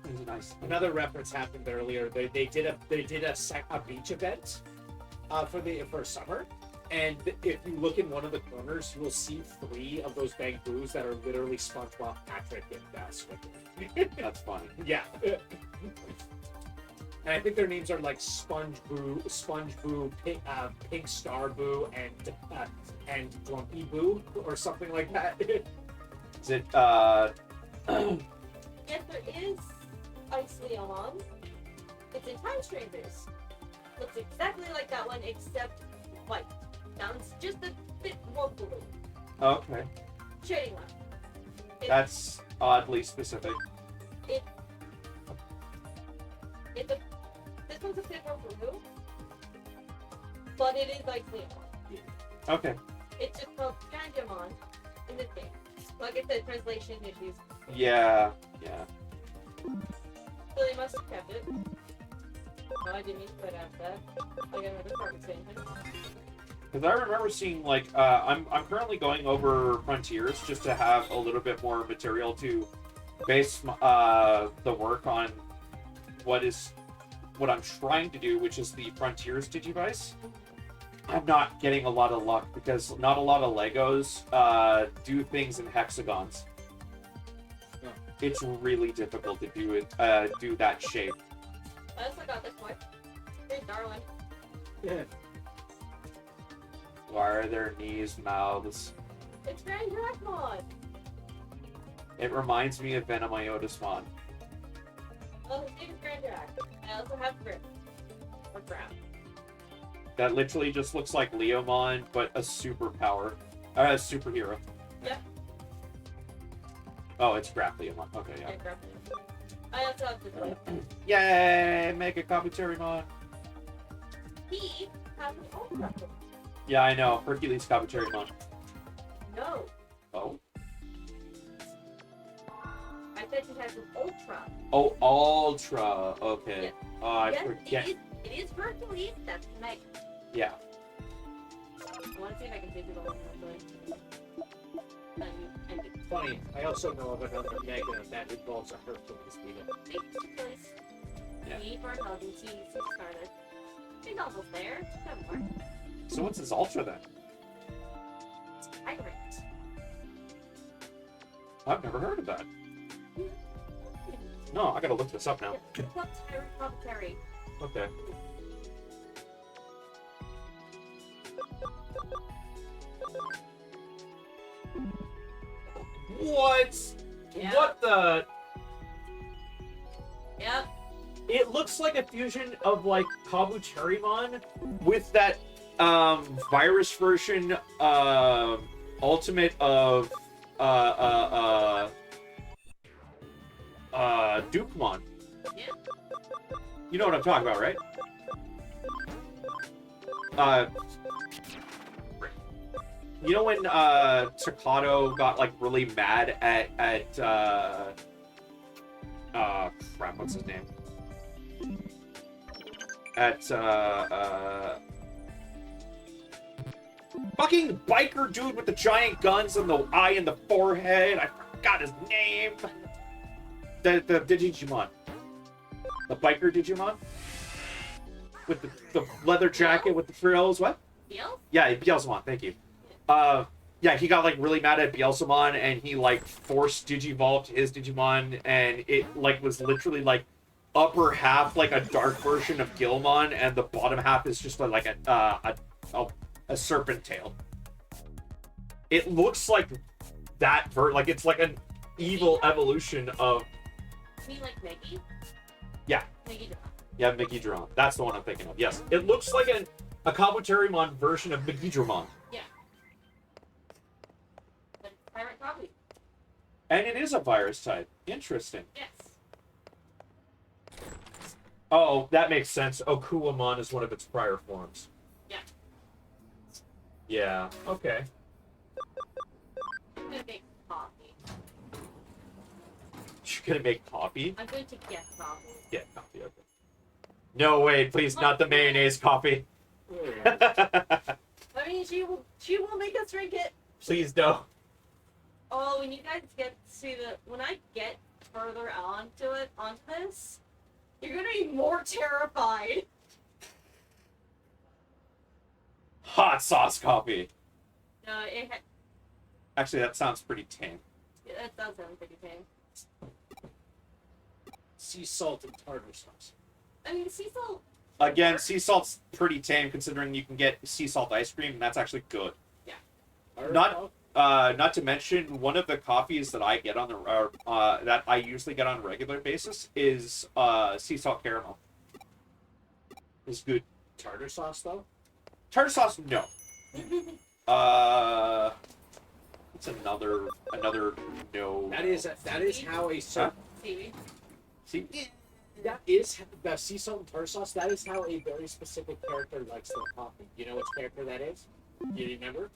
it was an ice. another reference happened earlier. They did a beach event for summer, And if you look in one of the corners, you will see 3 of those bangbus that are literally SpongeBob, Patrick, and Squidward. That's funny. Yeah. And I think their names are like Sponge Boo, Pink Star Boo, and Grumpy Boo, or something like that. Is it Yes, there is Ice Leomon. It's in Time Strangers. Looks exactly like that one, except white. Sounds just a bit more blue. okay? Shading one. That's oddly specific. This one's a bit more blue, but it is Ice Leomon. Okay. It's just called Digimon in this game. Like I said, translation issues. Yeah. So they must have kept it. No, I didn't mean to put out that. I got another card saying Because I remember seeing like I'm currently going over Frontiers just to have a little bit more material to base the work on what I'm trying to do, which is the Frontiers Digivice. I'm not getting a lot of luck because not a lot of Legos do things in hexagons. Yeah. It's really difficult to do that shape. I also got this one. Here's Darwin. Yeah. Why are their knees mouths? It's Grand Dracmon. It reminds me of Venomiotismon. Well, his name is Grand Drac. I also have Grip. Or Brown. That literally just looks like Leomon, but a superpower. A superhero. Yep. Oh, it's Grapleomon. Okay, yeah. Yeah, Grip. I also have this one. Yay! Make a Kabuterimon! He has an Ultra. Yeah, I know. Hercules Kabuterimon. No. Oh? I said he has an Ultra. Oh, Ultra. Okay. Yeah. Oh, I Yes, forget. it is Hercules. That's Meg. Yeah. I want to see if I can figure it out. Funny, I also know of another Mega that involves a Hercules beetle. Hercules. Yeah. E for intelligence, C for starter. He's almost there. Come on. So what's his Ultra then? Tyrant. I've never heard of that. No, I gotta look this up now. Look up Tyrant Commentary. Okay. What? Yeah. What the? Yep. It looks like a fusion of like Kabuterimon with that virus version ultimate of Dupemon. Yeah. You know what I'm talking about, right? You know when Takato got like really mad at crap, what's his name? At fucking biker dude with the giant guns and the eye in the forehead. I forgot his name. The Digimon. The biker Digimon? With the leather jacket with the frills. What? Biel? Yeah, Bielsamon, thank you. Yeah, he got like really mad at Bielsamon and he like forced Digivolve his Digimon and it like was literally like upper half like a dark version of Gilmon and the bottom half is just like a serpent tail. It looks like that like it's like an evil evolution of You mean like Meggy? Yeah. Meggy Drum. Yeah, Megidron. That's the one I'm thinking of. Yes. It looks like a Kabuterimon version of Megidramon. Yeah. But it's Tyrant Copy. And it is a virus type. Interesting. Yes. Oh, that makes sense. Okuamon is one of its prior forms. Yeah. Yeah. Okay. I'm gonna make coffee. You're gonna make coffee? I'm going to get coffee. Yeah, coffee. Okay. No, wait, please, not the mayonnaise coffee. I mean, she will make us drink it. Please don't. Oh, when you guys get to when I get further onto this, you're gonna be more terrified. Hot sauce coffee. No, Actually, that sounds pretty tame. that does sound pretty tame. Sea salt and tartar sauce. I mean, sea salt. Again, sea salt's pretty tame considering you can get sea salt ice cream, and that's actually good. Tartar Not- sauce? Not to mention, one of the coffees that I get on the that I usually get on a regular basis is sea salt caramel. It's good. Tartar sauce though. Tartar sauce, no. It's another no. That is how a certain Seaweed. See, that is the sea salt and tartar sauce. That is how a very specific character likes their coffee. You know which character that is? Do you remember?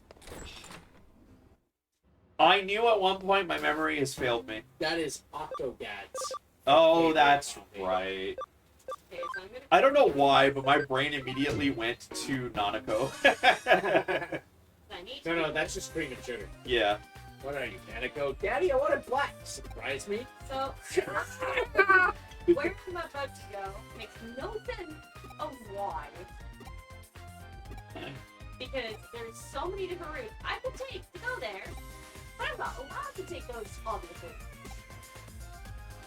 I knew at one point. My memory has failed me. That is Octogad's. Oh, favorite that's coffee. right. Okay, so I'm gonna. I don't know why, but my brain immediately went to Nanako. I need No, to- that's just cream and sugar. Yeah. What are you, Nanako? Daddy, I want it black. Surprise me. So, where I'm about to go makes no sense of why. Because there's so many different routes I could take to go there, but I'm not allowed to take those, obviously.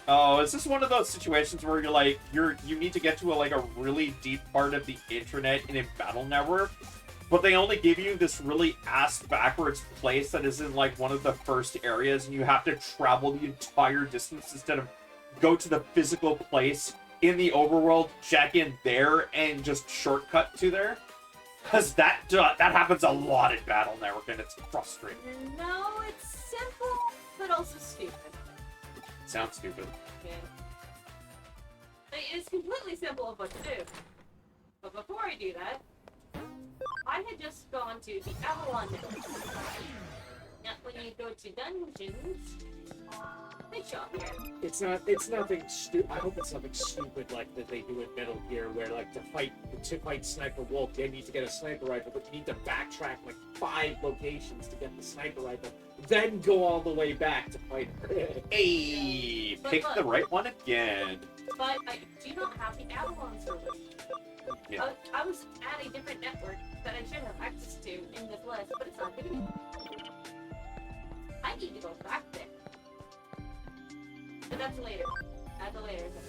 Oh, is this one of those situations where you need to get to a really deep part of the internet in a battle network, but they only give you this really ass backwards place that is in one of the first areas, and you have to travel the entire distance instead of go to the physical place in the overworld, check in there, and just shortcut to there? Because that happens a lot in battle network, and it's frustrating. No, it's simple, but also stupid. Sounds stupid. Yeah. It is completely simple of what to do. But before I do that, I had just gone to the Avalon network. Now, when you go to dungeons, they show up here. It's nothing stupid. I hope it's nothing stupid like that they do in Metal Gear, where to fight Sniper Wolf, they need to get a sniper rifle, but you need to backtrack 5 locations to get the sniper rifle, then go all the way back to fight her. Hey, But pick look. the right one again. But I do not have the Avalon server. Yeah. I was at a different network that I should have access to in this list, but it's not giving me. I need to go back there. But that's later. That's a later thing.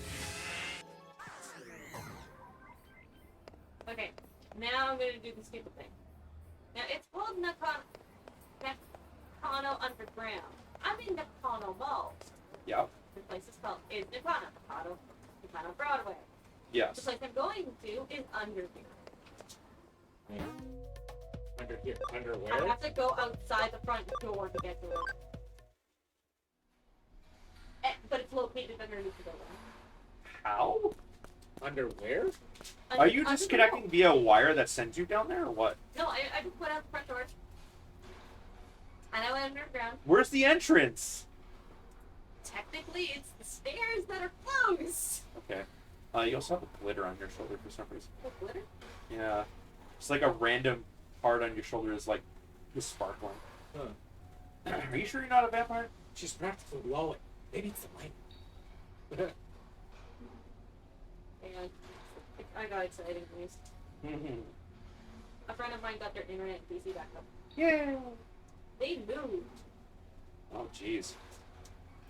Okay, now I'm gonna do the stupid thing. Now it's called Nakano Underground. I'm in Nakano Mall. Yep. The place is called Nakano Broadway. The Yes. place I'm going to is under here. Under here, under I where? have to go outside the front door to get to it. But it's located underneath the building. How? Under where? Are you Under just the connecting wall. via a wire that sends you down there, or what? No, I just went out the front door. And I went underground. Where's the entrance? Technically, it's the stairs that are closed. Okay. You also have a glitter on your shoulder for some reason. What, glitter? Yeah. It's like a random part on your shoulder is just sparkling. Huh. Are you sure you're not a vampire? She's practically glowing. Maybe it's the light. Hang on. I got excited at least. A friend of mine got their internet and PC back up. Yeah. They moved. Oh, jeez.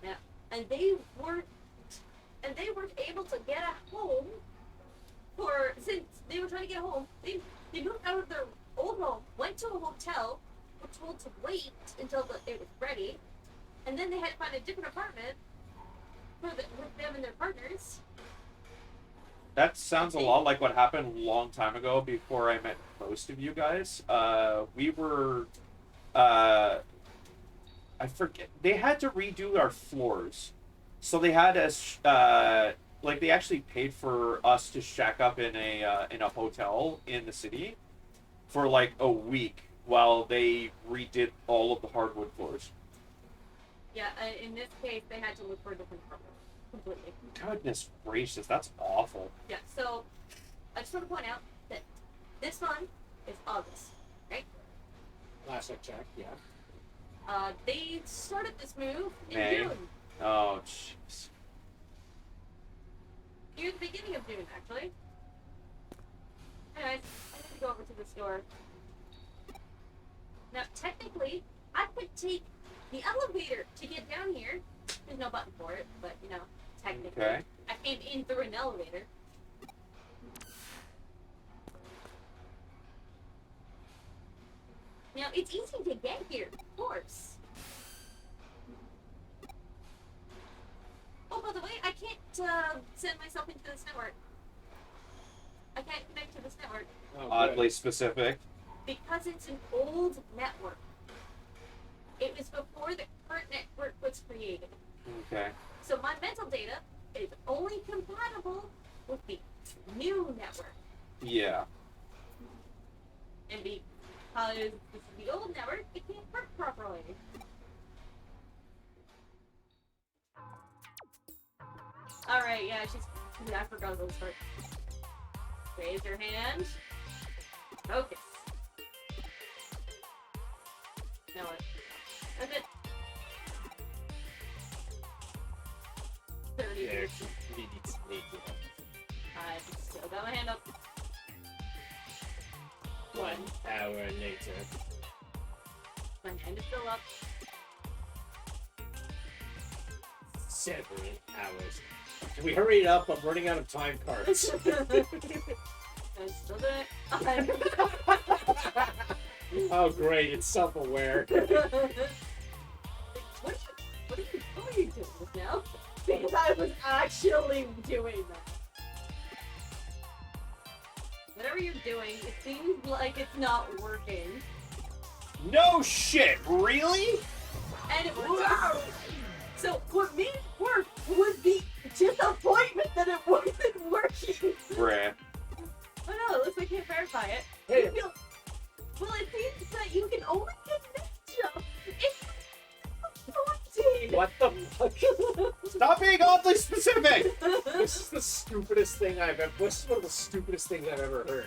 Yeah. And they weren't able to get a home since they were trying to get a home. They moved out of their old home, went to a hotel, were told to wait until it was ready, and then they had to find a different apartment with them and their partners. That sounds a lot like what happened a long time ago before I met most of you guys. We were... I forget. They had to redo our floors. So they had us... they actually paid for us to shack up in a hotel in the city for a week while they redid all of the hardwood floors. Yeah, in this case, they had to look for a different apartment completely. Goodness gracious, that's awful. Yeah, so I just want to point out that this one is August, right? Last I checked, yeah. They started this move in May. June. Oh, jeez. Near the beginning of June, actually. Anyways, I need to go over to the store. Now, technically, I could take the elevator to get down here. There's no button for it, but, you know, technically. Okay. I came in through an elevator. Now, it's easy to get here, of course. Oh, by the way, I can't send myself into this network. I can't connect to this network. Oh, Oddly specific. Because it's an old network. It was before the current network was created. Okay. So my mental data is only compatible with the new network. Yeah. And because this is the old network, it can't work properly. Alright, yeah, I forgot those parts. Raise your hand. Focus. Now what? That's it. 30 There, minutes. she needs sleep. I still got my hand up. 1 hour later. My hand is still up. 7 hours. Can we hurry it up? I'm running out of time cards. I'm still doing it. Oh, great. It's self-aware. What are you doing this now? Because I was actually doing that. Whatever you're doing, it seems like it's not working. No shit! Really? And it was so what made it work was the disappointment that it wasn't working. Bruh. Oh no, it looks like you can't verify it. Hey. Well, it seems that you can only connect stuff if it's What the fuck? Stop being oddly specific! This is the stupidest thing I've ever. This is one of the stupidest things I've ever heard.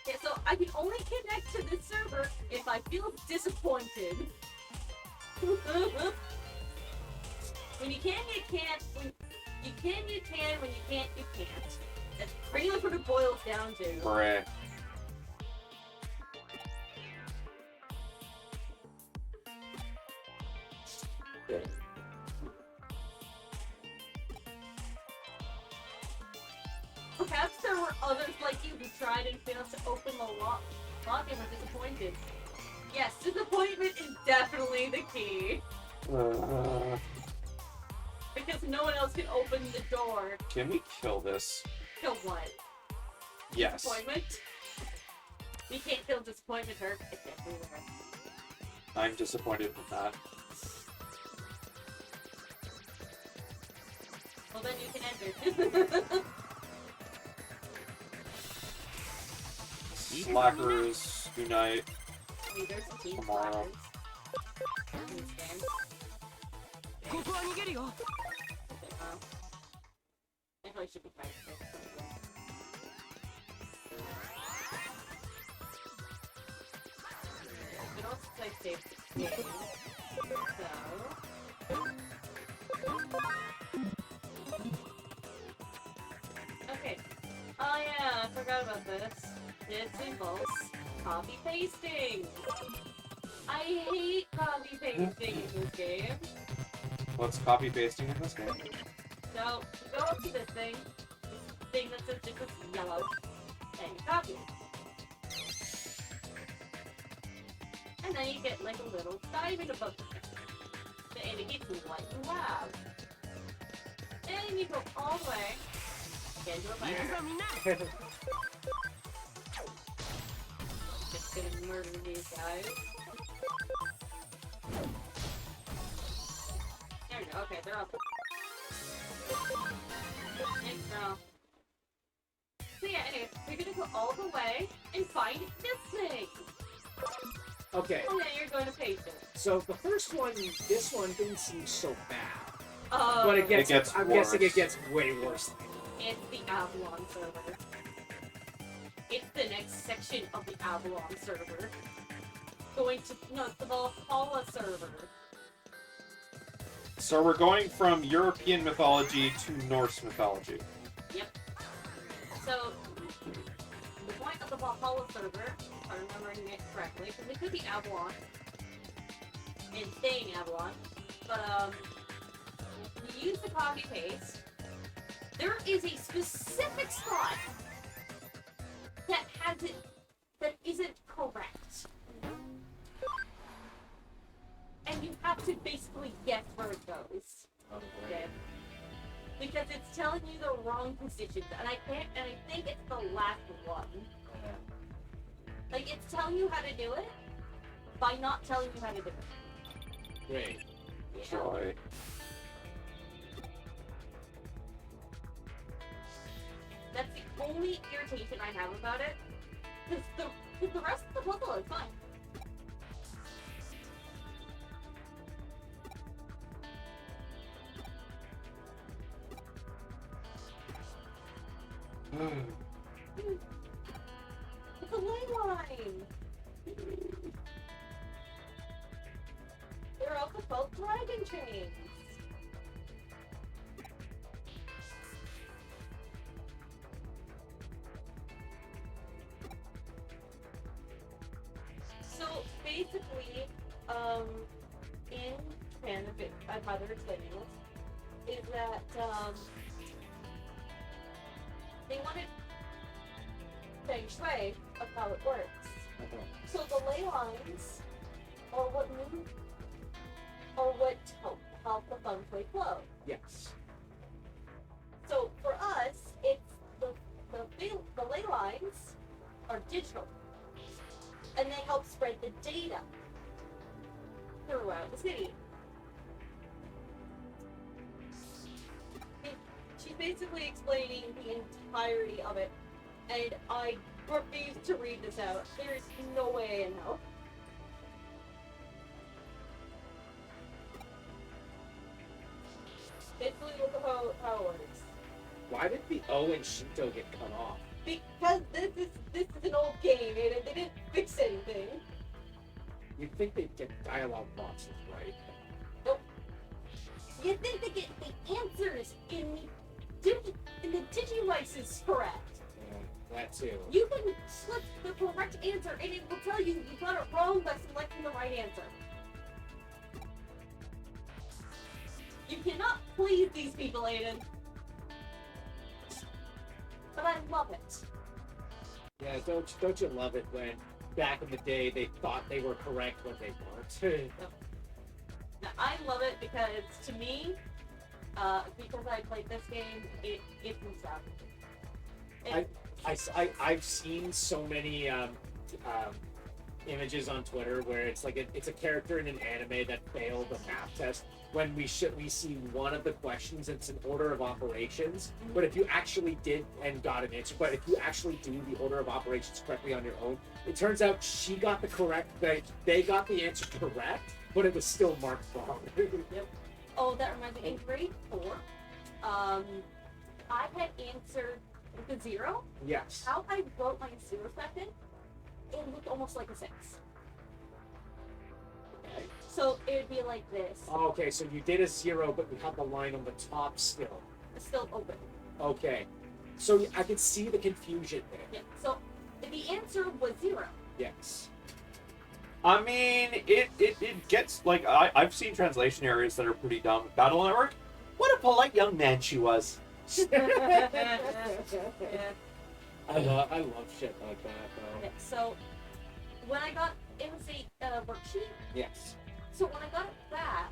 Yeah, so I can only connect to this server if I feel disappointed. When you can, you can't. When you can, you can. When you can't, you can't. That's pretty much what it boils down to. Bruh. Perhaps there were others like you who tried and failed to open the lock and were disappointed. Yes, disappointment is definitely the key. Because no one else can open the door. Can we kill this? Kill what? Yes. Disappointment? We can't kill disappointment, her. It's everywhere. I'm disappointed with that. Well, then you can enter. Slackers, unite. Leaders and team Tomorrow. slackers. Team stand. ここは逃げるよ I probably should be fine. But also play safe game. So. Okay. Oh yeah, I forgot about this. It involves copy pasting. I hate copy pasting in this game. What's copy pasting in this game? So, you go up to this thing that says just yellow, and you copy it. And then you get like a little diamond above the thing that indicates what you have. And you go all the way, get into a fire. Just gonna murder these guys. There we go, okay, they're up. Thanks, girl. So yeah, anyway, we're gonna go all the way and find this thing. Okay, And then you're going to paste it. so the first one, this one didn't seem so bad. Oh, But it gets I'm guessing it worse. gets way worse. it's the Avalon server. It's the next section of the Avalon server. Going to, no, it's the Valhalla server. So we're going from European mythology to Norse mythology. Yep. So, the Valhalla server, if I'm remembering it correctly, because it could be Avalon, and staying Avalon, but you use the copy paste. There is a specific spot that has it that isn't correct, and you have to basically guess where it goes. Okay. Because it's telling you the wrong positions, and I think it's the last one. Like, it's telling you how to do it by not telling you how to do it. Great. Yeah. Joy. That's the only irritation I have about it. Because the rest of the puzzle is fine. It's a ley line! They're also both dragon chains. So basically, in Japan, I'd rather explain this, is that they wanted feng shui of how it works. So the ley lines are what move, or what help the feng shui flow. Yes. So for us, it's the ley lines are digital, and they help spread the data throughout the city. She's basically explaining the entirety of it, and I refuse to read this out. There is no way in hell. Basically, look at how it works. Why did the O in Shinto get cut off? Because this is an old game, and they didn't fix anything. You'd think they'd get dialogue boxes, right? Nope. You think they get the answers in the Digimice correct. Yeah, that too. You can select the correct answer, and it will tell you you got it wrong by selecting the right answer. You cannot please these people, Aiden. But I love it. Yeah, don't you love it when back in the day they thought they were correct when they weren't? Now, I love it because to me, because I played this game, it moves out. I've seen so many images on Twitter where it's like it's a character in an anime that failed a math test. When we see one of the questions, it's an order of operations. But if you actually did and got an answer, but if you actually do the order of operations correctly on your own, it turns out she got the correct. They got the answer correct, but it was still marked wrong. Yep. Oh, that reminds me. In grade 4, I had answered the 0. Yes. How I wrote my 0 second, it looked almost like a 6. Okay. So it would be like this. Okay, so you did a 0, but you had the line on the top still. It's still open. Okay. So I could see the confusion there. Yeah. So the answer was 0. Yes. I mean, it gets, like, I've seen translation errors that are pretty dumb. Battle Network? What a polite young man she was. Yeah. I love shit like that, though. Okay, so when I got it was a worksheet. Yes. So when I got it back,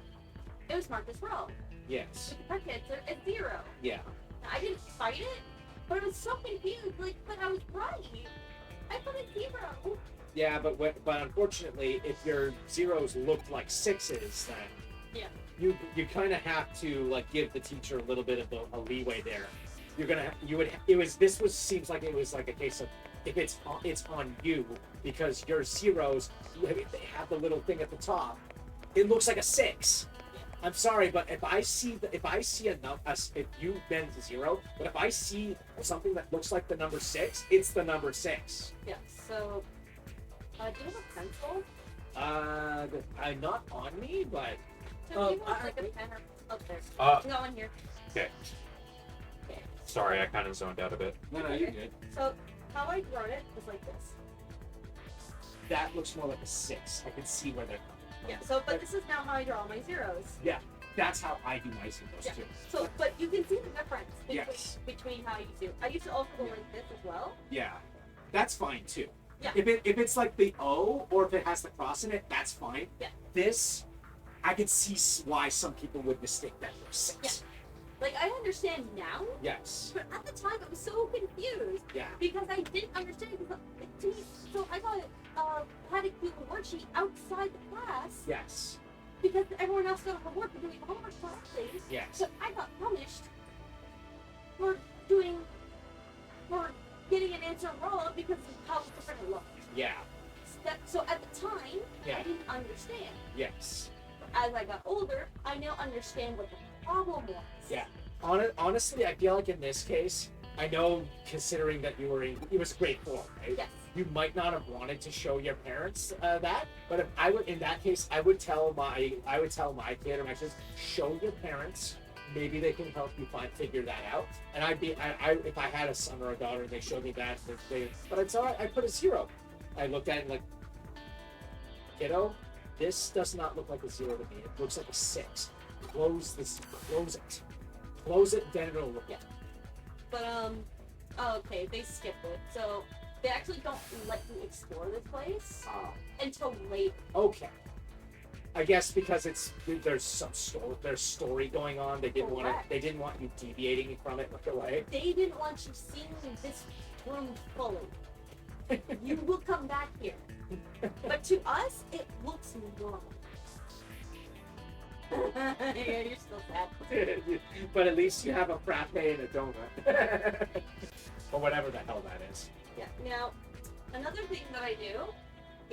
it was marked as wrong. Yes. With the correct answer as 0. Yeah. Now, I didn't fight it, but I was so confused. Like, but I was right. I put a 0. Yeah, but unfortunately, if your 0s looked like 6s, then Yeah. you kind of have to like give the teacher a little bit of a leeway there. Seems like it was like a case of if it's on you because your 0s they have the little thing at the top. It looks like a 6. I'm sorry, but if I see enough, if you bend to 0, but if I see something that looks like the number 6, it's the number 6. Yeah. So, do you have a pencil? I'm not on me, but So you have like a pen or oh, there. No one here. Okay. Okay. Sorry, I kind of zoned out a bit. no, you're good. So how I drawn it was like this. That looks more like a 6. I can see where they're coming. Yeah. So, but this is now how I draw my zeros. Yeah, that's how I do my zeros Yeah. too. So, but you can see the difference Yes. between how you do. I used to also go like this as well. Yeah, that's fine too. Yeah. If it's like the O or if it has the cross in it, that's fine. Yeah. This, I can see why some people would mistake that for 6. Yeah. Like I understand now, Yes. but at the time I was so confused Yeah. because I didn't understand. Because to me, so I thought had to do the worksheet outside the class Yes. because everyone else got homework for doing homework correctly. Yes. So I got punished for getting an answer wrong because of how different it looked. Yeah. So at the time, Yeah. I didn't understand. Yes. As I got older, I now understand what the problem was. Yeah. Honestly, I feel like in this case, I know considering that it was grade 4, right? Yes. You might not have wanted to show your parents that, but if I would, in that case, I would tell my kid or my kids, show your parents. Maybe they can help you figure that out. And if I had a son or a daughter and they showed me that, but it's all right. I put a 0. I looked at it like, kiddo, this does not look like a 0 to me. It looks like a 6. Close it, then it'll look at. But okay, they skipped it. So they actually don't let you explore this place until late. Okay. I guess because there's some story going on. They didn't Correct. want you deviating from it right away. They didn't want you seeing this room fully. You will come back here. But to us, it looks normal. Yeah, you're still sad. But at least you have a frappe and a donut. Or whatever the hell that is. Yeah. Now, another thing that I do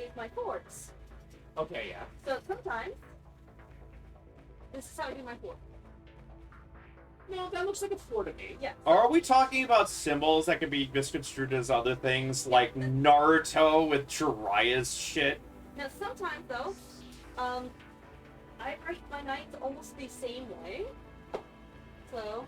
is my chords. Okay, yeah. So sometimes, this is how I do my chord. No, that looks like a 4 to me. Yeah. Are we talking about symbols that can be misconstrued as other things, like Naruto with Jiraiya's shit? Now sometimes though, I write my nights almost the same way. So,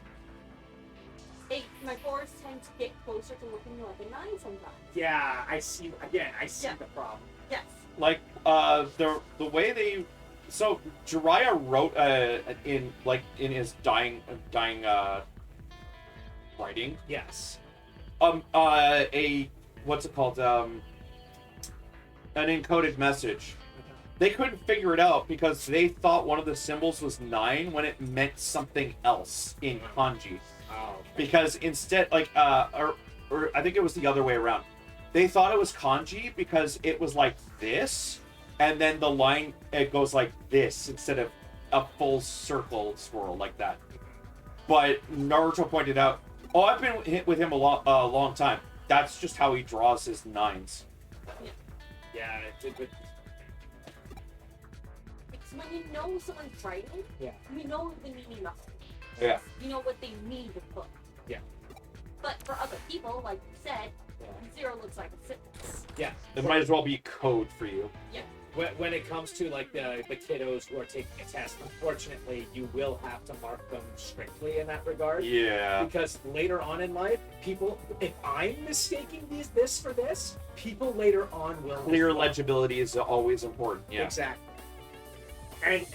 my chords tend to get closer to looking like a 9 sometimes. Yeah, I see. Again, I see Yeah. the problem. Yes. Like the way they, so Jiraiya wrote in his dying writing Yes. a what's it called an encoded message. They couldn't figure it out because they thought one of the symbols was 9 when it meant something else in kanji. Oh. Because instead, or I think it was the other way around. They thought it was kanji because it was like this, and then the line, it goes like this instead of a full circle swirl like that. But Naruto pointed out, oh, I've been with him a long time. That's just how he draws his 9s. Yeah, but Because when you know someone's writing, Yeah. you know the meaning of it. Yeah. You know what they mean to put. Yeah. But for other people, like you said, Yeah. 0 looks like a 6. yeah. It might as well be code for you. When it comes to like the kiddos who are taking a test, unfortunately, you will have to mark them strictly in that regard. Yeah. Because later on in life, people, if I'm mistaking this for this, people later on will Clear as well. legibility is always important. Yeah. Exactly. And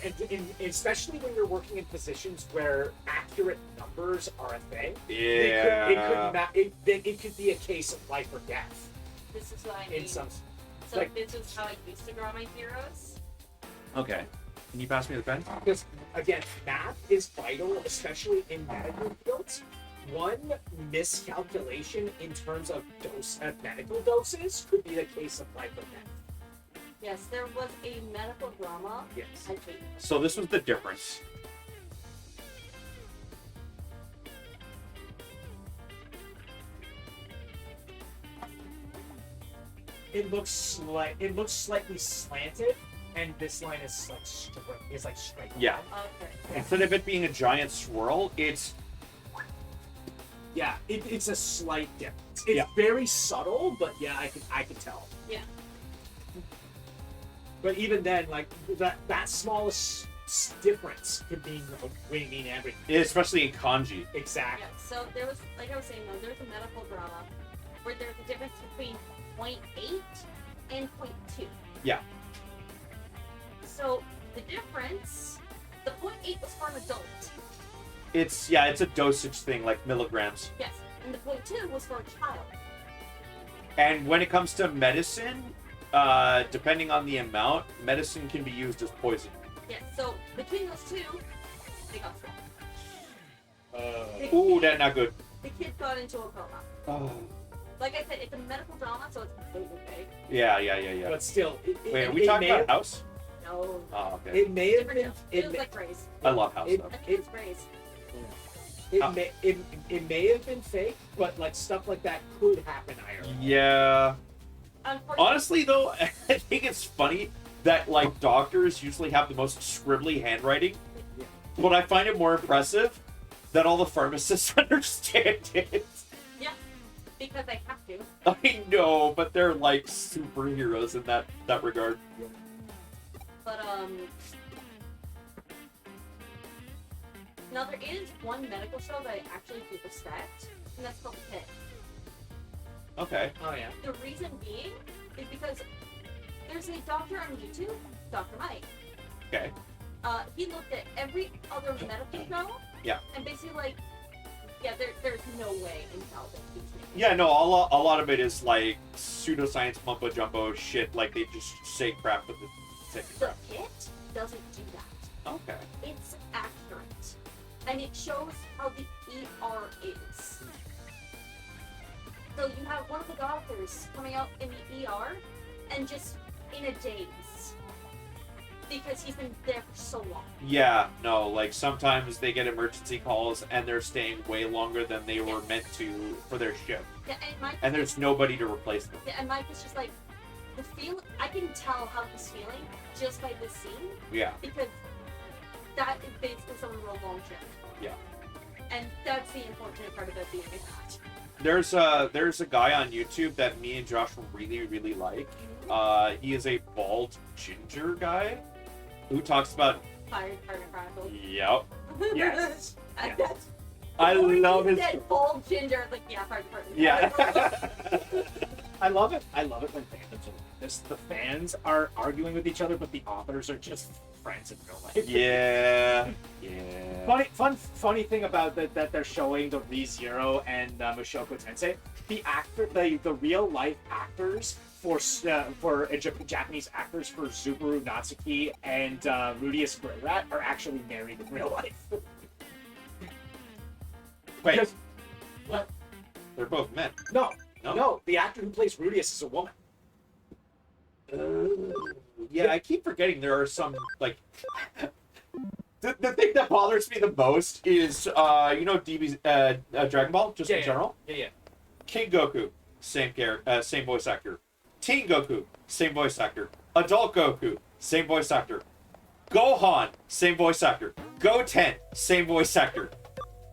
especially when you're working in positions where accurate numbers are a thing, Yeah. it could be a case of life or death This is what I in mean. some. So like- this is how I used to draw my zeros. Okay. Can you pass me the pen? Because again, math is vital, especially in medical fields. One miscalculation in terms of medical doses could be the case of life or death. Yes, there was a medical drama. Yes. I think. So this was the difference. It looks slightly slanted, and this line is like straight. Yeah. Okay. Instead of it being a giant swirl, it's Yeah, it's a slight difference. It's Yeah. very subtle, but yeah, I can tell. Yeah. But even then, like that smallest difference could mean everything. especially in kanji. Exactly. Yeah. So there was, like I was saying, though, there was a medical drama, where there's a difference between 0.8 and 0.2. Yeah. So the difference, the 0.8 was for an adult. It's a dosage thing, like milligrams. Yes, and the 0.2 was for a child. And when it comes to medicine, depending on the amount, medicine can be used as poison. Yes, so between those two, they got strong. Ooh, that's not good. The kid got into a coma. Oh. Like I said, it's a medical drama, so it's completely fake. Yeah. But still, Wait, are we talking about House? No. Oh, okay. It may have Different been. show. It Feels may, like Grace. I love House, it- though. I think it's Grace. it may have been fake, but like stuff like that could happen IRL. Yeah. Unfortunately, Honestly, though, I think it's funny that, like, doctors usually have the most scribbly handwriting. But I find it more impressive that all the pharmacists understand it. yeah, because I have to. I know, but they're like superheroes in that regard. But now there is one medical show that I actually do respect, and that's called Pit. Okay. Oh yeah. The reason being is because there's a doctor on YouTube, Dr. Mike. Okay. He looked at every other medical show. Yeah. And basically like, yeah, there's no way in hell that he's making. Yeah, no, a lot of it is like pseudoscience mumbo jumbo shit. Like they just say crap for the sake of The crap. Pit doesn't do that. Okay. It's accurate. And it shows how the ER is. So you have one of the doctors coming out in the ER and just in a daze. Because he's been there for so long. Yeah, no, like sometimes they get emergency calls and they're staying way longer than they were meant to for their shift. Yeah, and Mike, And there's nobody to replace them. yeah, and Mike is just like, the feel. I can tell how he's feeling just by this scene. Yeah. Because that is basically someone who wrote long shift. Yeah. And that's the unfortunate part about being a match. There's a guy on YouTube that me and Josh really like. He is a bald ginger guy who talks about. Fire Chronicles. Yep. Yes. And Yeah. that's I when love he his. said bald ginger. Like, yeah, Fire Chronicles. Yeah. I love it. I love it when fandoms are like this. The fans are arguing with each other, but the authors are just friends in real life. Yeah. Yeah. Funny thing about that they're showing the ReZero and Mushoku Tensei. The real life actors for Japanese actors for Subaru Natsuki and Rudius Greyrat are actually married in real life. Wait. Because- what? They're both men. No, the actor who plays Rudius is a woman. Yeah, I keep forgetting there are some like. The thing that bothers me the most is DB's Dragon Ball just in general. Yeah. King Goku, same voice actor. Teen Goku, same voice actor. Adult Goku, same voice actor. Gohan, same voice actor. Goten, same voice actor.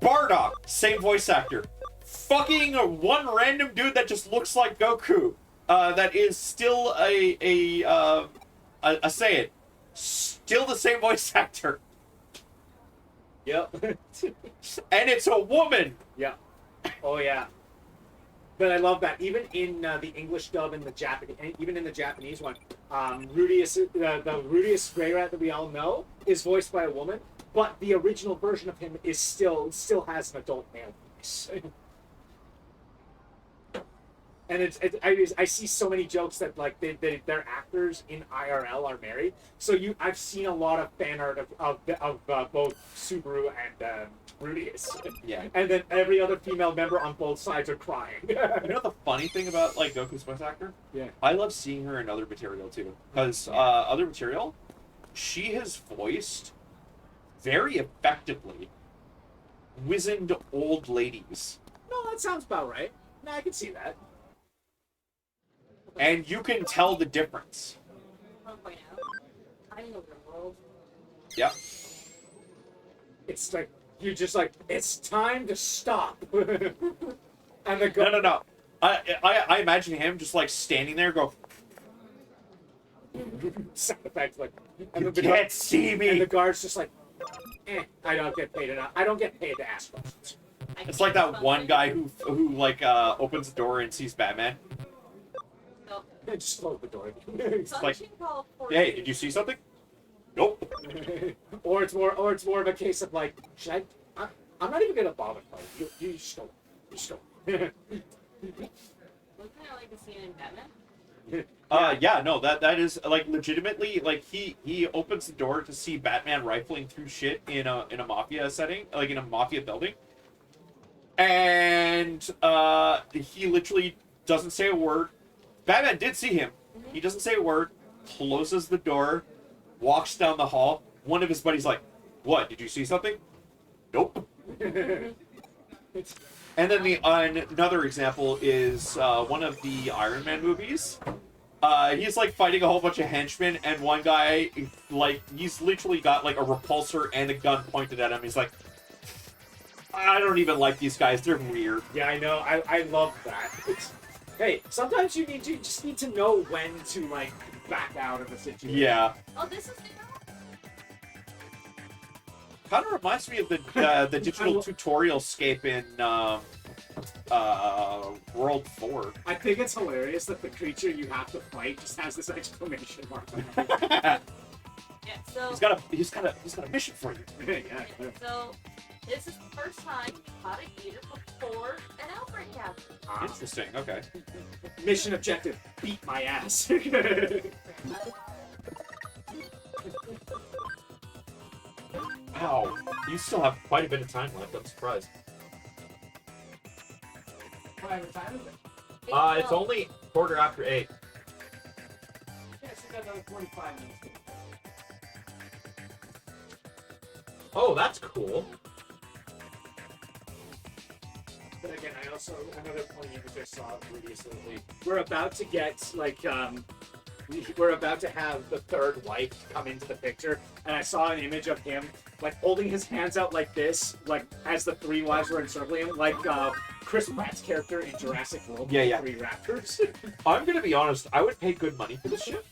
Bardock, same voice actor. Fucking one random dude that just looks like Goku, that is still a Saiyan, still the same voice actor, Yep. and it's a woman. Yeah. Oh yeah. But I love that even in the English dub and the Japanese, even in the Japanese one, Rudius, the Rudius Greyrat that we all know is voiced by a woman, but the original version of him is still has an adult male voice. And I see so many jokes that like their actors in IRL are married. So I've seen a lot of fan art of both Subaru and Rudius. Yeah. And then every other female member on both sides are crying. You know the funny thing about like Goku's voice actor? Yeah. I love seeing her in other material too, because other material, she has voiced very effectively wizened old ladies, No, that sounds about right. No, I can see that. and you can tell the difference. 1.0. I know the world. Yep. It's like you're just like it's time to stop. And the No. I imagine him just like standing there, go. sound effects like and You the can't see and me. the guard's just like, I don't get paid enough. I don't get paid to ask questions. It's like that one guy who like opens the door and sees Batman. So, Just close the door. like, function called for Hey, did you see something? Nope. or it's more of a case of like, should I'm not even gonna bother playing. You just go. You just go. Wasn't it like the scene in Batman? Yeah, no, that is like legitimately like he opens the door to see Batman rifling through shit in a mafia setting, like in a mafia building. And he literally doesn't say a word. Batman did see him. He doesn't say a word, closes the door, walks down the hall. One of his buddies like, "What? Did you see something?" Nope. And then another example is one of the Iron Man movies. He's like fighting a whole bunch of henchmen, and one guy, like, he's literally got like a repulsor and a gun pointed at him. He's like, I don't even like these guys. They're weird. Yeah, I know. I love that. Hey, sometimes you just need to know when to like back out of a situation. Yeah. Oh, this is Kind of reminds me of the digital tutorial scape in World 4. I think it's hilarious that the creature you have to fight just has this exclamation mark. yeah. So he's got a mission for you. Yeah. So this is the first time you caught a gator before an outbreak happened. Interesting. Okay. Mission objective: beat my ass. Wow. You still have quite a bit of time left. I'm surprised. What time is it? It's only 8:15. Yeah, so we got another 45 minutes. Oh, that's cool. But again, I also another point which I saw recently. We're about to get like we're about to have the third wife come into the picture, and I saw an image of him like holding his hands out like this, like as the three wives were encircling him, like Chris Pratt's character in Jurassic World. Yeah, with yeah. the 3 raptors. I'm gonna be honest. I would pay good money for this shit.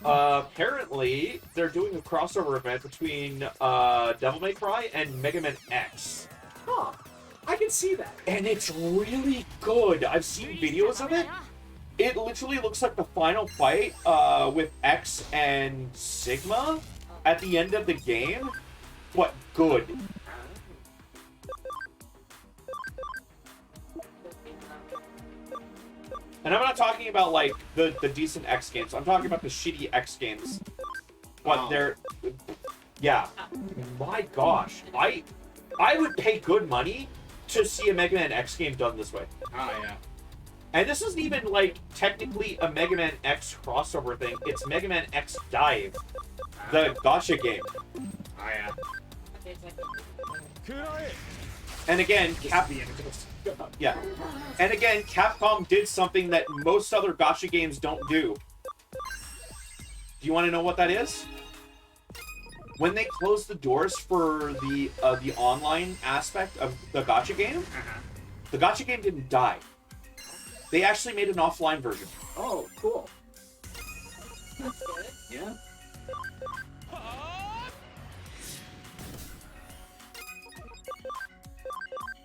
Apparently, they're doing a crossover event between Devil May Cry and Mega Man X. Huh. I can see that. And it's really good. I've seen videos of it. It literally looks like the final fight with X and Sigma at the end of the game. What good? And I'm not talking about like the decent X games. I'm talking about the shitty X games. But Wow. they're, yeah. My gosh, I would pay good money to see a Mega Man X game done this way. Oh yeah. And this isn't even like technically a Mega Man X crossover thing. It's Mega Man X Dive, the gacha game. Oh yeah. Okay, so And again, yeah. And again, Capcom did something that most other gacha games don't do. Do you want to know what that is? When they closed the doors for the online aspect of the gacha game, the gacha game didn't die. They actually made an offline version. Oh, cool. that's good. Yeah.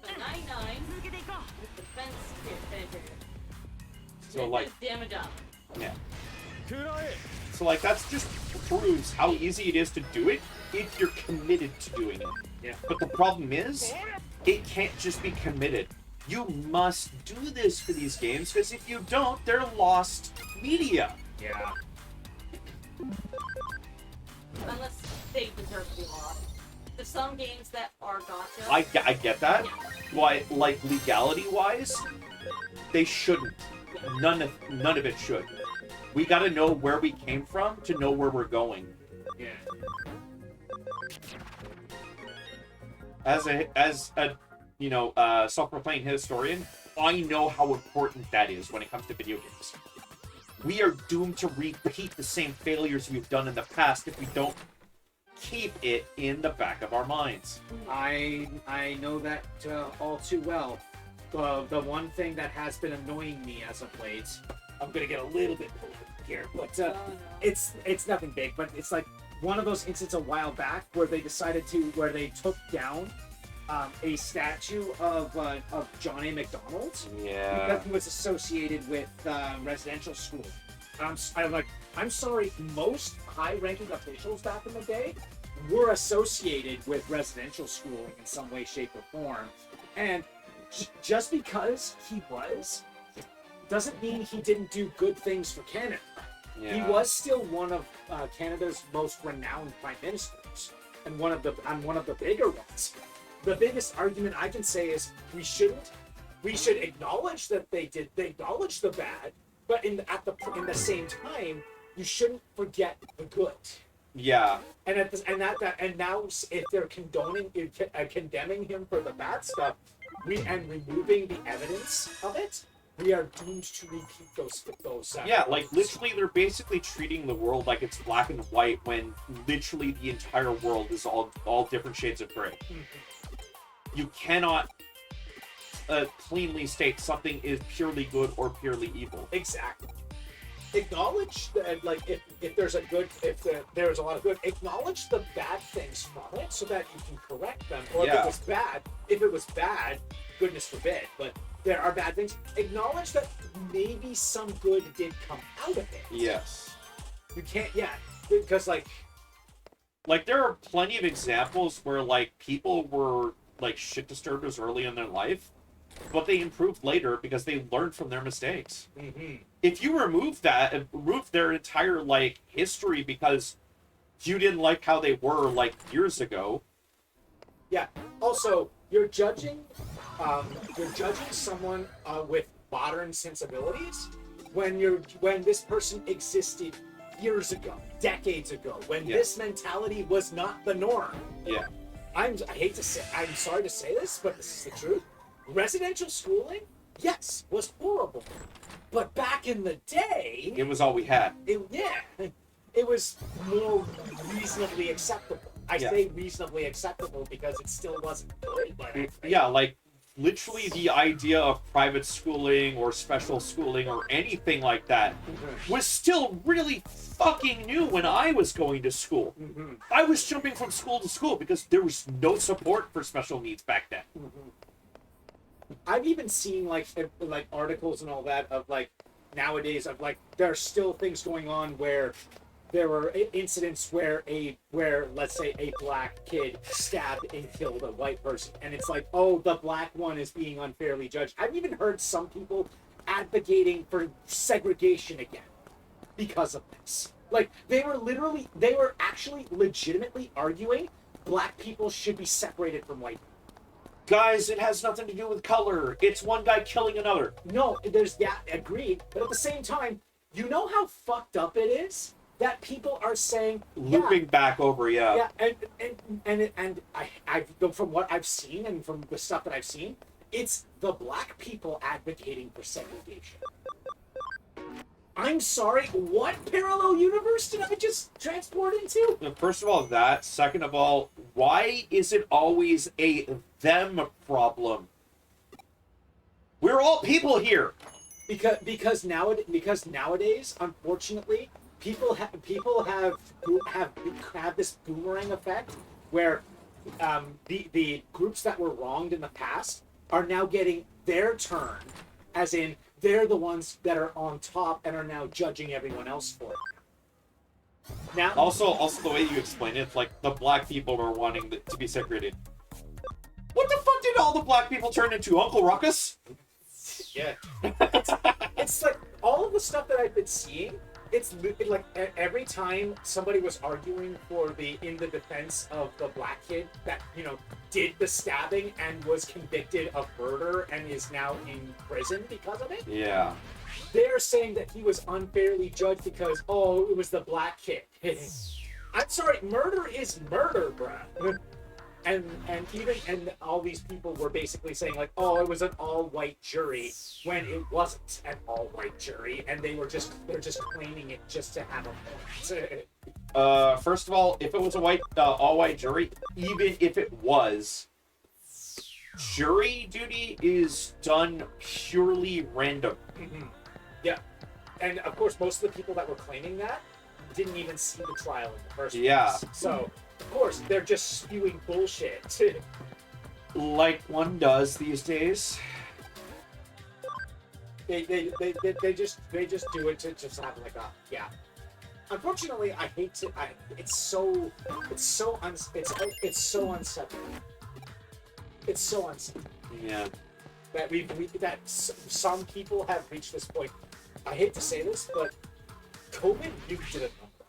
So 99 defense here. So like, damage up. yeah. So like that's just proves how easy it is to do it if you're committed to doing it. Yeah. But the problem is, it can't just be committed. You must do this for these games, because if you don't, they're lost media. Yeah. Unless they deserve to be lost. There's some games that are gotcha. I get that. Why, like legality-wise, they shouldn't. None of it should. We got to know where we came from to know where we're going. Yeah. As a you know, self-proclaimed historian, I know how important that is when it comes to video games. We are doomed to repeat the same failures we've done in the past if we don't keep it in the back of our minds. I know that all too well. The one thing that has been annoying me as of late, I'm gonna get a little bit political here, but it's nothing big. But it's like one of those incidents a while back where they took down a statue of John A. McDonald Yeah. because he was associated with residential school. I'm sorry, most high-ranking officials back in the day were associated with residential schooling in some way, shape, or form, and just because he was, doesn't mean he didn't do good things for Canada. Yeah. He was still one of Canada's most renowned prime ministers, and one of the bigger ones. The biggest argument I can say is we should acknowledge that they acknowledge the bad, but in the same time, you shouldn't forget the good. Yeah. And now if they're condemning him for the bad stuff, and removing the evidence of it, we are doomed to repeat those. Yeah, like literally, they're basically treating the world like it's black and white when literally the entire world is all different shades of gray. Mm-hmm. You cannot cleanly state something is purely good or purely evil. Exactly. Acknowledge that, like, if there's a lot of good, acknowledge the bad things from it so that you can correct them. Or Yeah. if it was bad, goodness forbid, but there are bad things. Acknowledge that maybe some good did come out of it. Yes. You can't, because like there are plenty of examples where like people were like shit disturbers early in their life, but they improved later because they learned from their mistakes. Mm-hmm. If you remove that and remove their entire like history because you didn't like how they were like years ago. Yeah. Also, you're judging someone with modern sensibilities when this person existed years ago, decades ago, when this mentality was not the norm. Yeah. I'm sorry to say this, but this is the truth. Residential schooling, yes, was horrible. But back in the day, It was all we had. it was more reasonably acceptable. I say reasonably acceptable because it still wasn't good. But Yeah, like literally the idea of private schooling or special schooling or anything like that was still really fucking new when I was going to school. Mm-hmm. I was jumping from school to school because there was no support for special needs back then. Mm-hmm. I've even seen like articles and all that of like nowadays of like there are still things going on where there were incidents where let's say a black kid stabbed and killed a white person, and it's like, oh, the black one is being unfairly judged. I've even heard some people advocating for segregation again because of this. Like they were actually legitimately arguing black people should be separated from white people. Guys, it has nothing to do with color. It's one guy killing another. No, agreed. But at the same time, you know how fucked up it is that people are saying Looping back over, yeah, and I from what I've seen and from the stuff that I've seen, it's the black people advocating for segregation. I'm sorry, what parallel universe did I just transport into? First of all, that. Second of all, why is it always a them problem? We're all people here. Because nowadays, unfortunately, people have this boomerang effect where the groups that were wronged in the past are now getting their turn, as in they're the ones that are on top and are now judging everyone else for it. Now, Also, the way you explain it, it's like the black people are wanting to be segregated. What the fuck did all the black people turn into? Uncle Ruckus? yeah, it's like all of the stuff that I've been seeing. It's like every time somebody was arguing in the defense of the black kid that did the stabbing and was convicted of murder and is now in prison because of it. Yeah. They're saying that he was unfairly judged because it was the black kid. I'm sorry, murder is murder, bruh. And all these people were basically saying like, it was an all-white jury when it wasn't an all-white jury, and they're just claiming it just to have a point. First of all, if it was a all-white jury, even if it was, jury duty is done purely random. Mm-hmm. Yeah, and of course, most of the people that were claiming that didn't even see the trial in the first place. Yeah. So. Of course, they're just spewing bullshit. Like one does these days. They just do it to just have like a yeah. Unfortunately, I hate to. It's so unsettling. It's so unsettling Yeah. that some people have reached this point. I hate to say this, but COVID really did a number,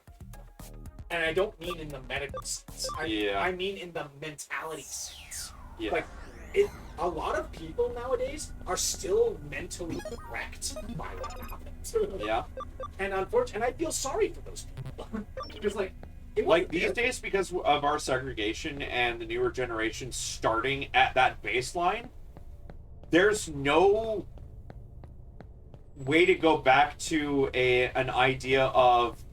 and I don't mean in the medical sense. I mean in the mentality sense. Yeah. Like, a lot of people nowadays are still mentally wrecked by what happened. Yeah. And unfortunately, I feel sorry for those people. Because, like, these days, because of our segregation and the newer generation starting at that baseline, there's no way to go back to an idea of,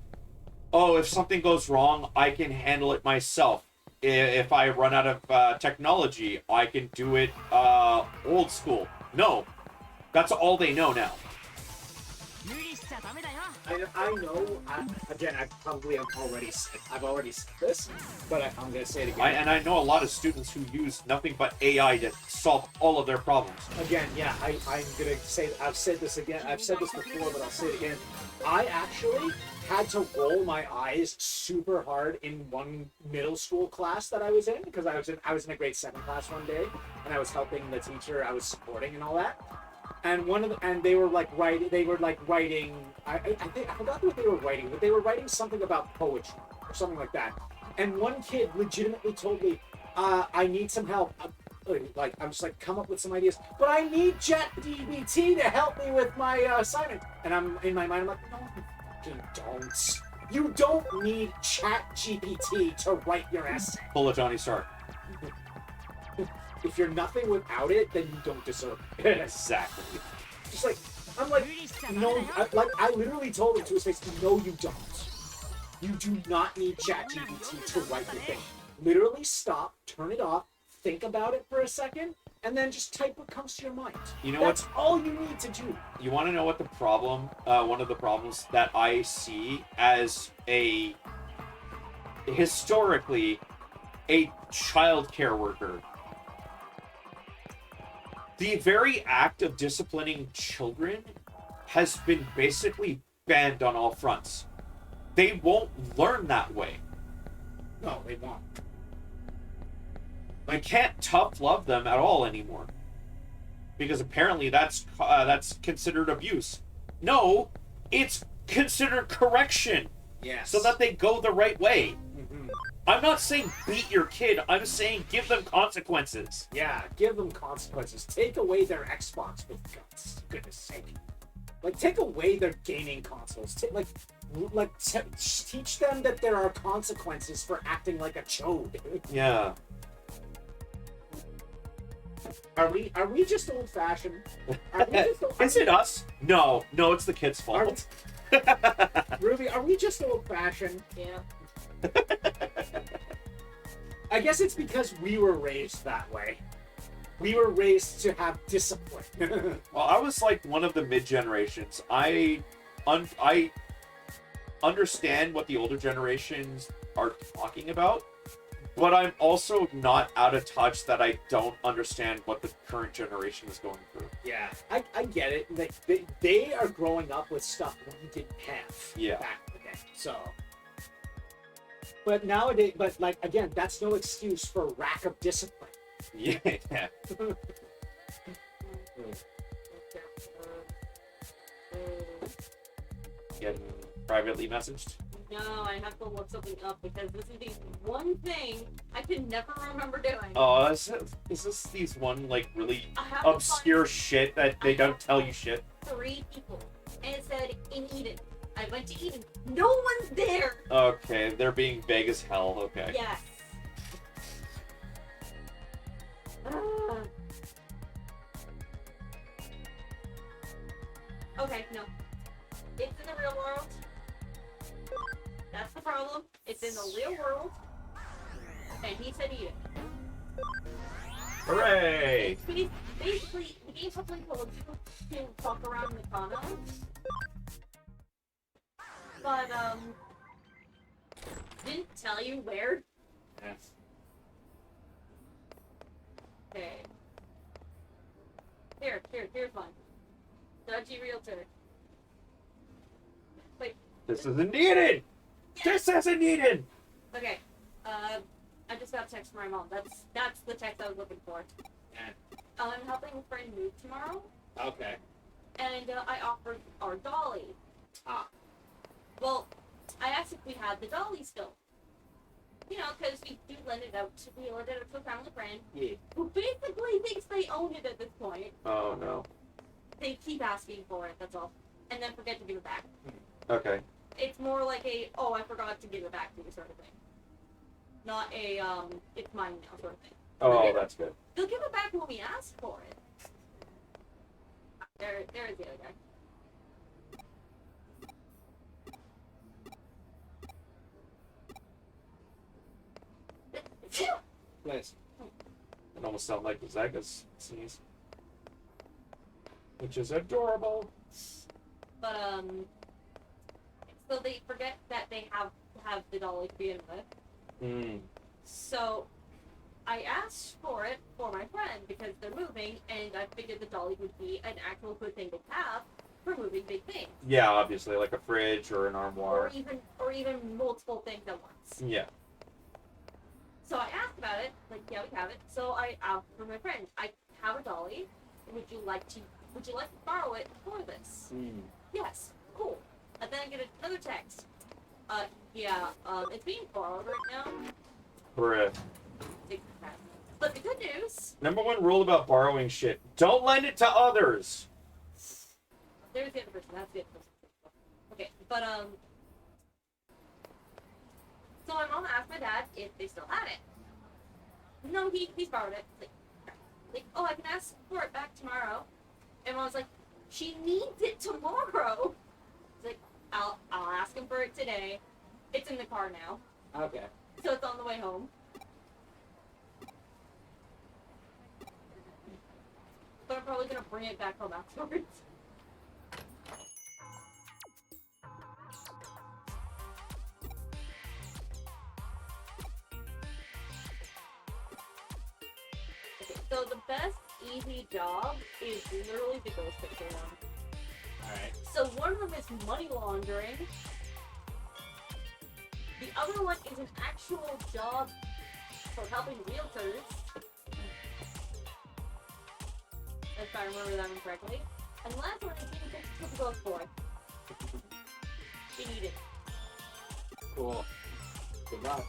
oh, if something goes wrong, I can handle it myself. If I run out of technology, I can do it old school. No. That's all they know now. I know, again, I've already said this, but I'm going to say it again. I know a lot of students who use nothing but AI to solve all of their problems. Again, yeah, I'm going to say, I've said this again, I've said this before, but I'll say it again. I actually had to roll my eyes super hard in one middle school class that I was in, because I was in a grade 7 class one day, and I was helping the teacher I was supporting and all that. And they were writing. I forgot what they were writing, but they were writing something about poetry or something like that. And one kid legitimately told me, "I need some help." I'm just like, come up with some ideas, but I need ChatGPT to help me with my assignment. And I'm in my mind, I'm like, no, you don't. You don't need ChatGPT to write your essay. Pull a Johnny Stark. If you're nothing without it, then you don't deserve it. Exactly. Just like, I'm like, no, I literally told him to his face, no, you don't. You do not need ChatGPT to write your thing. Literally stop, turn it off, think about it for a second, and then just type what comes to your mind. You know That's all you need to do. You want to know what the problem, one of the problems that I see as historically, a childcare worker. The very act of disciplining children has been basically banned on all fronts. They won't learn that way. No, they won't. You can't tough love them at all anymore. Because apparently that's considered abuse. No, it's considered correction. Yes. So that they go the right way. Mm-hmm. I'm not saying beat your kid. I'm saying give them consequences. Yeah, give them consequences. Take away their Xbox with guts. For goodness sake. Like, take away their gaming consoles. Teach them that there are consequences for acting like a chode. Yeah. Are we just old fashioned? Is it us? No, it's the kid's fault. Ruby, are we just old fashioned? Yeah. I guess it's because we were raised that way. We were raised to have discipline. Well, I was like one of the mid-generations. I understand what the older generations are talking about, but I'm also not out of touch that I don't understand what the current generation is going through. Yeah, I get it. Like, they are growing up with stuff we didn't have back in the day. So, but nowadays, again, that's no excuse for lack of discipline. Yeah. Getting privately messaged? No, I have to look something up because this is the one thing I can never remember doing. Oh, is this these one like really I have to obscure shit that they don't tell you shit? 3 people, and it said in Eden. I went to Eden. No one's there. Okay, they're being vague as hell. Okay. Yes. Okay, no. It's in the real world. That's the problem. It's in the real world. And he said Eden. Hooray! It's basically, the game's hopefully told to walk around the tunnel. But, didn't tell you where. Yes. Okay. here's one. Dodgy realtor. Wait. This isn't needed. This isn't needed. Okay. I just got a text from my mom. That's the text I was looking for. Yeah. I'm helping a friend move tomorrow, Okay. and I offered our dolly. Ah. Well, I asked if we had the dolly still. You know, because we do lend it out to a family friend Yeah. who basically thinks they own it at this point. Oh no. They keep asking for it, that's all. And then forget to give it back. Okay. It's more like a, oh, I forgot to give it back to you sort of thing. Not a, it's mine now sort of thing. Oh, that's good. They'll give it back when we ask for it. There is the other guy. Nice. It almost sounded like Zaga's sneeze. Which is adorable. But, so they forget that they have to have the dolly to begin with. Hmm. So, I asked for it for my friend because they're moving, and I figured the dolly would be an actual good thing to have for moving big things. Yeah, obviously, like a fridge or an armoire. Or even multiple things at once. Yeah. So I asked about it, like, yeah, we have it. So I asked for my friend, I have a dolly. Would you like to borrow it for this? Yes, cool. And then I get another text. It's being borrowed right now. Correct. But the good news, Number one rule about borrowing shit: don't lend it to others. there's the other person. That's the other person. Okay, but so my mom asked my dad if they still had it. No, he's borrowed it. Like, oh, I can ask for it back tomorrow. And Mom's like, she needs it tomorrow. It's like, I'll ask him for it today. It's in the car now, Okay. so it's on the way home. But I'm probably gonna bring it back home afterwards. Okay, so the best easy job is literally the ghost picture one. Alright. So one of them is money laundering. The other one is an actual job for helping realtors. If I remember that one correctly. And the last one is being fixed to the ghost boy. She needed. Cool. Good luck.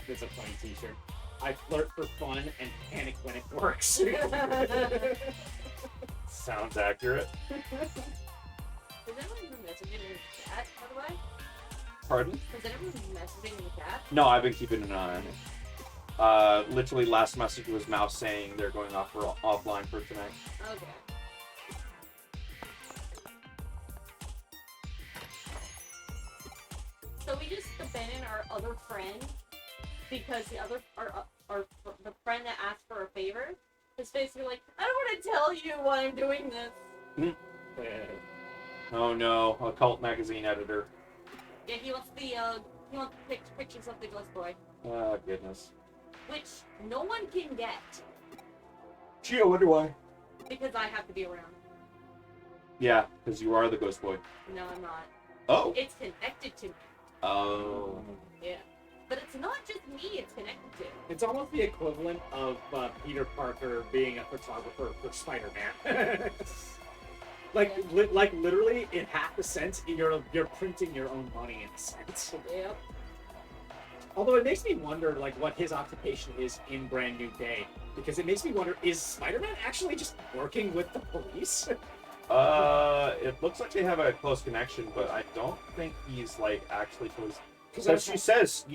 It's a funny t-shirt. I flirt for fun and panic when it works. Sounds accurate. Is anyone even messaging in the chat, by the way? Pardon? Is anyone messaging in the chat? No, I've been keeping an eye on it. Literally, last message was Mouse saying they're going offline for tonight. Okay. So we just abandoned our other friend because the friend that asked for a favor is basically like, I don't want to tell you why I'm doing this. Oh no, a cult magazine editor. Yeah, he wants pictures of the ghost boy, Oh goodness. which no one can get Gee, I wonder why. because I have to be around. Yeah, because you are the ghost boy. No, I'm not. Oh. It's connected to me. Oh. Yeah. But it's not just me it's connected to. It's almost the equivalent of Peter Parker being a photographer for Spider-Man. like literally, in half a sense, you're printing your own money in a sense. Yep. Although it makes me wonder, like, what his occupation is in Brand New Day, because it makes me wonder: is Spider-Man actually just working with the police? It looks like they have a close connection, but I don't think he's like actually close. Because she says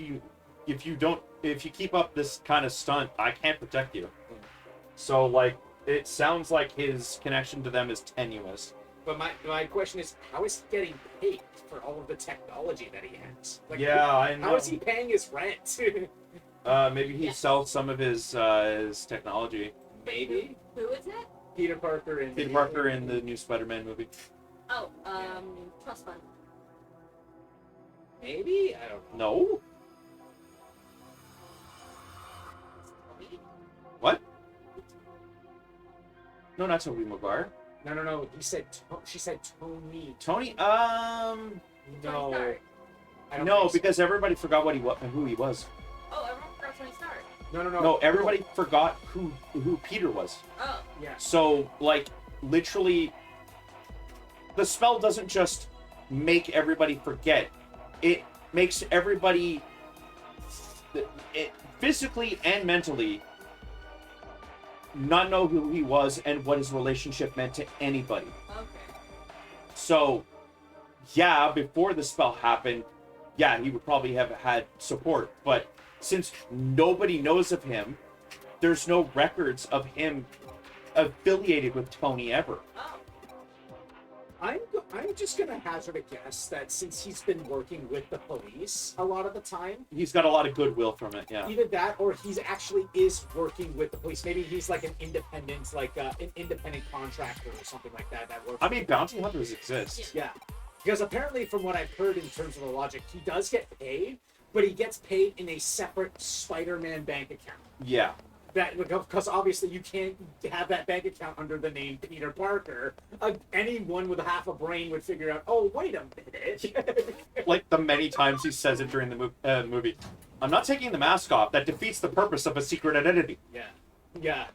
if you keep up this kind of stunt, I can't protect you. So like, it sounds like his connection to them is tenuous. But my question is, how is he getting paid for all of the technology that he has? Like, Yeah, I know. How is he paying his rent? Maybe he sells some of his technology. Maybe. Who is it? Peter Parker in the new Spider-Man movie. Oh, trust fund. Maybe? I don't know. No. No, not Tobey Maguire. No. She said Tony. Tony. No. Stark. I don't No, think so. because everybody forgot who he was. Oh, everyone forgot Tony Stark. No. No, everybody forgot who Peter was. Oh. Yeah. So, like, literally, the spell doesn't just make everybody forget. It makes everybody, physically and mentally, not know who he was and what his relationship meant to anybody. Okay. So, yeah, before the spell happened, yeah, he would probably have had support. But since nobody knows of him, there's no records of him affiliated with Tony ever. Oh. I'm just gonna hazard a guess that since he's been working with the police a lot of the time, He's got a lot of goodwill from it, yeah. either that or he's actually is working with the police. Maybe he's like an independent, an independent contractor or something like that works. I mean, bounty hunters exist. Yeah, because apparently, from what I've heard in terms of the logic, he does get paid, but he gets paid in a separate Spider-Man bank account. Yeah. That because obviously you can't have that bank account under the name Peter Parker. Anyone with half a brain would figure out. Oh, wait a minute. Like the many times he says it during the movie. I'm not taking the mask off. That defeats the purpose of a secret identity. Yeah.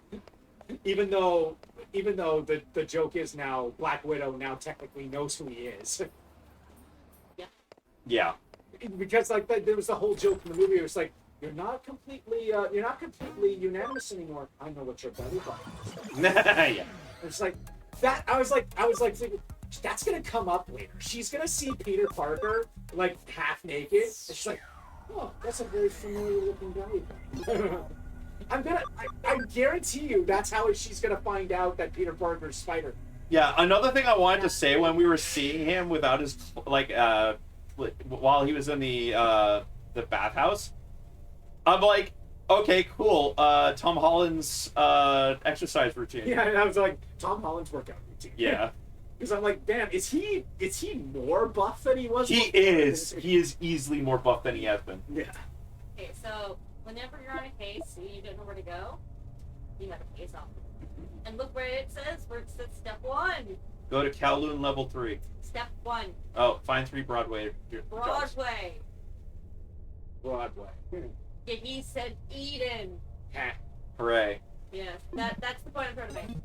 Even though the joke is now Black Widow now technically knows who he is. Yeah. Because there was the whole joke in the movie. It was like you're not completely unanimous anymore. I know what your belly button is. Yeah. It's like that. I was like thinking, that's gonna come up later. She's gonna see Peter Parker like half naked. And she's like, oh, that's a very familiar looking belly button. I guarantee you that's how she's gonna find out that Peter Parker's Spider. Yeah, another thing I wanted to say when we were seeing him without his while he was in the bathhouse, I'm like, okay, cool. Tom Holland's exercise routine. Yeah, and I was like, Tom Holland's workout routine. Yeah. Because I'm like, damn, is he more buff than he was? He before? is. He is easily more buff than he has been. Yeah. Okay, so whenever you're on a case and you don't know where to go, you have a case off. And look where it says step 1. Go to Kowloon level 3. Step 1. Oh, find 3 Broadway jobs. Broadway. Broadway. Yeah, he said Eden. Ha. Hooray. Yeah, that's the point I'm trying to make.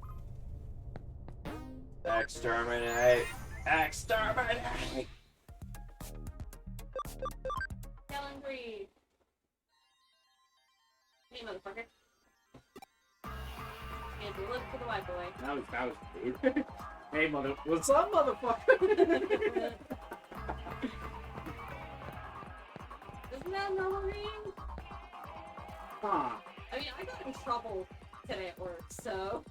Exterminate. Exterminate. Helen Breed. Hey, motherfucker. And look for the white boy. That was rude. Hey, what's up, motherfucker? Isn't that Halloween? Huh. I mean, I got in trouble today at work, so.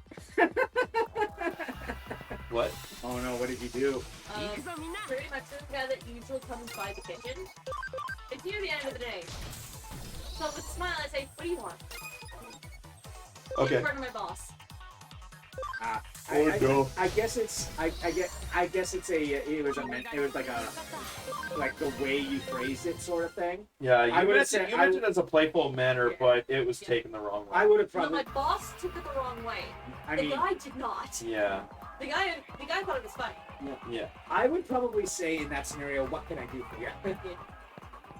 What? Oh no, what did you do? Pretty much this guy that usually comes by the kitchen. It's you at the end of the day. So with a smile, I say, what do you want? Okay. You're part of my boss. I guess it's it was like the way you phrased it sort of thing. Yeah, I you would've meant said- it as a playful manner, Yeah. but it was taken the wrong way. I would have No, probably. my boss took it the wrong way. I The mean, guy did not. Yeah. The guy thought it was funny. Yeah. I would probably say in that scenario, what can I do for you?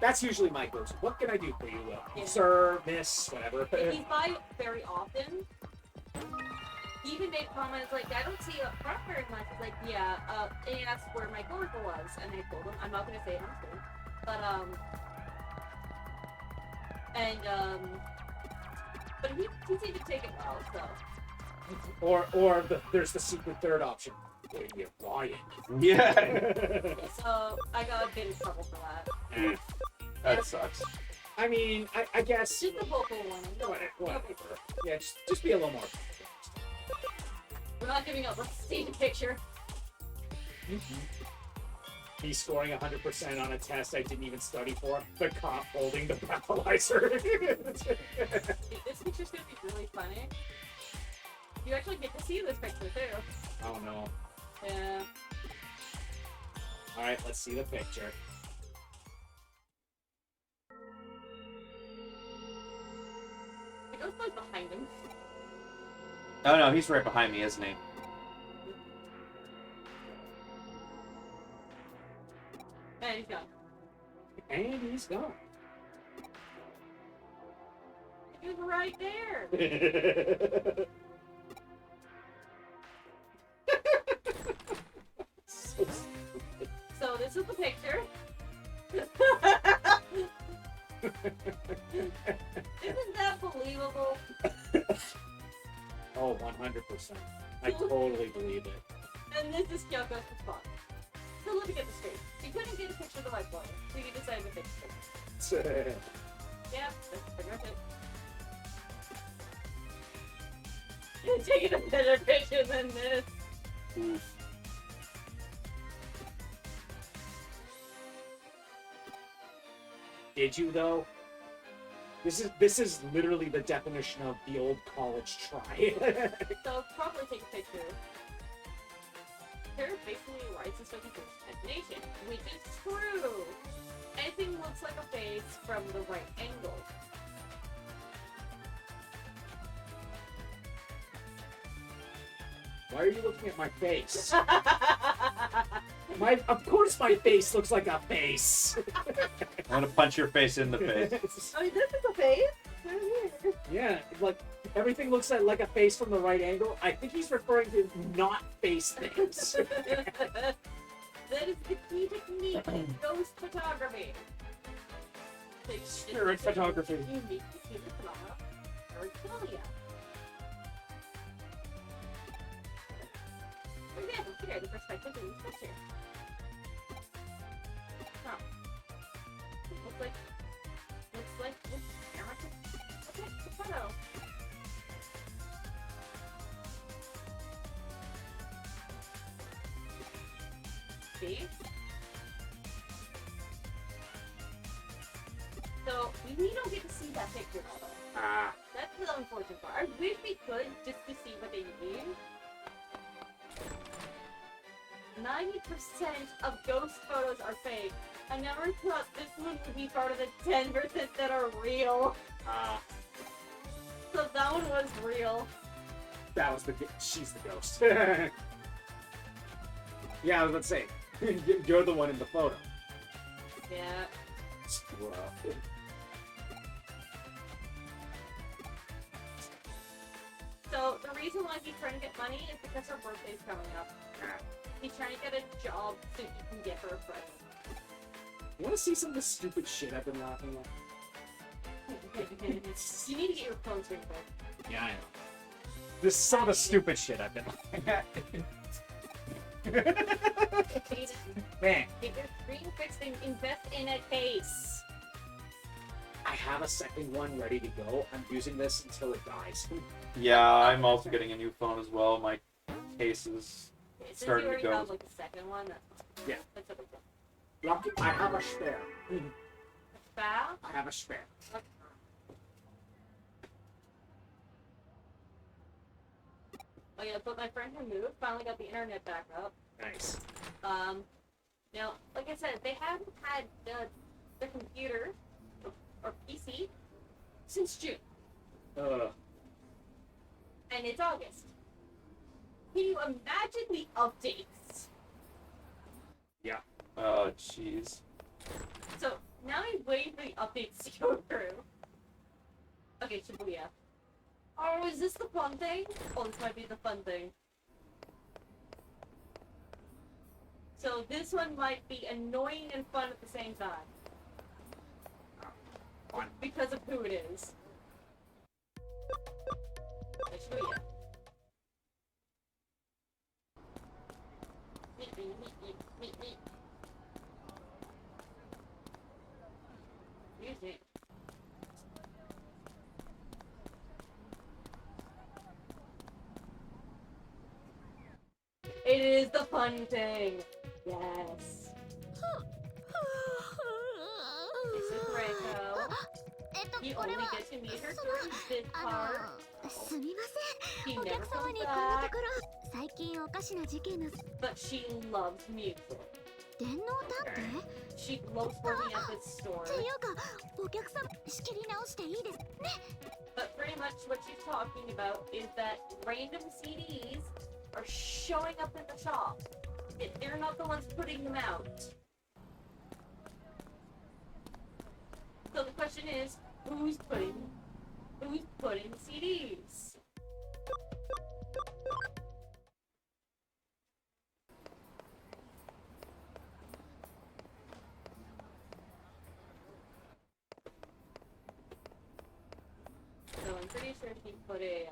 That's usually my go-to. What can I do for you, Will? Yeah. Sir, miss, whatever. If he's by very often, he even made comments like, I don't see you up front very much. It's like, yeah, and he asked where my coworker was, and I told him, I'm not gonna say it on screen, but he seemed to take it well, so. Or there's the secret third option. Where you Ryan. Yeah. So, I got a bit in trouble for that. That sucks. I mean, I guess. Just the vocal one. Whatever. Yeah, just be a little more. We're not giving up. Let's see the picture. He's scoring 100% on a test I didn't even study for. The cop holding the breathalyzer. Dude, this picture's gonna be really funny. You actually get to see this picture too. Oh no. Yeah. Alright, let's see the picture. It goes like behind him. Oh no, he's right behind me, isn't he? And he's gone. And he's gone. He was right there. So stupid. So this is the picture. Isn't that believable? Oh, 100%. I totally believe it. And this is Kyoko's response. So let me get this straight. You couldn't get a picture of the white boy, so you decided to take a picture. Yep, that's pretty much it. You're taking a better picture than this. Oof. Did you though? This is literally the definition of the old college try. So probably take a picture. Here basically writes the stuff into imagination, which is true. Anything looks like a face from the right angle. Why are you looking at my face? Of course my face looks like a face. I'm gonna punch your face in the face. I mean, this is a face. Right here. Yeah, like everything looks like a face from the right angle. I think he's referring to not face things. That is the key technique in ghost photography. Spirit photography. Unique to human phenomena. Paraphilia. For example, here, the perspective in this picture. Huh. Looks like this camera could... Okay, it's a photo. See? So, we don't get to see that picture though. Ah, That's the unfortunate part. I wish we could just to see what they mean. 90% of ghost photos are fake. I never thought this one would be part of the 10% that are real. So that one was real. that was she's the ghost. Yeah, I was about to say, you're the one in the photo. Yeah. Screw up. So the reason why he's trying to get money is because her birthday's coming up. He's trying to get a job so he can get her a present. You want to see some of the stupid shit I've been laughing at? You need to get your clothes wrinkled. Yeah, I know. This is some of the stupid shit I've been laughing at. Man, Get your screen fixed and invest in a case. I have a second one ready to go. I'm using this until it dies. Yeah, I'm also getting a new phone as well. My case is Since starting you to already go. have like a second one, Yeah. that's a big deal. Lucky, I have a spare. Foul? I have a spare. Oh yeah, but my friend who moved finally got the internet back up. Nice. Now, like I said, they haven't had the computer or PC since June, and it's August. Can you imagine the updates? Yeah. Oh, jeez. So now he's waiting for the updates to go through. Okay, Shibuya. Oh, is this the fun thing? Oh, this might be the fun thing. So this one might be annoying and fun at the same time. Fun. Because of who it is. Shibuya. Meet me, meet me, meet me. Music. It is the fun thing. Yes. This is Reiko. You only get to meet her through this part. すみま She せんお never 客様 comes にこんな back, ところ最近おかしな事件の but she loves music. 電脳探偵 She loves working at this store. っていうかお客様仕切り直していいですね But for pretty much what she's talking about is that random CDs are showing up in the shop. They're not the ones putting them out. So the question is, who's putting CDs? So I'm pretty sure he put a,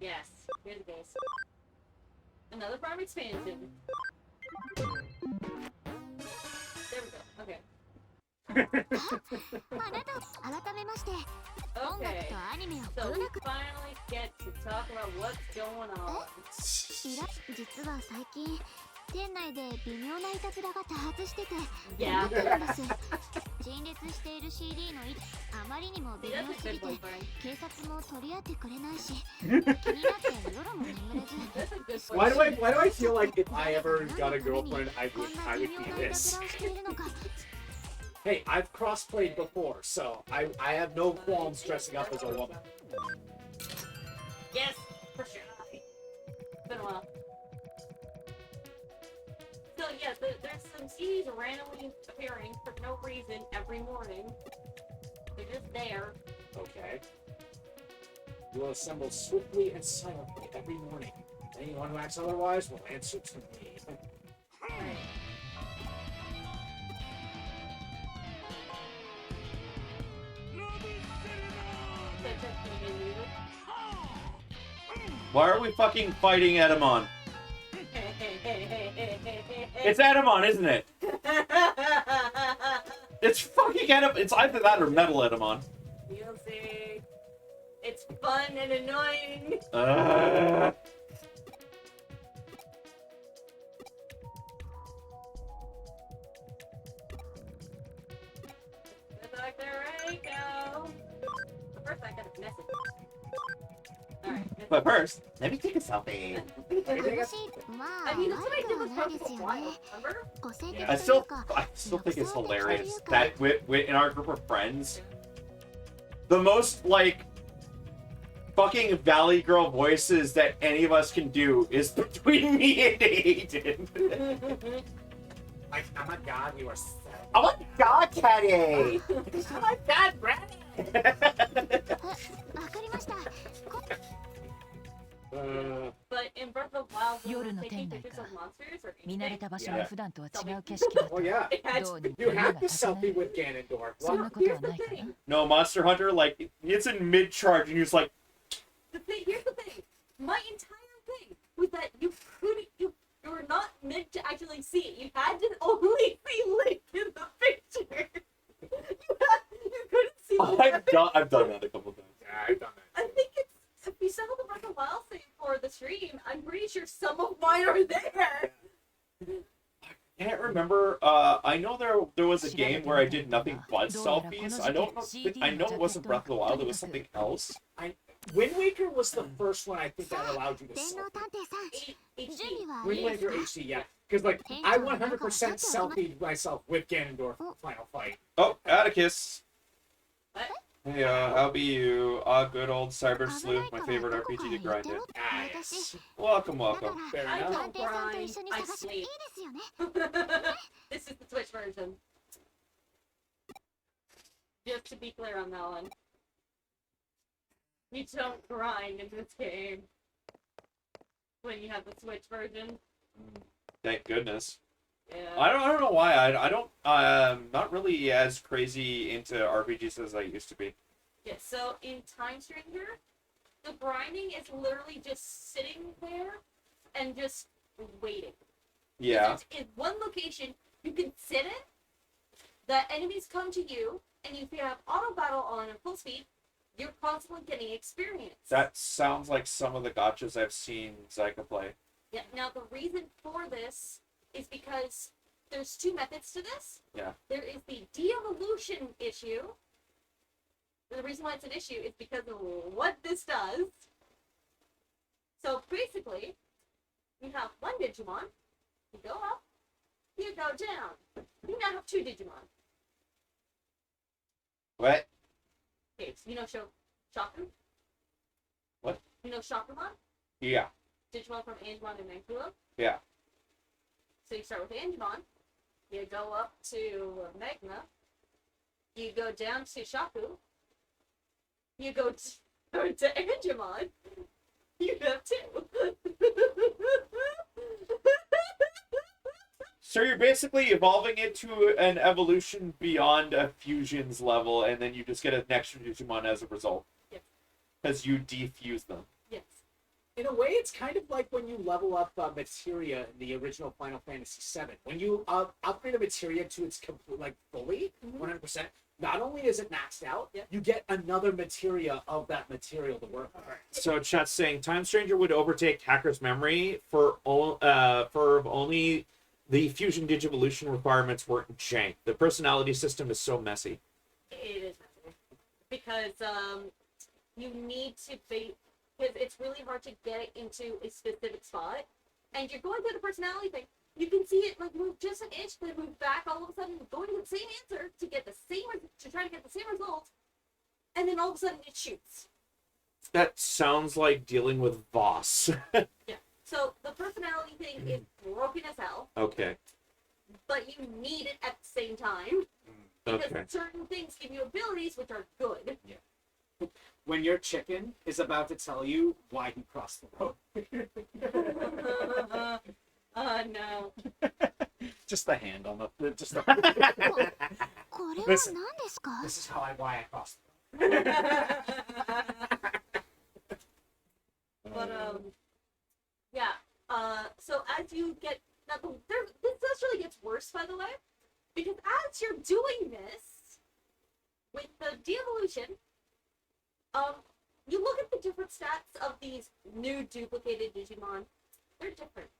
yes, here's the case. Another farm expansion. There we go, okay. あなた改めまして音楽 Okay, とアニメを so こ we よなく finally get to talk about what's going on. 実は最近店内で微妙ないたずらが多発してて Yeah. 困ってるんです陳列している CD の位置あまりにも微 See, 妙 that's す a ぎ good て boyfriend. 警察も取り合ってくれないし気になって夜も眠れず That's a good Why boyfriend. do I feel like if I ever got a girlfriend, I こ would んな I 微 would 妙 be ないたず this. らをしているのか Hey, I've crossplayed before, so I have no qualms dressing up as a woman. Yes, for sure. It's been a while. So yeah, there's some CDs randomly appearing for no reason every morning. They're just there. Okay. You will assemble swiftly and silently every morning. Anyone who acts otherwise will answer to me. They're just being weird. Why are we fucking fighting Edamon? It's Edamon, isn't it? It's fucking Edamon. It's either that or Metal Edamon. You'll see. It's fun and annoying. Good luck there, right? Go. But first, I got a message. Alright. But first, let me take a selfie. 私まあ I mean, that's what I 悪 did くは with ない Pokemon ですよ Wild, ね remember? 個性的 I とい still, うか I still think it's hilarious that in our group of friends, the most like fucking Valley Girl voices that any of us can do is between me and Aiden. Like, oh my god, you are so... Oh my god, Teddy! Oh my god, Brad! わかりました But in Breath of the Wild, when we 夜 were の taking 店内 pictures か of monsters or 見慣れ anything, た場所が普段とは違う景色だ Oh yeah, it had どう to に you も目が have 立 to たない selfie with Ganondorf. そん Well, なことは here's the ないかな thing. No, Monster Hunter, like, it's in mid-charge and he's like, Here's the thing. My entire thing was that you were not meant to actually see it. You had to only see Link in the picture. You couldn't see I've done that a couple times. yeah, I've done that. I think it's if you saw the Breath of the Wild thing for the stream, I'm pretty sure some of mine are there. Can't remember. I know there was a game where I did nothing but selfies. I know it wasn't Breath of the Wild. It was something else. Wind Waker was the first one I think that allowed you to 電 selfie. 脳探偵さん HD. 準備は Wind いいです Waker か HD, yeah. Because, like, I 100% selfied myself with Ganondorf in the final fight. Oh, Atticus. What? Hey, I'll be you. Good old Cybersleuth, my favorite RPG to grind in. Ah, yes. Welcome, だか welcome. ら Fair 探 enough. 探偵さんと一緒に I 探しいい sleep. ですよね This is the Switch version. Just to be clear on that one. You don't grind in this game. When you have the Switch version. Thank goodness. Yeah. I don't know why. I don't. Not really as crazy into RPGs as I used to be. Yeah, so in Time Stranger, the grinding is literally just sitting there and just waiting. Yeah. In one location, you can sit in, the enemies come to you, and if you have auto battle on at full speed, you're constantly getting experience. That sounds like some of the gotchas I've seen Zyka play. Yeah, now the reason for this is because there's two methods to this. Yeah. There is the de-evolution issue. The reason why it's an issue is because of what this does. So basically, you have one Digimon, you go up, you go down. You now have two Digimon. What? waves. You know Shaku? What? You know Shakumon? Yeah. Digimon from Angemon and Magula? Yeah. So you start with Angemon, you go up to Magna, you go down to Shaku, you go to Angemon, you have 2. So you're basically evolving it to an evolution beyond a fusion's level, and then you just get an extra Digimon as a result. Yes. Because you defuse them. Yes. In a way, it's kind of like when you level up materia in the original Final Fantasy VII. When you upgrade a materia to its complete, like fully, 100%, not only is it maxed out, you get another materia of that material to work with. So chat's saying Time Stranger would overtake Hacker's Memory for only the fusion digivolution requirements weren't jank. The personality system is so messy. It is messy. Because you need to be, because it's really hard to get it into a specific spot. And you're going through the personality thing. You can see it like move just an inch, then move back all of a sudden, going to the same answer to get the same, to try to get the same result. And then all of a sudden it shoots. That sounds like dealing with Voss. Yeah. So the personality thing is broken as hell. Okay. But you need it at the same time. Because Okay. certain things give you abilities which are good. Yeah. When your chicken is about to tell you why he crossed the road. No. Just the hand on the. Just the. これは何 Listen. ですか This is why I crossed the road. But yeah. So as you get now, this actually gets worse, by the way, because as you're doing this with the de-evolution, you look at the different stats of these new duplicated Digimon. They're different.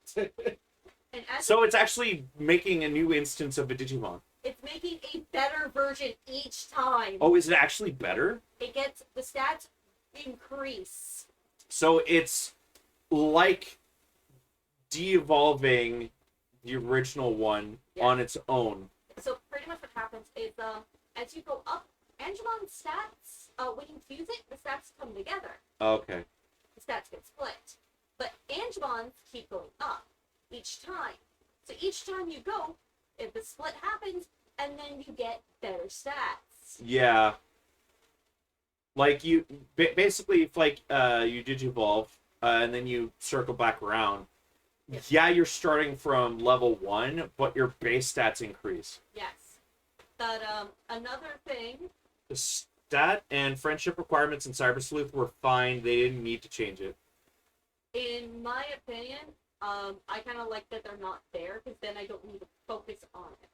And as So it's actually making a new instance of a Digimon. it's making a better version each time. Oh, is it actually better? It gets the stats increase. So it's like de-evolving the original one on its own. So pretty much what happens is as you go up, Angemon's stats, when you fuse it, the stats come together. Okay. The stats get split. But Angemon's keep going up each time. So each time you go, if the split happens, and then you get better stats. Yeah. Like you, basically, if like you digivolve, and then you circle back around. Yes. Yeah, you're starting from level 1, but your base stats increase. Yes. But another thing. The stat and friendship requirements in Cybersleuth were fine. They didn't need to change it. In my opinion, I kind of like that they're not there because then I don't need to focus on it.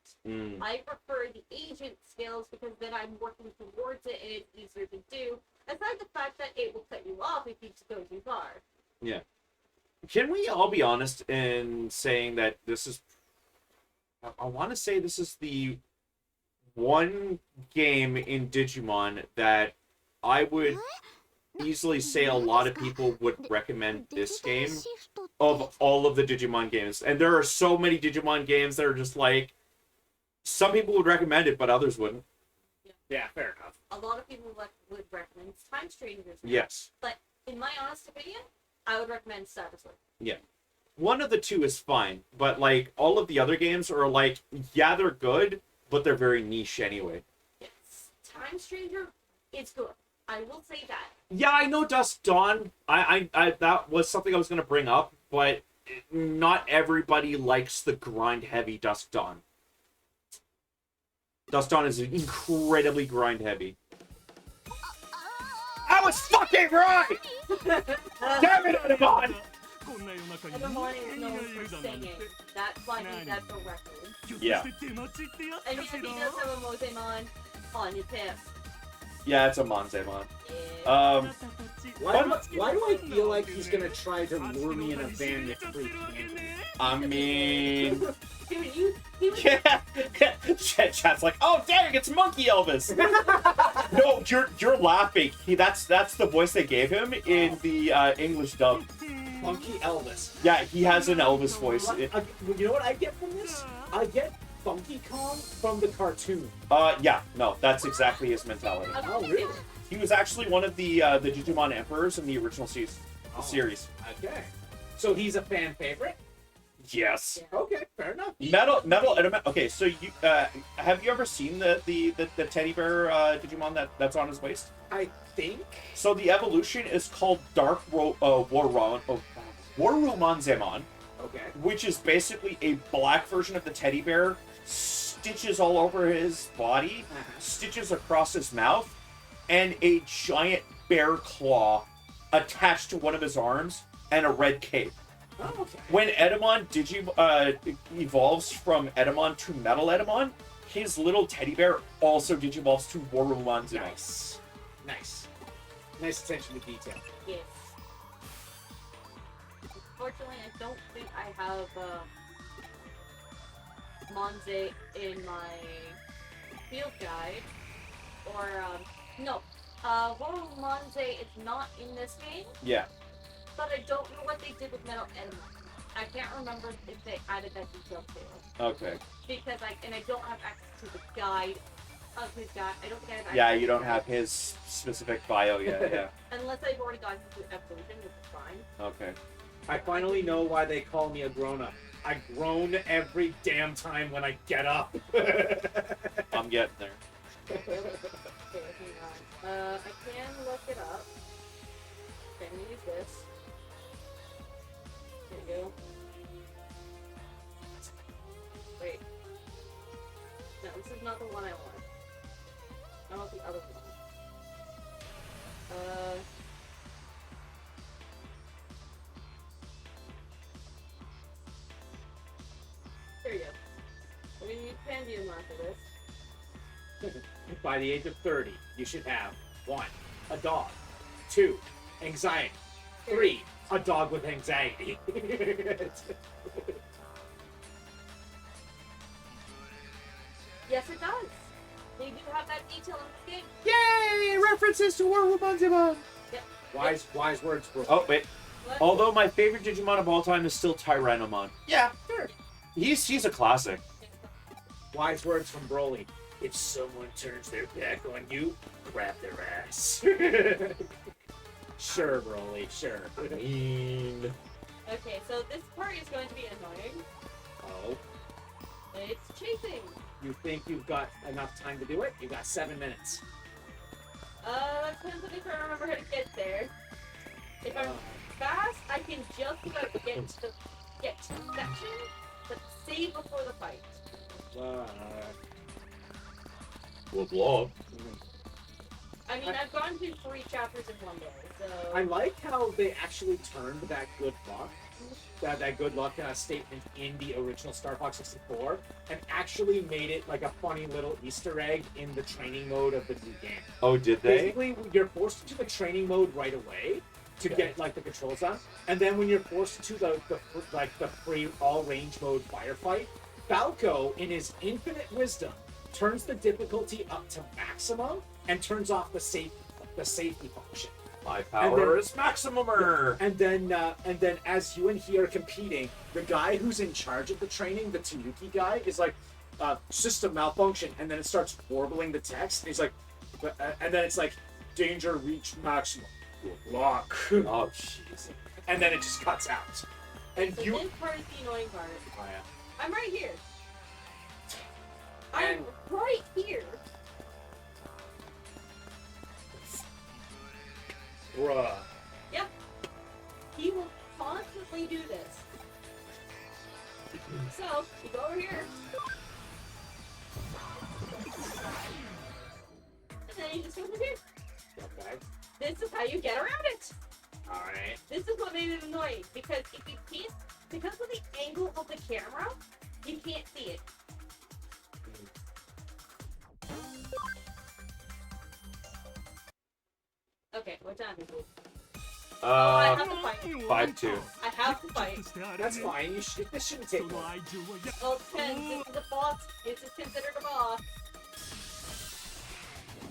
I prefer the agent skills because then I'm working towards it and it's easier to do. Aside the fact that it will cut you off if you go too far. Yeah. Can we all be honest in saying that this is... I want to say this is the one game in Digimon that I would easily say a lot of people would recommend this game of all of the Digimon games. And there are so many Digimon games that are just like, some people would recommend it, but others wouldn't. Yeah, fair enough. A lot of people would recommend Time Strangers. Yes. But in my honest opinion, I would recommend Cybersleuth. Yeah. One of the two is fine, but like all of the other games are like, yeah, they're good, but they're very niche anyway. Yes. Time Stranger is good. I will say that. Yeah, I know Dusk Dawn. I that was something I was going to bring up, but not everybody likes the grind heavy Dusk Dawn. Dusk Dawn is incredibly grind heavy. I was fucking right! Damn it, Anamon! Everyone is known for singing. That's why he's at the record. Yeah. And yes, he does have a Mosemon on his hip. Yeah, it's a Monzemon. Yeah. Why do I feel like he's gonna try to lure me in a van with free candy? I mean... Dude, he was Yeah! Chat's like, oh dang, it's Monkey Elvis! No, you're laughing. That's the voice they gave him in the English dub. Funky Elvis. Yeah, he has an Elvis voice. You know what I get from this? I get Funky Kong from the cartoon. Yeah, no, that's exactly his mentality. I will Oh, say really? this. He was actually one of the Digimon Emperors in the original series. Okay. So he's a fan favorite? Yes. Okay, fair enough. Metal Edamon. Okay, so you have you ever seen the teddy bear Digimon that's on his waist? I think. So the evolution is called Dark Warumanzemon, Okay. which is basically a black version of the teddy bear, stitches all over his body, stitches across his mouth, and a giant bear claw attached to one of his arms, and a red cape. Oh, okay. When Edamon evolves from Edamon to Metal Edamon, his little teddy bear also digivolves to Warumanzemon. Nice. Nice. Nice attention to detail. Yes. Unfortunately, I don't think I have Monze in my field guide. Or, no. Monze is not in this game, Yeah. but I don't know what they did with Metal Edamon. I can't remember if they added that detail to it. Okay. Because I don't have access to the guide of his guide. I don't think I have access Yeah, to you don't the have guide. his specific bio yet, yeah. Unless I've already gotten to evolution, which is fine. Okay. I finally know why they call me a grown-up. I groan every damn time when I get up. I'm getting there. Okay, hang on. I can look it up. Okay, I'm gonna use this. There you go. Wait. No, this is not the one I want. I want the other one. There you go. We're gonna use Pandiumon for this. By the age of 30, you should have 1. A dog. 2. Anxiety. 3. A dog with anxiety. Yes, it does. They do have that detail in this game. Yay! References to Warumanzemon! Yep. Wise words, bro. Oh, wait. What? Although my favorite Digimon of all time is still Tyrannomon. Yeah, sure. He's a classic. Wise words from Broly. If someone turns their back on you, grab their ass. Sure, Broly, sure. Mean. Okay, so this part is going to be annoying. Oh, It's chasing. you think you've got enough time to do it? You've got 7 minutes. Depends on if I remember how to get there. If I'm fast, I can just about get to the section, but save before the fight. Good luck. I mean, I've gone through 3 chapters in one day, so... I like how they actually turned that good luck, that good luck statement in the original Star Fox 64, and actually made it like a funny little Easter egg in the training mode of the new game. Oh, did they? Basically, you're forced into the training mode right away to get like the controls on, and then when you're forced into the free all range mode firefight, Falco, in his infinite wisdom, turns the difficulty up to maximum and turns off the safety function. My power then- is maximumer. And then as you and he are competing, the guy who's in charge of the training, the Tanuki guy, is like, system malfunction, and then it starts warbling the text, and he's like, and then it's like, danger reached maximum. Good luck. Oh, jeez. And then it just cuts out. And So you. this part is the annoying part. Oh, yeah. I'm right here. I'm And- right here. Bruh. Yep. He will constantly do this. So, you go over here. And then you just go over here. Okay. This is how you get around it. Alright. This is what made it annoying. Because if you can't, because of the angle of the camera, you can't see it. Okay, what time is it? I have to fight. 5-2. I have to fight. That's fine. This shouldn't take long. Well, it depends. This is a boss. This is considered a boss.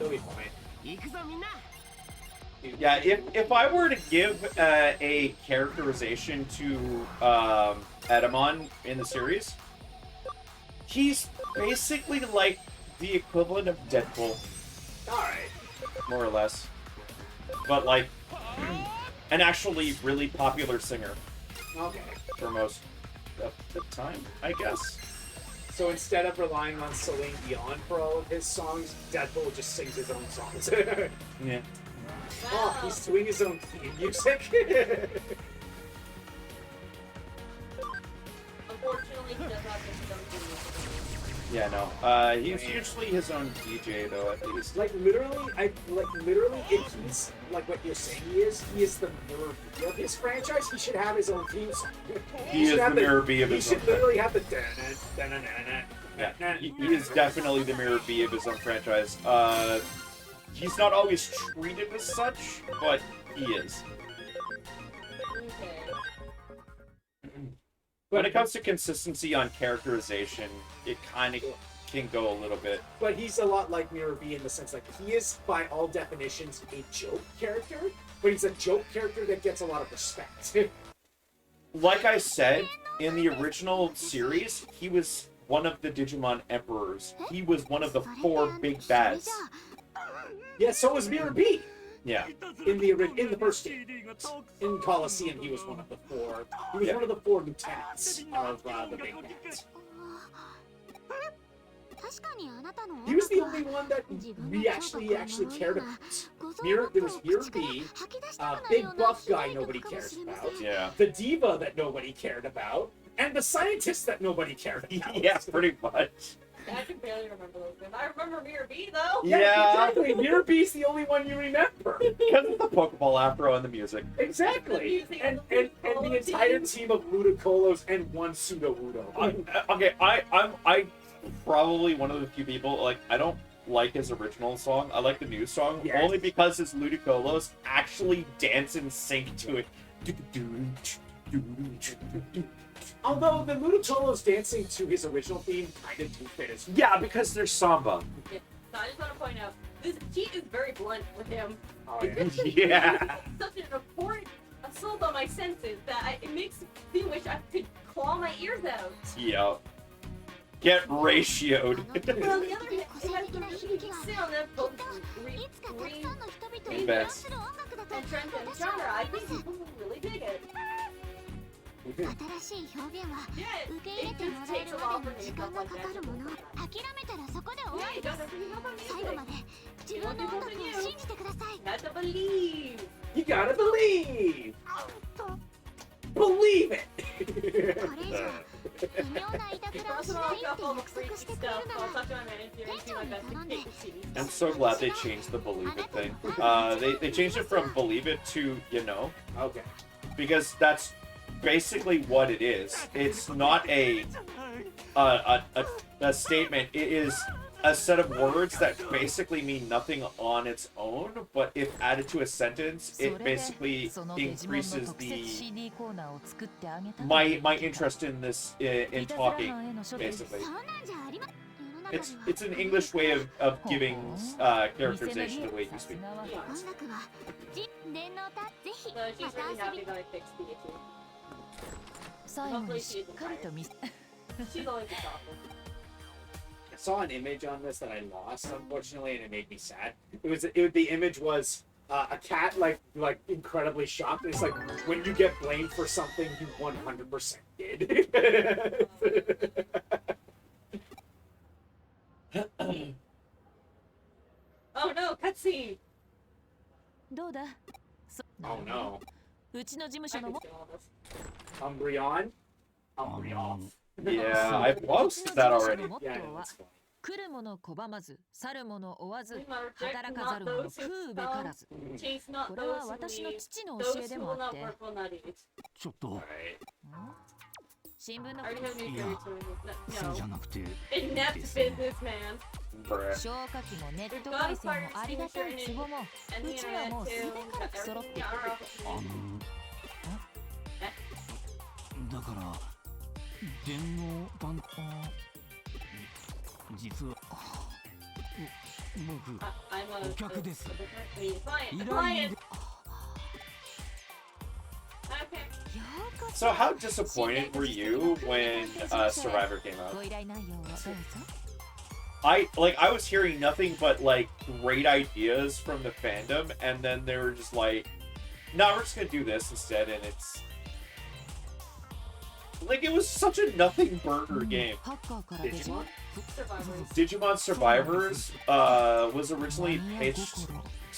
It'll be fine. Yeah, if I were to give a characterization to Edamon in the series, he's basically like the equivalent of Deadpool. Alright. more or less. But like, an actually really popular singer Okay. for most of the time, I guess. So instead of relying on Celine Dion for all of his songs, Deadpool just sings his own songs. Yeah. Oh, he's doing his own theme music. Unfortunately, he does have his own thing. Yeah, no. He's usually his own DJ though, at least. Like literally, if he's like what you're saying he is the mirror B of his franchise. He should have his own theme song. He is the mirror B of his He own should literally have the. Yeah, he is definitely the mirror B of his own franchise. He's not always treated as such, but he is. Okay. When it comes to consistency on characterization, it kind of can go a little bit. But he's a lot like Mirror B in the sense like he is, by all definitions, a joke character. But he's a joke character that gets a lot of respect. Like I said, in the original series, he was one of the Digimon Emperors. He was one of the 4 big bads. Yeah, so was Mirror B. Yeah. In the first game. In Colosseum, he was one of the 4. He was one of the 4 lieutenants of the big bads. He was the only one that we actually cared about. There was Mirror B, big buff guy nobody cares about. Yeah. The diva that nobody cared about, and the scientist that nobody cared about. Yeah, pretty much. I can barely remember those names. I remember Mirror B though. Yeah. Exactly. Mirror B's the only one you remember. Because of the Pokeball afro and the music. Exactly. And the entire team of Ludicolo's and one Pseudo-Wudo. Okay, I'm probably one of the few people, like, I don't like his original song. I like the new song, Yes. only because his Ludicolos actually dance in sync to it. Although the Ludicolo's dancing to his original theme kind of do fit as well. Yeah, because there's samba. Yeah. So I just want to point out, she is very blunt with him. Oh, yeah. Yeah. Such an important assault on my senses that it makes me wish I could claw my ears out. Yeah. Get ratioed. But on the other hand, it has the really good sound that both Best. and trend and genre. I think people will really dig it. Yeah, it just takes a while for me to stuff like that. Yeah, you gotta believe about music. You want to continue. You have to believe. You gotta believe! Believe it! Cross it off all the freaky stuff. I'll talk to my manager and do my best to take the CD. I'm so glad they changed the Believe It thing. They changed it from Believe It to, you know. Okay. Because that's basically what it is. It's not a statement. It is a set of words that basically mean nothing on its own, but if added to a sentence, it basically increases my interest in this in talking. Basically, it's an English way of giving characterization the way you speak. So she's really happy that I fixed the issue. Hopefully she isn't tired. She's always awful. I saw an image on this that I lost, unfortunately, and it made me sad. The image was a cat like incredibly shocked. It's like when you get blamed for something you 100% did. Oh no, cutscene! Oh no. うちの事務所 I の can も do all this. Umbreon? Umbreon. Yeah, I posted that already. Yeah, I know, that's funny. 来るもの拒まず去るもの追わず We must reject 働かざる者 not those 食 who うべからず chase not これは those who 私の leave, 父の教 those えで who も will あっ not て work will not eat. ちょっと Alright. 新聞の I already have new いや theories for そうじゃ no. なくて Inept ですね businessman. Bruh. 消火器もネット回線もありがたい壺も And う the ちには internet もう too. 全てからく揃っている だから電脳版実は僕 I'm a お客です client. 依 Client. 頼で Okay. So how disappointed were you when Survivor came out? ご依頼内容をどうぞ I was hearing nothing but like great ideas from the fandom, and then they were just like, "No, we're just gonna do this instead," and it's like it was such a nothing burger game. ハッカーからデジモン Survivors. Digimon Survivors was originally pitched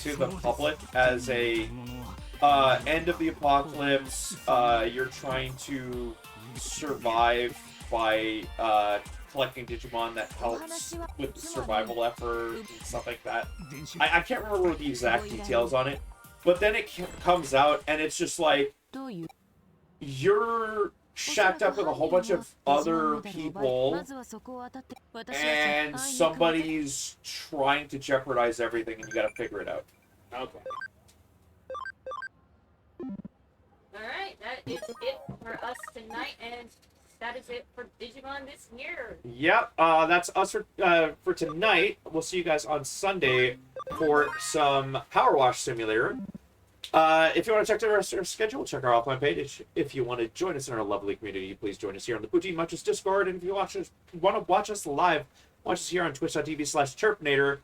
to the public as a end of the apocalypse. You're trying to survive by collecting Digimon that helps with the survival effort and stuff like that. I can't remember the exact details on it, but then it comes out and it's just like どういう you're shacked up with a whole bunch of other people まずはそこを当たって私は and 絶対に変わって somebody's trying to jeopardize everything and you gotta figure it out. Okay. Alright, that is it for us tonight, and that is it for Digimon this year. Yep, that's us for tonight. We'll see you guys on Sunday for some Power Wash Simulator. If you want to check the rest of our schedule, check our offline page. If you want to join us in our lovely community, please join us here on the Poutine Munchers Discord. And if you want to watch us live, watch us here on twitch.tv/Chirpinator.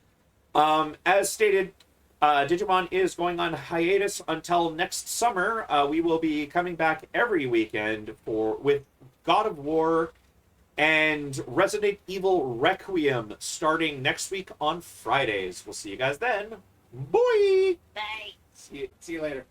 As stated, Digimon is going on hiatus until next summer. We will be coming back every weekend with God of War and Resident Evil Requiem starting next week on Fridays. We'll see you guys then. Bye! Bye. See you later.